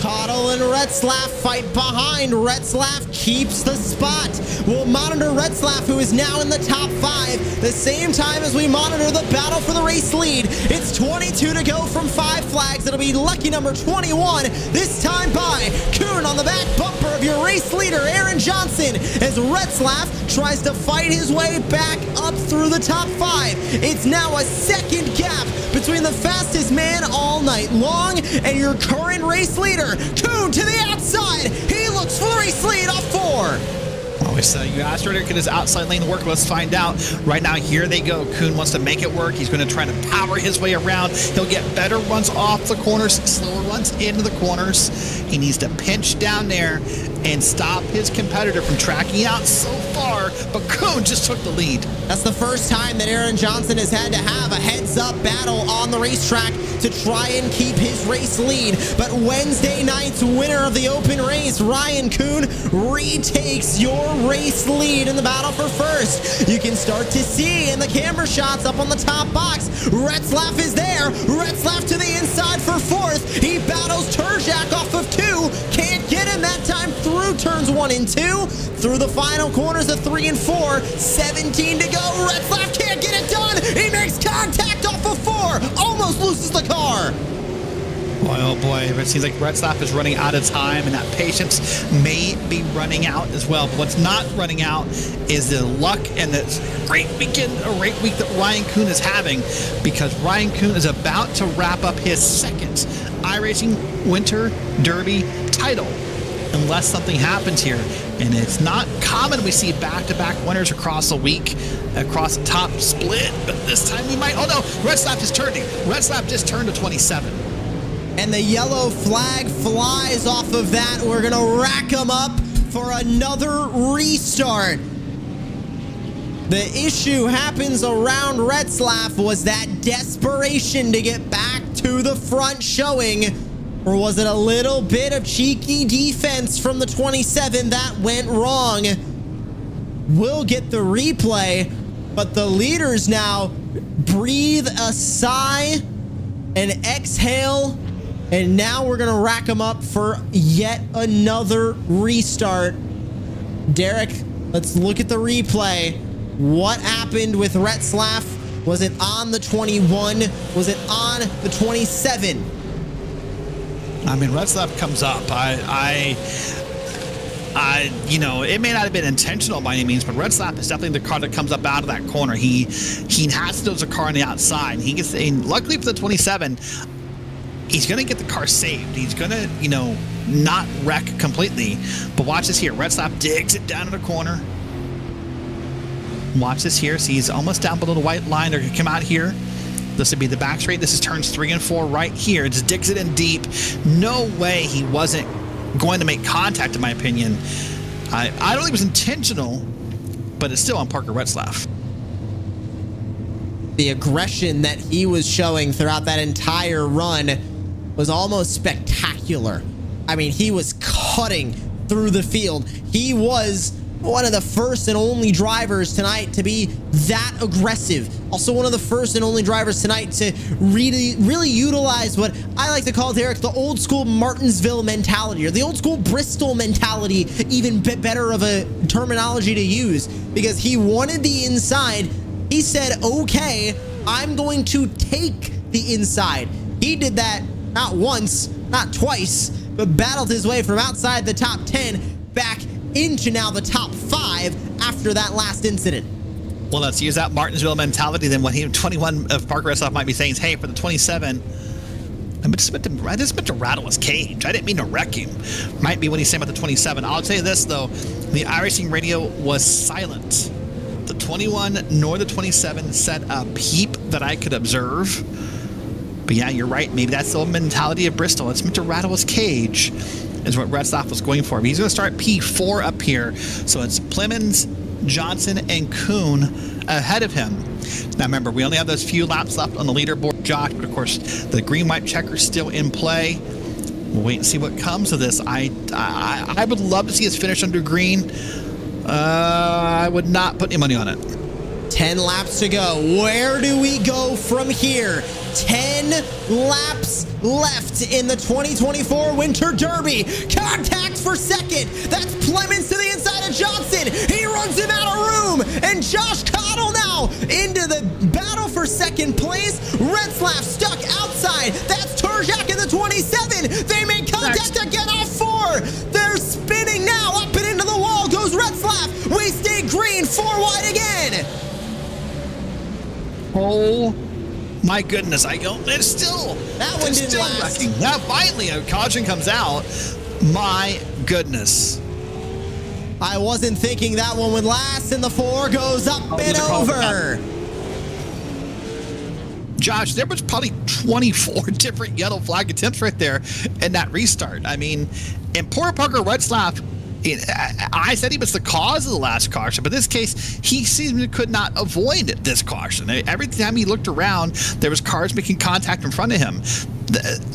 [SPEAKER 2] Cottle and RaceSpot fight behind. RaceSpot keeps the spot. We'll monitor RaceSpot, who is now in the top 5, the same time as we monitor the battle for the race lead. It's 22 to go from Five Flags. It'll be lucky number 21, this time by Kuhn on the back bumper of your race leader, Aaron Johnson, as RaceSpot tries to fight his way back up through the top 5. It's now a second gap between the fastest man all night long and your current race leader. Kuhn to the outside. He looks for the race lead off 4.
[SPEAKER 3] You asked earlier, could his outside lane work? Let's find out. Right now, here they go. Kuhn wants to make it work. He's going to try to power his way around. He'll get better runs off the corners, slower runs into the corners. He needs to pinch down there and stop his competitor from tracking out so far, but Kuhn just took the lead.
[SPEAKER 2] That's the first time that Aaron Johnson has had to have a heads-up battle on the racetrack to try and keep his race lead. But Wednesday night's winner of the open race, Ryan Kuhn, retakes your race lead in the battle for first. You can start to see in the camera shots up on the top box, RaceSpot is there. RaceSpot to the inside for 4th. He battles Terjak off of 2. Can't get him that time through turns 1 and 2. Through the final corners of 3 and 4. 17 to go. RaceSpot can't get it done. He makes contact off of 4. Almost loses the car.
[SPEAKER 3] Boy, oh boy, it seems like RaceSpot is running out of time, and that patience may be running out as well. But what's not running out is the luck and the great weekend, or great week that Ryan Kuhn is having, because Ryan Kuhn is about to wrap up his second iRacing Winter Derby title, unless something happens here. And it's not common we see back-to-back winners across a week, across the top split, but this time we might. Oh no, RaceSpot just turned it. RaceSpot just turned to 27.
[SPEAKER 2] And the yellow flag flies off of that. We're going to rack them up for another restart. The issue happens around RaceSpot was that desperation to get back to the front showing. Or was it a little bit of cheeky defense from the 27 that went wrong? We'll get the replay, but the leaders now breathe a sigh and exhale. And now we're going to rack them up for yet another restart. Derek, let's look at the replay. What happened with RaceSpot? Was it on the 21? Was it on the 27?
[SPEAKER 3] I mean, RaceSpot comes up. You know, it may not have been intentional by any means, but RaceSpot is definitely the car that comes up out of that corner. He has to a car on the outside. He gets, and luckily for the 27, he's going to get the car saved. He's going to, you know, not wreck completely. But watch this here. RaceSpot digs it down in the corner. Watch this here. See, he's almost down below the white line. They're going to come out here. This would be the back straight. This is turns 3 and 4 right here. Just digs it in deep. No way he wasn't going to make contact, in my opinion. I don't think it was intentional, but it's still on Parker RaceSpot.
[SPEAKER 2] The aggression that he was showing throughout that entire run was almost spectacular. I mean, he was cutting through the field. He was one of the first and only drivers tonight to be that aggressive. Also one of the first and only drivers tonight to really utilize what I like to call, Derek, the old school Martinsville mentality, or the old school Bristol mentality, even better of a terminology to use, because he wanted the inside. He said, okay, I'm going to take the inside. He did that not once, not twice, but battled his way from outside the top 10 back into now the top 5 after that last incident.
[SPEAKER 3] Well, let's use that Martinsville mentality. Then what 21 of Parker RaceSpot might be saying is, hey, for the 27, I just meant to rattle his cage. I didn't mean to wreck him. Might be what he's saying about the 27. I'll tell you this, though. The iRacing radio was silent. The 21 nor the 27 said a peep that I could observe. But yeah, you're right. Maybe that's the old mentality of Bristol. It's meant to rattle his cage, is what RaceSpot was going for. He's going to start P4 up here. So it's Plemons, Johnson, and Kuhn ahead of him. Now remember, we only have those few laps left on the leaderboard, Josh, but of course the green-white checker's still in play. We'll wait and see what comes of this. I would love to see us finish under green. I would not put any money on it.
[SPEAKER 2] 10 laps to go. Where do we go from here? 10 laps left in the 2024 Winter Derby. Contact for second. That's Plemons to the inside of Johnson. He runs him out of room. And Josh Cottle now into the battle for second place. RaceSpot stuck outside. That's Turjak in the 27. They make contact again off 4. They're spinning now. Up and into the wall goes RaceSpot. We stay green. 4 wide again.
[SPEAKER 3] Oh my goodness! It's still
[SPEAKER 2] that one didn't last.
[SPEAKER 3] Wrecking. Now finally a caution comes out. My goodness!
[SPEAKER 2] I wasn't thinking that one would last, and the 4 goes up and over.
[SPEAKER 3] Josh, there was probably 24 different yellow flag attempts right there in that restart. I mean, and poor Parker RaceSpot, I said he was the cause of the last caution, but in this case, he seemingly could not avoid this caution. Every time he looked around, there was cars making contact in front of him.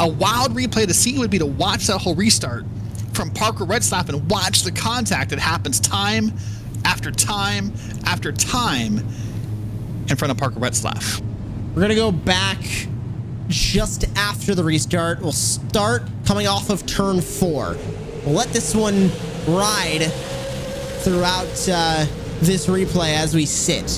[SPEAKER 3] A wild replay to see would be to watch that whole restart from Parker RaceSpot and watch the contact that happens time after time after time in front of Parker RaceSpot.
[SPEAKER 2] We're going to go back just after the restart. We'll start coming off of turn 4. We'll let this one ride throughout this replay as we sit.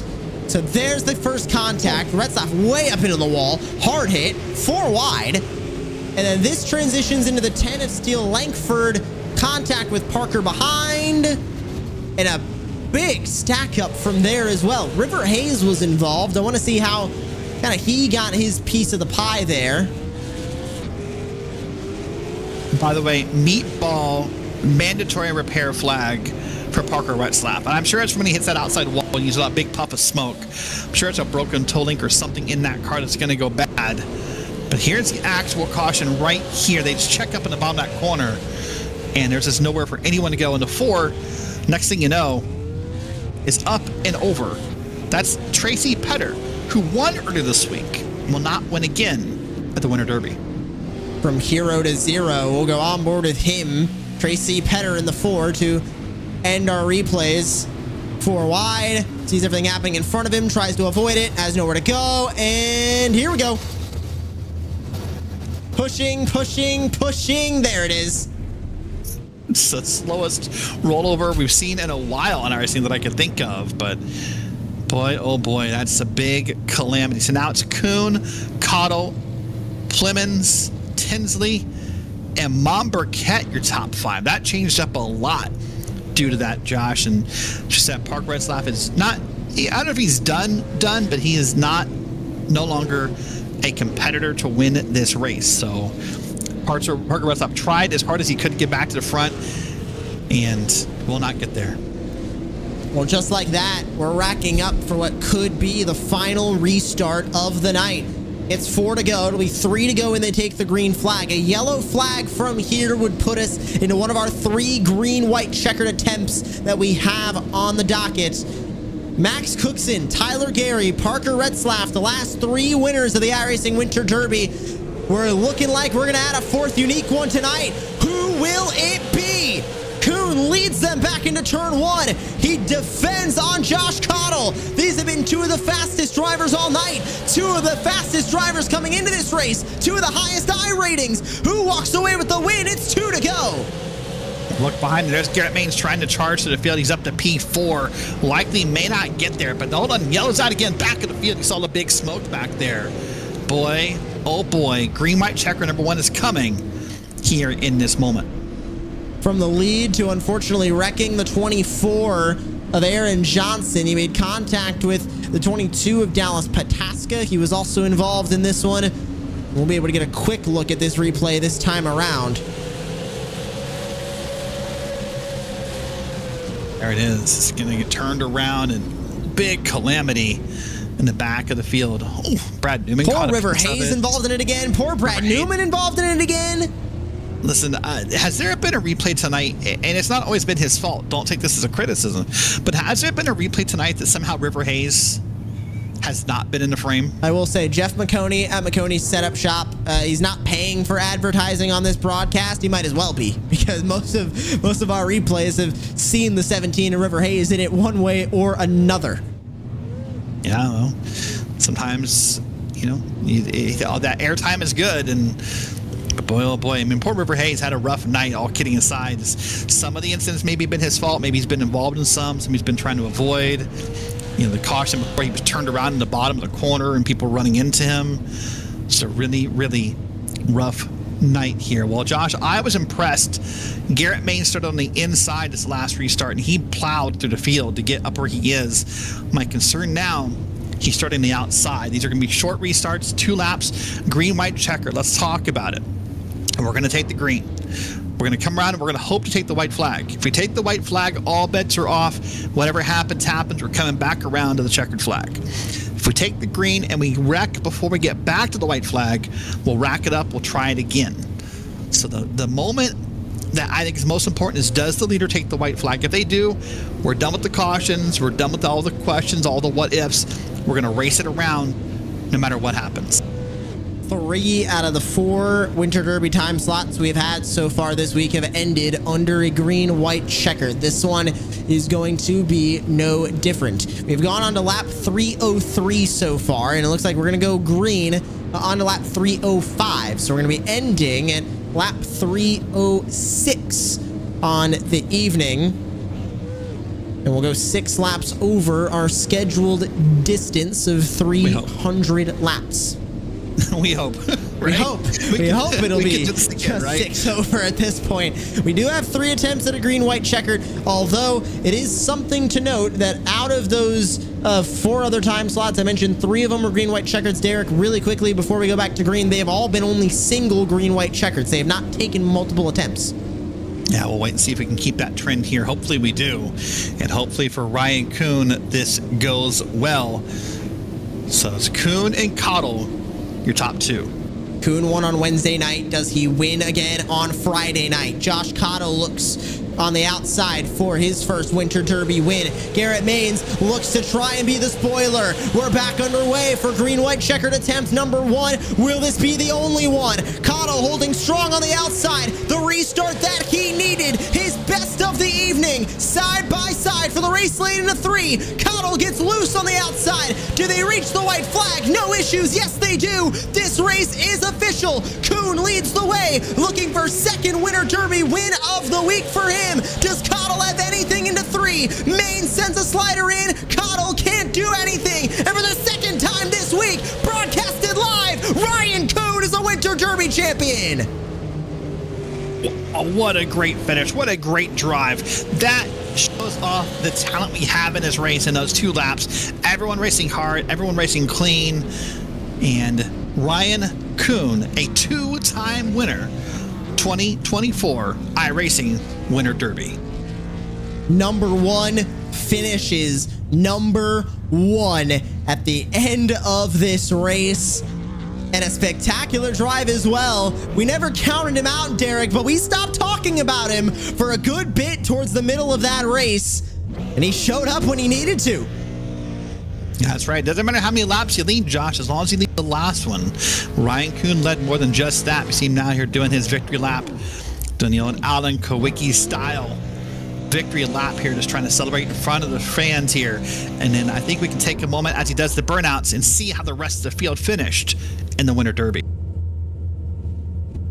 [SPEAKER 2] So there's the first contact. RaceSpot way up into the wall. Hard hit. 4 wide. And then this transitions into the 10 of Steel Lankford. Contact with Parker behind. And a big stack up from there as well. River Hayes was involved. I want to see how kind of he got his piece of the pie there.
[SPEAKER 3] By the way, meatball mandatory repair flag for Parker Retzlaff. And I'm sure it's when he hits that outside wall and uses that big puff of smoke. I'm sure it's a broken toe link or something in that car that's going to go bad. But here's the actual caution right here. They just check up in the bottom of that corner, and there's just nowhere for anyone to go. In the 4, next thing you know, is up and over. That's Tracy Petter, who won earlier this week, will not win again at the Winter Derby.
[SPEAKER 2] From hero to zero, we'll go on board with him. Tracy Petter in the 4 to end our replays. 4 wide, sees everything happening in front of him, tries to avoid it, has nowhere to go, and here we go. Pushing, pushing, pushing. There it is.
[SPEAKER 3] It's the slowest rollover we've seen in a while on iRacing that I could think of, but boy, oh boy, that's a big calamity. So now it's Kuhn, Cottle, Clemens, Tinsley, and Monburquette, your top 5. That changed up a lot due to that, Josh. And just that Parker Retzlaff is not, I don't know if he's done, but he is no longer a competitor to win this race. So Parker Retzlaff tried as hard as he could to get back to the front and will not get there.
[SPEAKER 2] Well, just like that, we're racking up for what could be the final restart of the night. It's 4 to go. It'll be 3 to go when they take the green flag. A yellow flag from here would put us into one of our 3 green-white checkered attempts that we have on the docket. Max Cookson, Tyler Gary, Parker Retzlaff, the last 3 winners of the iRacing Winter Derby. We're looking like we're going to add a 4th unique one tonight. Who will it be? Kuhn leads them back into turn 1. He defends on Josh Cottle. These have been 2 of the fastest drivers all night. 2 of the fastest drivers coming into this race. 2 of the highest I ratings. Who walks away with the win? It's 2 to go.
[SPEAKER 3] Look behind him. There's Garrett Maines trying to charge to the field. He's up to P4. Likely may not get there, but hold on. Yellow's out again. Back of the field. You saw the big smoke back there. Boy, oh boy. Green-white checker number 1 is coming here in this moment.
[SPEAKER 2] From the lead to unfortunately wrecking the 24 of Aaron Johnson. He made contact with the 22 of Dallas Pataska. He was also involved in this one. We'll be able to get a quick look at this replay this time around.
[SPEAKER 3] There it is. It's going to get turned around and big calamity in the back of the field. Oh, Brad Newman.
[SPEAKER 2] Poor River Hayes involved in it again. Poor Brad Newman involved in it again.
[SPEAKER 3] Listen, has there been a replay tonight? And it's not always been his fault. Don't take this as a criticism. But has there been a replay tonight that somehow River Hayes has not been in the frame?
[SPEAKER 2] I will say Jeff McConey at McConey's Setup Shop. He's not paying for advertising on this broadcast. He might as well be, because most of our replays have seen the 17 of River Hayes in it one way or another.
[SPEAKER 3] Yeah, well, sometimes, you know, that airtime is good, and boy, oh boy. I mean, poor River Hayes had a rough night, all kidding aside. Some of the incidents maybe been his fault. Maybe he's been involved in some he's been trying to avoid. You know, the caution before he was turned around in the bottom of the corner and people running into him. It's a really, really rough night here. Well, Josh, I was impressed. Garrett Maines started on the inside this last restart, and he plowed through the field to get up where he is. My concern now, he's starting the outside. These are going to be short restarts, 2 laps, green-white checker. Let's talk about it. And we're going to take the green. We're going to come around and we're going to hope to take the white flag. If we take the white flag, all bets are off. Whatever happens, happens. We're coming back around to the checkered flag. If we take the green and we wreck before we get back to the white flag, we'll rack it up. We'll try it again. So the moment that I think is most important is, does the leader take the white flag? If they do, we're done with the cautions. We're done with all the questions, all the what ifs. We're going to race it around no matter what happens.
[SPEAKER 2] 3 out of the 4 Winter Derby time slots we've had so far this week have ended under a green-white checker. This one is going to be no different. We've gone on to lap 303 so far, and it looks like we're going to go green on to lap 305. So we're going to be ending at lap 306 on the evening. And we'll go 6 laps over our scheduled distance of 300 laps.
[SPEAKER 3] We hope.
[SPEAKER 2] We
[SPEAKER 3] Right?
[SPEAKER 2] hope. We hope it'll
[SPEAKER 3] we
[SPEAKER 2] be
[SPEAKER 3] can just
[SPEAKER 2] just
[SPEAKER 3] right?
[SPEAKER 2] 6 over at this point. We do have 3 attempts at a green-white checkered, although it is something to note that out of those 4 other time slots, I mentioned 3 of them were green-white checkers. Derek, really quickly before we go back to green, they have all been only single green-white checkers. They have not taken multiple attempts.
[SPEAKER 3] Yeah, we'll wait and see if we can keep that trend here. Hopefully we do. And hopefully for Ryan Kuhn, this goes well. So it's Kuhn and Cottle, your top 2.
[SPEAKER 2] Kuhn won on Wednesday night. Does he win again on Friday night? Josh Cottle looks on the outside for his first Winter Derby win. Garrett Maines looks to try and be the spoiler. We're back underway for green-white checkered attempt number 1. Will this be the only one? Cottle holding strong on the outside. The restart that he needed. His best of the evening. Side by side for the race lane into 3. Cottle gets loose on the outside. Do they reach the white flag? No issues. Yes, they do. This race is official. Kuhn leads the way, looking for second Winter Derby win of the week for him. Does Cottle have anything into 3? Maine sends a slider in. Cottle can't do anything. And for the second time this week, broadcasted live, Ryan Kuhn is a Winter Derby champion.
[SPEAKER 3] Oh, what a great finish. What a great drive. That shows off the talent we have in this race in those 2 laps. Everyone racing hard, everyone racing clean. And Ryan Kuhn, a 2-time winner, 2024 iRacing Winter Derby.
[SPEAKER 2] Number 1 finishes number 1 at the end of this race. And a spectacular drive as well. We never counted him out, Derek, but we stopped talking about him for a good bit towards the middle of that race. And he showed up when he needed to.
[SPEAKER 3] That's right. Doesn't matter how many laps you lead, Josh, as long as you lead the last one. Ryan Kuhn led more than just that. We see him now here doing his victory lap. Daniel and Alan Kowicki style victory lap here, just trying to celebrate in front of the fans here. And then I think we can take a moment as he does the burnouts and see how the rest of the field finished in the Winter Derby.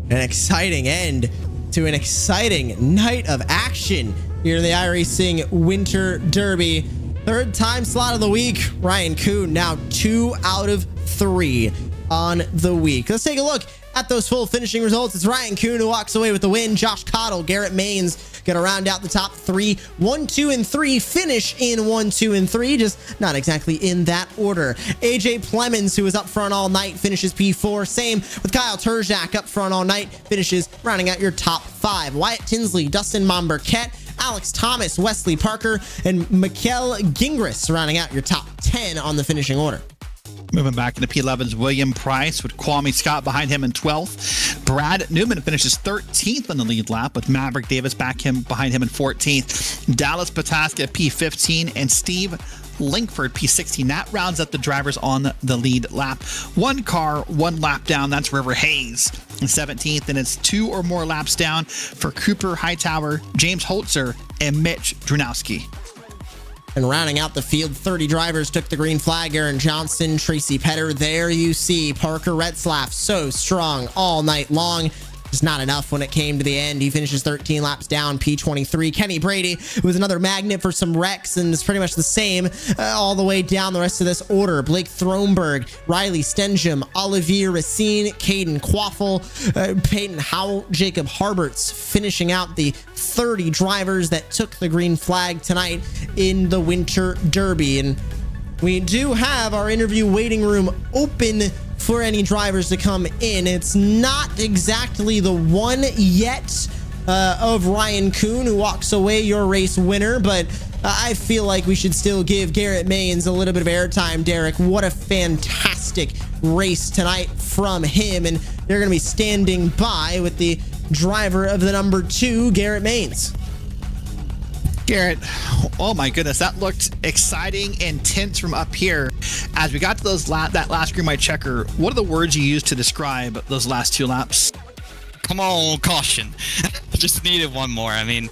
[SPEAKER 2] An exciting end to an exciting night of action here in the iRacing Winter Derby. 3rd time slot of the week. Ryan Kuhn now 2 out of 3 on the week. Let's take a look at those full finishing results. It's Ryan Kuhn who walks away with the win. Josh Cottle, Garrett Maines gonna round out the top 3. 1, 2, and 3 finish in 1, 2, and 3, just not exactly in that order. AJ Plemons, who was up front all night, finishes P4. Same with Kyle Terjak, up front all night, finishes rounding out your top 5. Wyatt Tinsley, Dustin Momberquette, Alex Thomas, Wesley Parker, and Mikael Gingras rounding out your top 10 on the finishing order.
[SPEAKER 3] Moving back into P11's William Price with Kwame Scott behind him in 12th. Brad Newman finishes 13th on the lead lap with Maverick Davis behind him in 14th. Dallas Pataska P15 and Steve Linkford P16. That rounds up the drivers on the lead lap. 1 car, 1 lap down. That's River Hayes in 17th, and it's 2 or more laps down for Cooper Hightower, James Holzer, and Mitch Drunowski.
[SPEAKER 2] And rounding out the field, 30 drivers took the green flag. Aaron Johnson, Tracy Petter. There you see Parker Retzlaff, so strong all night long. Just not enough when it came to the end. He finishes 13 laps down, P23. Kenny Brady was another magnet for some wrecks, and it's pretty much the same all the way down the rest of this order. Blake Thronberg, Riley Stenjum, Olivier Racine, Caden Quaffle, Peyton Howell, Jacob Harberts, finishing out the 30 drivers that took the green flag tonight in the Winter Derby. And we do have our interview waiting room open for any drivers to come in. It's not exactly the one yet of Ryan Kuhn, who walks away your race winner, but I feel like we should still give Garrett Maines a little bit of airtime. Derek, what a fantastic race tonight from him, and they're going to be standing by with the driver of the number 2, Garrett Maines.
[SPEAKER 3] Garrett, oh my goodness, that looked exciting and tense from up here. As we got to that last green white checker, what are the words you used to describe those last 2 laps?
[SPEAKER 4] Come on, caution. Just needed one more. I mean,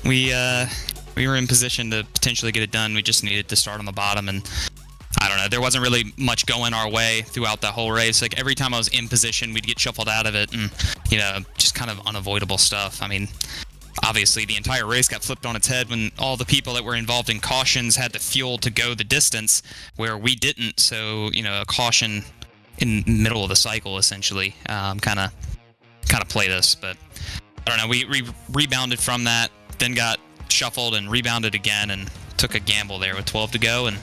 [SPEAKER 4] we were in position to potentially get it done. We just needed to start on the bottom, and I don't know, there wasn't really much going our way throughout that whole race. Like, every time I was in position, we'd get shuffled out of it, and, you know, just kind of unavoidable stuff. I mean, obviously the entire race got flipped on its head when all the people that were involved in cautions had the fuel to go the distance where we didn't. So, you know, a caution in the middle of the cycle, essentially, kind of play this. But I don't know. We rebounded from that, then got shuffled and rebounded again, and took a gamble there with 12 to go. And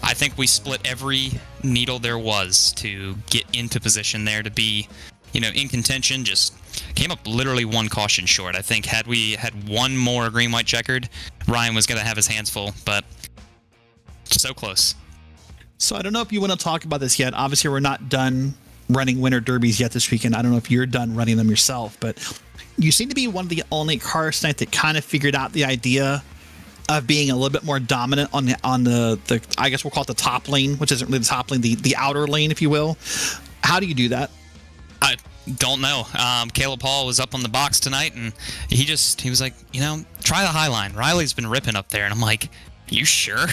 [SPEAKER 4] I think we split every needle there was to get into position there to be, in contention. Just came up literally one caution short. I think had we had one more green-white checkered, Ryan was going to have his hands full, but so close.
[SPEAKER 3] So I don't know if you want to talk about this yet. Obviously, we're not done running winter derbies yet this weekend. I don't know if you're done running them yourself, but you seem to be one of the only cars tonight that kind of figured out the idea of being a little bit more dominant on the I guess we'll call it the top lane, which isn't really the top lane, the outer lane, if you will. How do you do that?
[SPEAKER 4] I don't know. Caleb Paul was up on the box tonight, and he was like, try the high line. Riley's been ripping up there, and I'm like, you sure?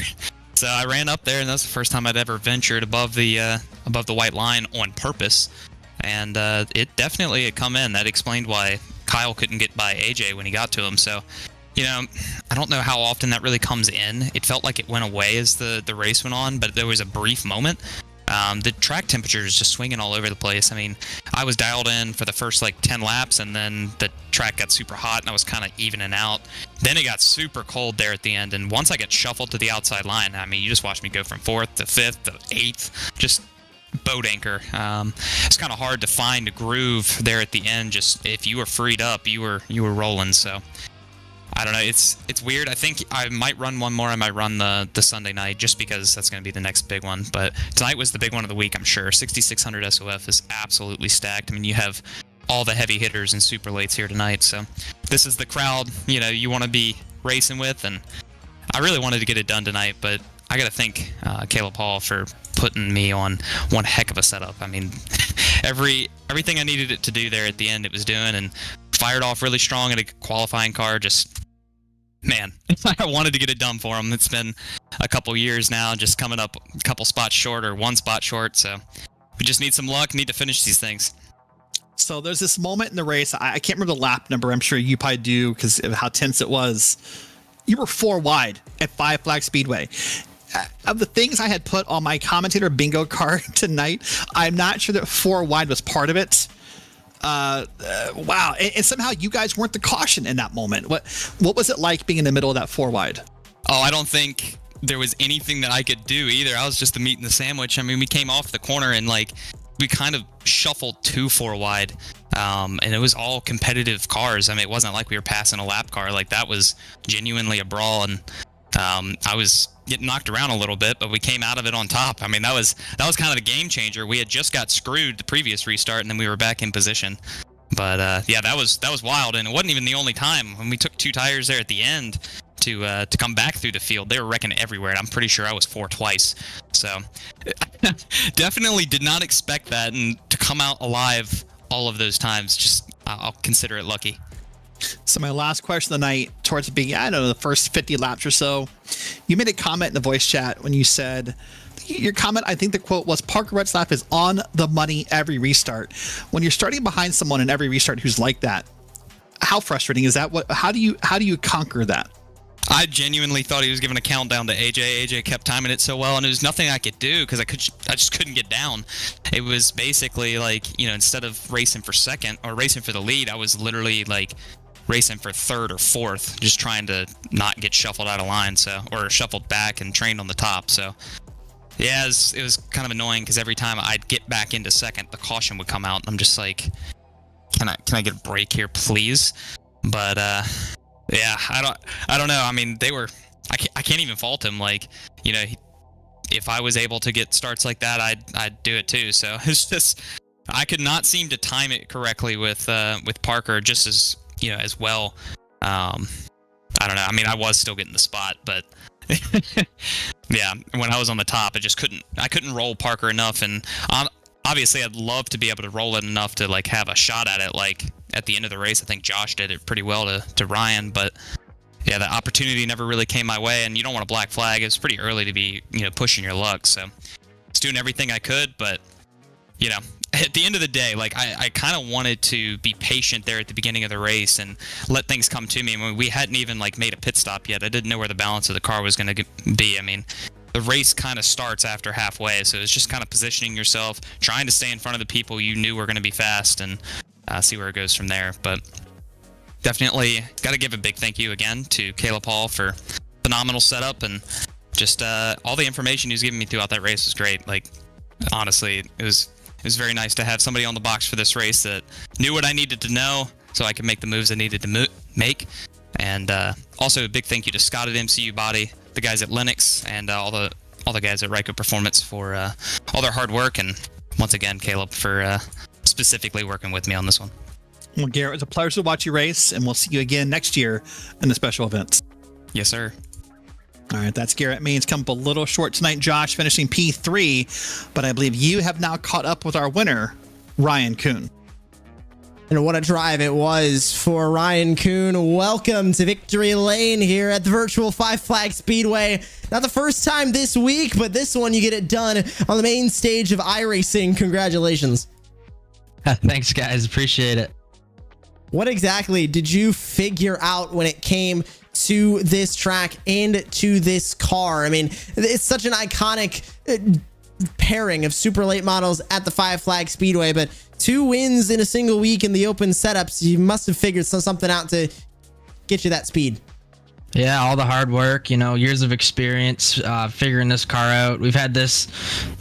[SPEAKER 4] So I ran up there, and that's the first time I'd ever ventured above the white line on purpose, and it definitely had come in. That explained why Kyle couldn't get by AJ when he got to him. So, I don't know how often that really comes in. It felt like it went away as the race went on, but there was a brief moment. The track temperature is just swinging all over the place. I mean, I was dialed in for the first 10 laps, and then the track got super hot, and I was kind of evening out. Then it got super cold there at the end, and once I got shuffled to the outside line, I mean, you just watched me go from 4th to 5th to 8th, just boat anchor. It's kind of hard to find a groove there at the end. Just if you were freed up, you were rolling. So I don't know. It's weird. I think I might run one more. I might run the Sunday night just because that's going to be the next big one. But tonight was the big one of the week, I'm sure. 6600 SOF is absolutely stacked. I mean, you have all the heavy hitters and super lates here tonight. So this is the crowd, you want to be racing with. And I really wanted to get it done tonight, but I got to thank Caleb Hall for putting me on one heck of a setup. I mean, everything I needed it to do there at the end, it was doing, and fired off really strong in a qualifying car. Just, man, I wanted to get it done for him. It's been a couple years now, just coming up a couple spots short or one spot short. So we just need some luck, need to finish these things.
[SPEAKER 3] So there's this moment in the race. I can't remember the lap number. I'm sure you probably do because of how tense it was. You were 4 wide at Five Flags Speedway. Of the things I had put on my commentator bingo card tonight, I'm not sure that 4 wide was part of it. Wow. And somehow you guys weren't the caution in that moment. What was it like being in the middle of that 4 wide?
[SPEAKER 4] Oh, I don't think there was anything that I could do either. I was just the meat and the sandwich. I mean, we came off the corner and we kind of shuffled to 4 wide. And it was all competitive cars. I mean, it wasn't like we were passing a lap car. That was genuinely a brawl. And I was getting knocked around a little bit, but we came out of it on top. I mean, that was kind of the game changer. We had just got screwed the previous restart, and then we were back in position. But yeah, that was wild, and it wasn't even the only time. When we took 2 tires there at the end to come back through the field, they were wrecking everywhere, and I'm pretty sure I was 4 twice. So definitely did not expect that, and to come out alive all of those times, just I'll consider it lucky.
[SPEAKER 3] So my last question of the night, towards the beginning, I don't know, the first 50 laps or so, you made a comment in the voice chat when you said, your comment, I think the quote was, Parker Retzlaff is on the money every restart. When you're starting behind someone in every restart who's like that, how frustrating is that? How do you conquer that?
[SPEAKER 4] I genuinely thought he was giving a countdown to AJ. AJ kept timing it so well, and there was nothing I could do because I just couldn't get down. It was basically instead of racing for second or racing for the lead, I was literally racing for 3rd or 4th, just trying to not get shuffled out of line, or shuffled back and trained on the top. So yeah, it was kind of annoying because every time I'd get back into second, the caution would come out, and I'm just like, can I get a break here, please? But yeah, I don't know. I mean, I can't even fault him. If I was able to get starts like that, I'd do it too. So it's just, I could not seem to time it correctly with Parker just as well. I don't know. I mean, I was still getting the spot, but yeah, when I was on the top, I couldn't roll Parker enough. And obviously I'd love to be able to roll it enough to have a shot at it. At the end of the race, I think Josh did it pretty well to Ryan, but yeah, the opportunity never really came my way, and you don't want a black flag. It was pretty early to be, pushing your luck. So I was doing everything I could, but at the end of the day, I kind of wanted to be patient there at the beginning of the race and let things come to me. I mean, we hadn't even made a pit stop yet. I didn't know where the balance of the car was going to be. I mean, the race kind of starts after halfway. So it's just kind of positioning yourself, trying to stay in front of the people you knew were going to be fast, and see where it goes from there. But definitely got to give a big thank you again to Caleb Hall for phenomenal setup, and just all the information he was giving me throughout that race was great. Like, honestly, it was very nice to have somebody on the box for this race that knew what I needed to know so I could make the moves I needed to make. And also a big thank you to Scott at MCU Body, the guys at Linux, and all the guys at Ryko Performance for all their hard work, and once again Caleb for specifically working with me on this one.
[SPEAKER 3] Well, Garrett, it's a pleasure to watch you race, and we'll see you again next year in the special events.
[SPEAKER 4] Yes, sir.
[SPEAKER 3] All right, that's Garrett Means. Come up a little short tonight, Josh, finishing P3, but I believe you have now caught up with our winner, Ryan Kuhn.
[SPEAKER 2] And what a drive it was for Ryan Kuhn. Welcome to Victory Lane here at the virtual Five Flags Speedway. Not the first time this week, but this one you get it done on the main stage of iRacing. Congratulations.
[SPEAKER 5] Thanks, guys. Appreciate it.
[SPEAKER 2] What exactly did you figure out when it came to this track and to this car? I mean, it's such an iconic pairing of super late models at the Five Flags Speedway, but 2 wins in a single week in the open setups. You must have figured something out to get you that speed.
[SPEAKER 5] Yeah, all the hard work, years of experience figuring this car out. We've had this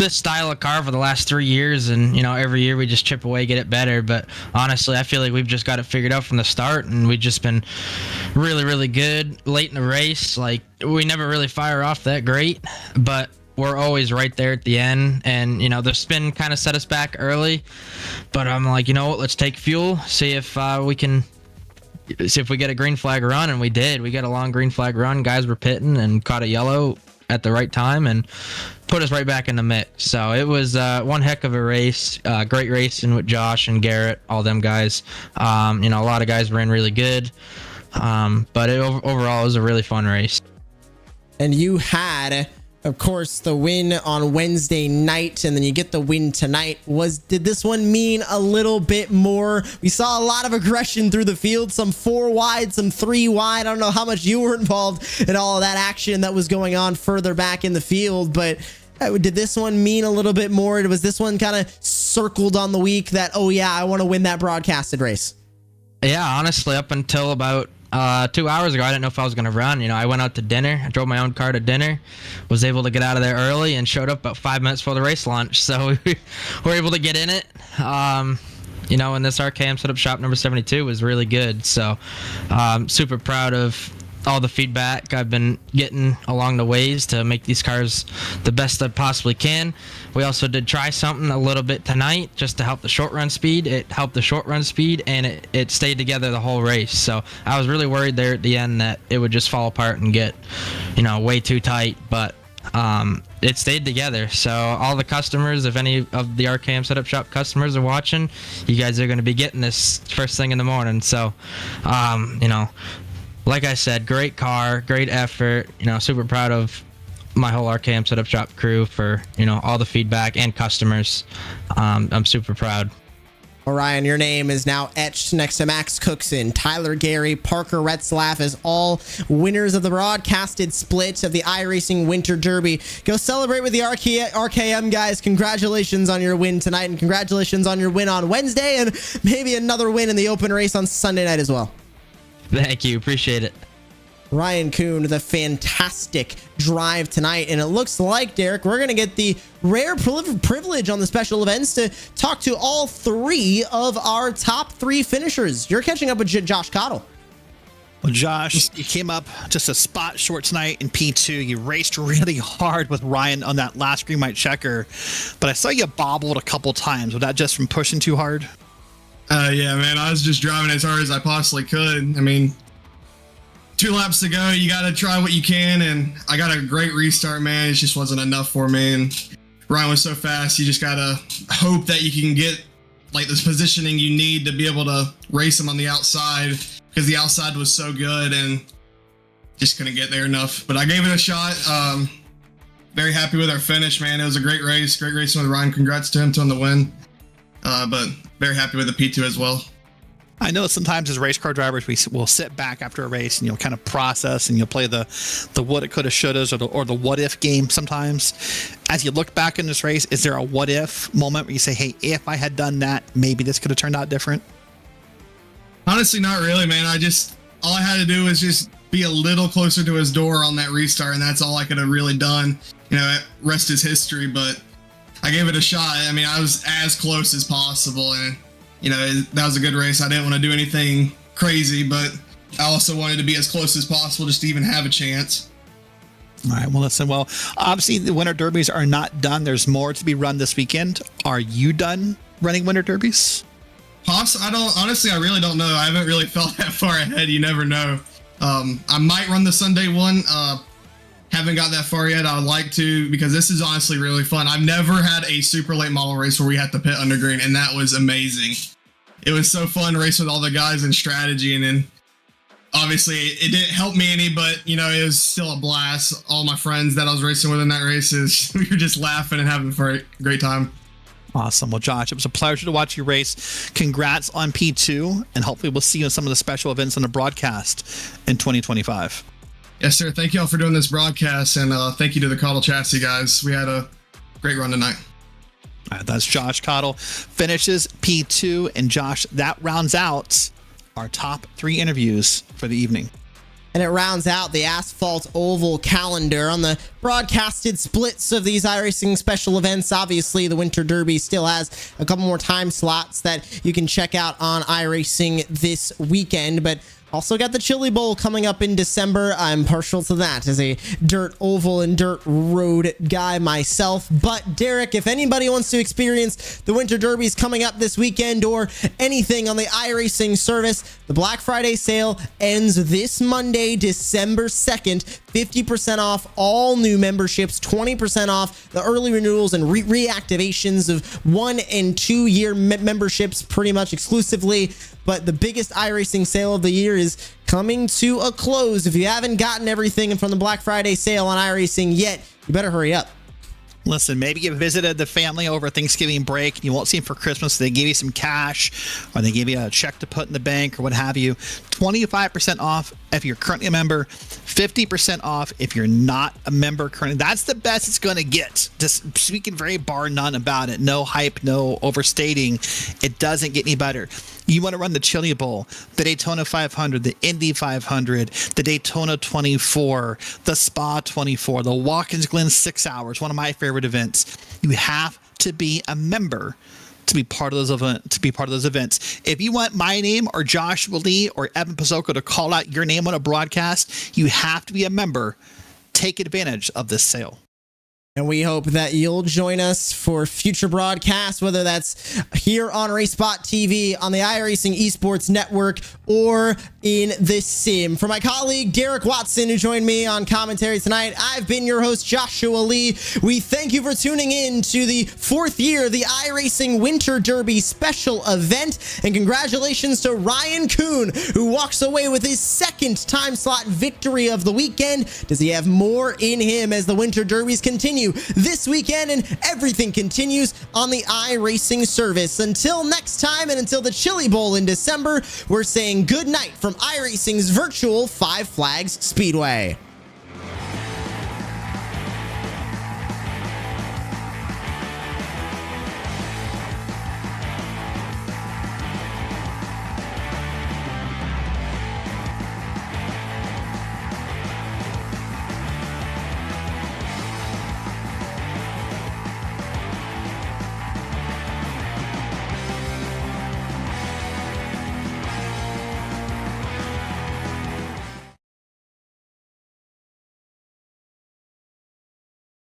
[SPEAKER 5] style of car for the last 3 years, and every year we just chip away, get it better. But honestly, I feel like we've just got it figured out from the start, and we've just been really, really good late in the race. Like, we never really fire off that great, but we're always right there at the end. And the spin kind of set us back early, but I'm like, what, let's take fuel, see if we get a green flag run. And we did. We got a long green flag run. Guys were pitting and caught a yellow at the right time and put us right back in the mix. So it was one heck of a race. Great racing with Josh and Garrett, all them guys. A lot of guys ran really good. But overall, it was a really fun race.
[SPEAKER 2] And you had, of course, the win on Wednesday night, and then you get the win tonight. Did this one mean a little bit more? We saw a lot of aggression through the field, some 4 wide, some 3 wide. I don't know how much you were involved in all of that action that was going on further back in the field, but did this one mean a little bit more? Was this one kind of circled on the week that, oh yeah, I want to win that broadcasted race?
[SPEAKER 5] Yeah, honestly, up until about 2 hours ago, I didn't know if I was going to run. I went out to dinner. I drove my own car to dinner, was able to get out of there early, and showed up about 5 minutes before the race launch. So we were able to get in it. And this RKM setup shop number 72 was really good. So super proud of all the feedback I've been getting along the ways to make these cars the best I possibly can. We also did try something a little bit tonight just to help the short run speed. It helped the short run speed, and it stayed together the whole race. So I was really worried there at the end that it would just fall apart and get, way too tight, but it stayed together. So all the customers, if any of the RKM setup shop customers are watching, you guys are going to be getting this first thing in the morning. So, like I said, great car, great effort. Super proud of my whole RKM setup shop crew for all the feedback and customers. I'm super proud.
[SPEAKER 2] Orion, your name is now etched next to Max Cookson, Tyler Gary, Parker Retzlaff as all winners of the broadcasted split of the iRacing Winter Derby. Go celebrate with the RKM guys. Congratulations on your win tonight, and congratulations on your win on Wednesday, and maybe another win in the open race on Sunday night as well.
[SPEAKER 5] Thank you. Appreciate it.
[SPEAKER 2] Ryan Kuhn, the fantastic drive tonight. And it looks like, Derek, we're going to get the rare privilege on the special events to talk to all 3 of our top 3 finishers. You're catching up with Josh Cottle.
[SPEAKER 3] Well, Josh, you came up just a spot short tonight in P2. You raced really hard with Ryan on that last green light checker, but I saw you bobbled a couple times. Was that just from pushing too hard?
[SPEAKER 6] Yeah, man, I was just driving as hard as I possibly could. I mean, 2 laps to go, you got to try what you can, and I got a great restart, man. It just wasn't enough for me, and Ryan was so fast, you just got to hope that you can get, like, this positioning you need to be able to race him on the outside, because the outside was so good, and just couldn't get there enough. But I gave it a shot. Very happy with our finish, man. It was a great race. Great racing with Ryan. Congrats to him on the win. But very happy with the P2 as well.
[SPEAKER 3] I know sometimes as race car drivers, we will sit back after a race and you'll kind of process and you'll play the woulda, coulda, shouldas or the what if game sometimes. As you look back in this race, is there a what if moment where you say, hey, if I had done that, maybe this could have turned out different?
[SPEAKER 6] Honestly, not really, man. All I had to do was just be a little closer to his door on that restart, and that's all I could have really done. Rest is history, but I gave it a shot. I mean, I was as close as possible, and that was a good race. I didn't want to do anything crazy, but I also wanted to be as close as possible just to even have a chance.
[SPEAKER 3] All right. Well, listen. Well, obviously the winter derbies are not done. There's more to be run this weekend. Are you done running winter derbies?
[SPEAKER 6] I really don't know. I haven't really felt that far ahead. You never know. I might run the Sunday one. Haven't got that far yet. I would like to, because this is honestly really fun. I've never had a super late model race where we had to pit under green, and that was amazing. It was so fun to race with all the guys in strategy, and then obviously it didn't help me any, but it was still a blast. All my friends that I was racing with in that race, we were just laughing and having a great time.
[SPEAKER 3] Awesome. Well, Josh, it was a pleasure to watch you race. Congrats on P2, and hopefully we'll see you in some of the special events on the broadcast in 2025.
[SPEAKER 6] Yes, sir. Thank you all for doing this broadcast, and thank you to the Cottle Chassis guys. We had a great run tonight.
[SPEAKER 3] All right, that's Josh Cottle. Finishes P2, and Josh, that rounds out our top 3 interviews for the evening.
[SPEAKER 2] And it rounds out the Asphalt Oval calendar. On the broadcasted splits of these iRacing special events, obviously the Winter Derby still has a couple more time slots that you can check out on iRacing this weekend, but also got the Chili Bowl coming up in December. I'm partial to that as a dirt oval and dirt road guy myself. But Derek, if anybody wants to experience the Winter Derbies coming up this weekend or anything on the iRacing service, the Black Friday sale ends this Monday, December 2nd. 50% off all new memberships, 20% off the early renewals and reactivations of 1 and 2 year memberships pretty much exclusively. But the biggest iRacing sale of the year is coming to a close. If you haven't gotten everything from the Black Friday sale on iRacing yet, you better hurry up.
[SPEAKER 3] Listen, maybe you visited the family over Thanksgiving break and you won't see them for Christmas. So they give you some cash or they give you a check to put in the bank or what have you. 25% off if you're currently a member, 50% off if you're not a member currently. That's the best it's going to get. Just speaking very bar none about it. No hype, no overstating. It doesn't get any better. You want to run the Chili Bowl, the Daytona 500, the Indy 500, the Daytona 24, the Spa 24, the Watkins Glen 6 hours, one of my favorite events. You have to be a member to be part of those events. If you want my name or Joshua Lee or Evan Pizzoco to call out your name on a broadcast, you have to be a member. Take advantage of this sale.
[SPEAKER 2] And we hope that you'll join us for future broadcasts, whether that's here on RaceSpotTV, on the iRacing Esports Network, or in the sim. For my colleague, Derek Watson, who joined me on commentary tonight, I've been your host, Joshua Lee. We thank you for tuning in to the 4th year of the iRacing Winter Derby special event. And congratulations to Ryan Kuhn, who walks away with his 2nd time slot victory of the weekend. Does he have more in him as the Winter Derbies continue this weekend, and everything continues on the iRacing service? Until next time, and until the Chili Bowl in December, we're saying good night from iRacing's virtual Five Flags Speedway.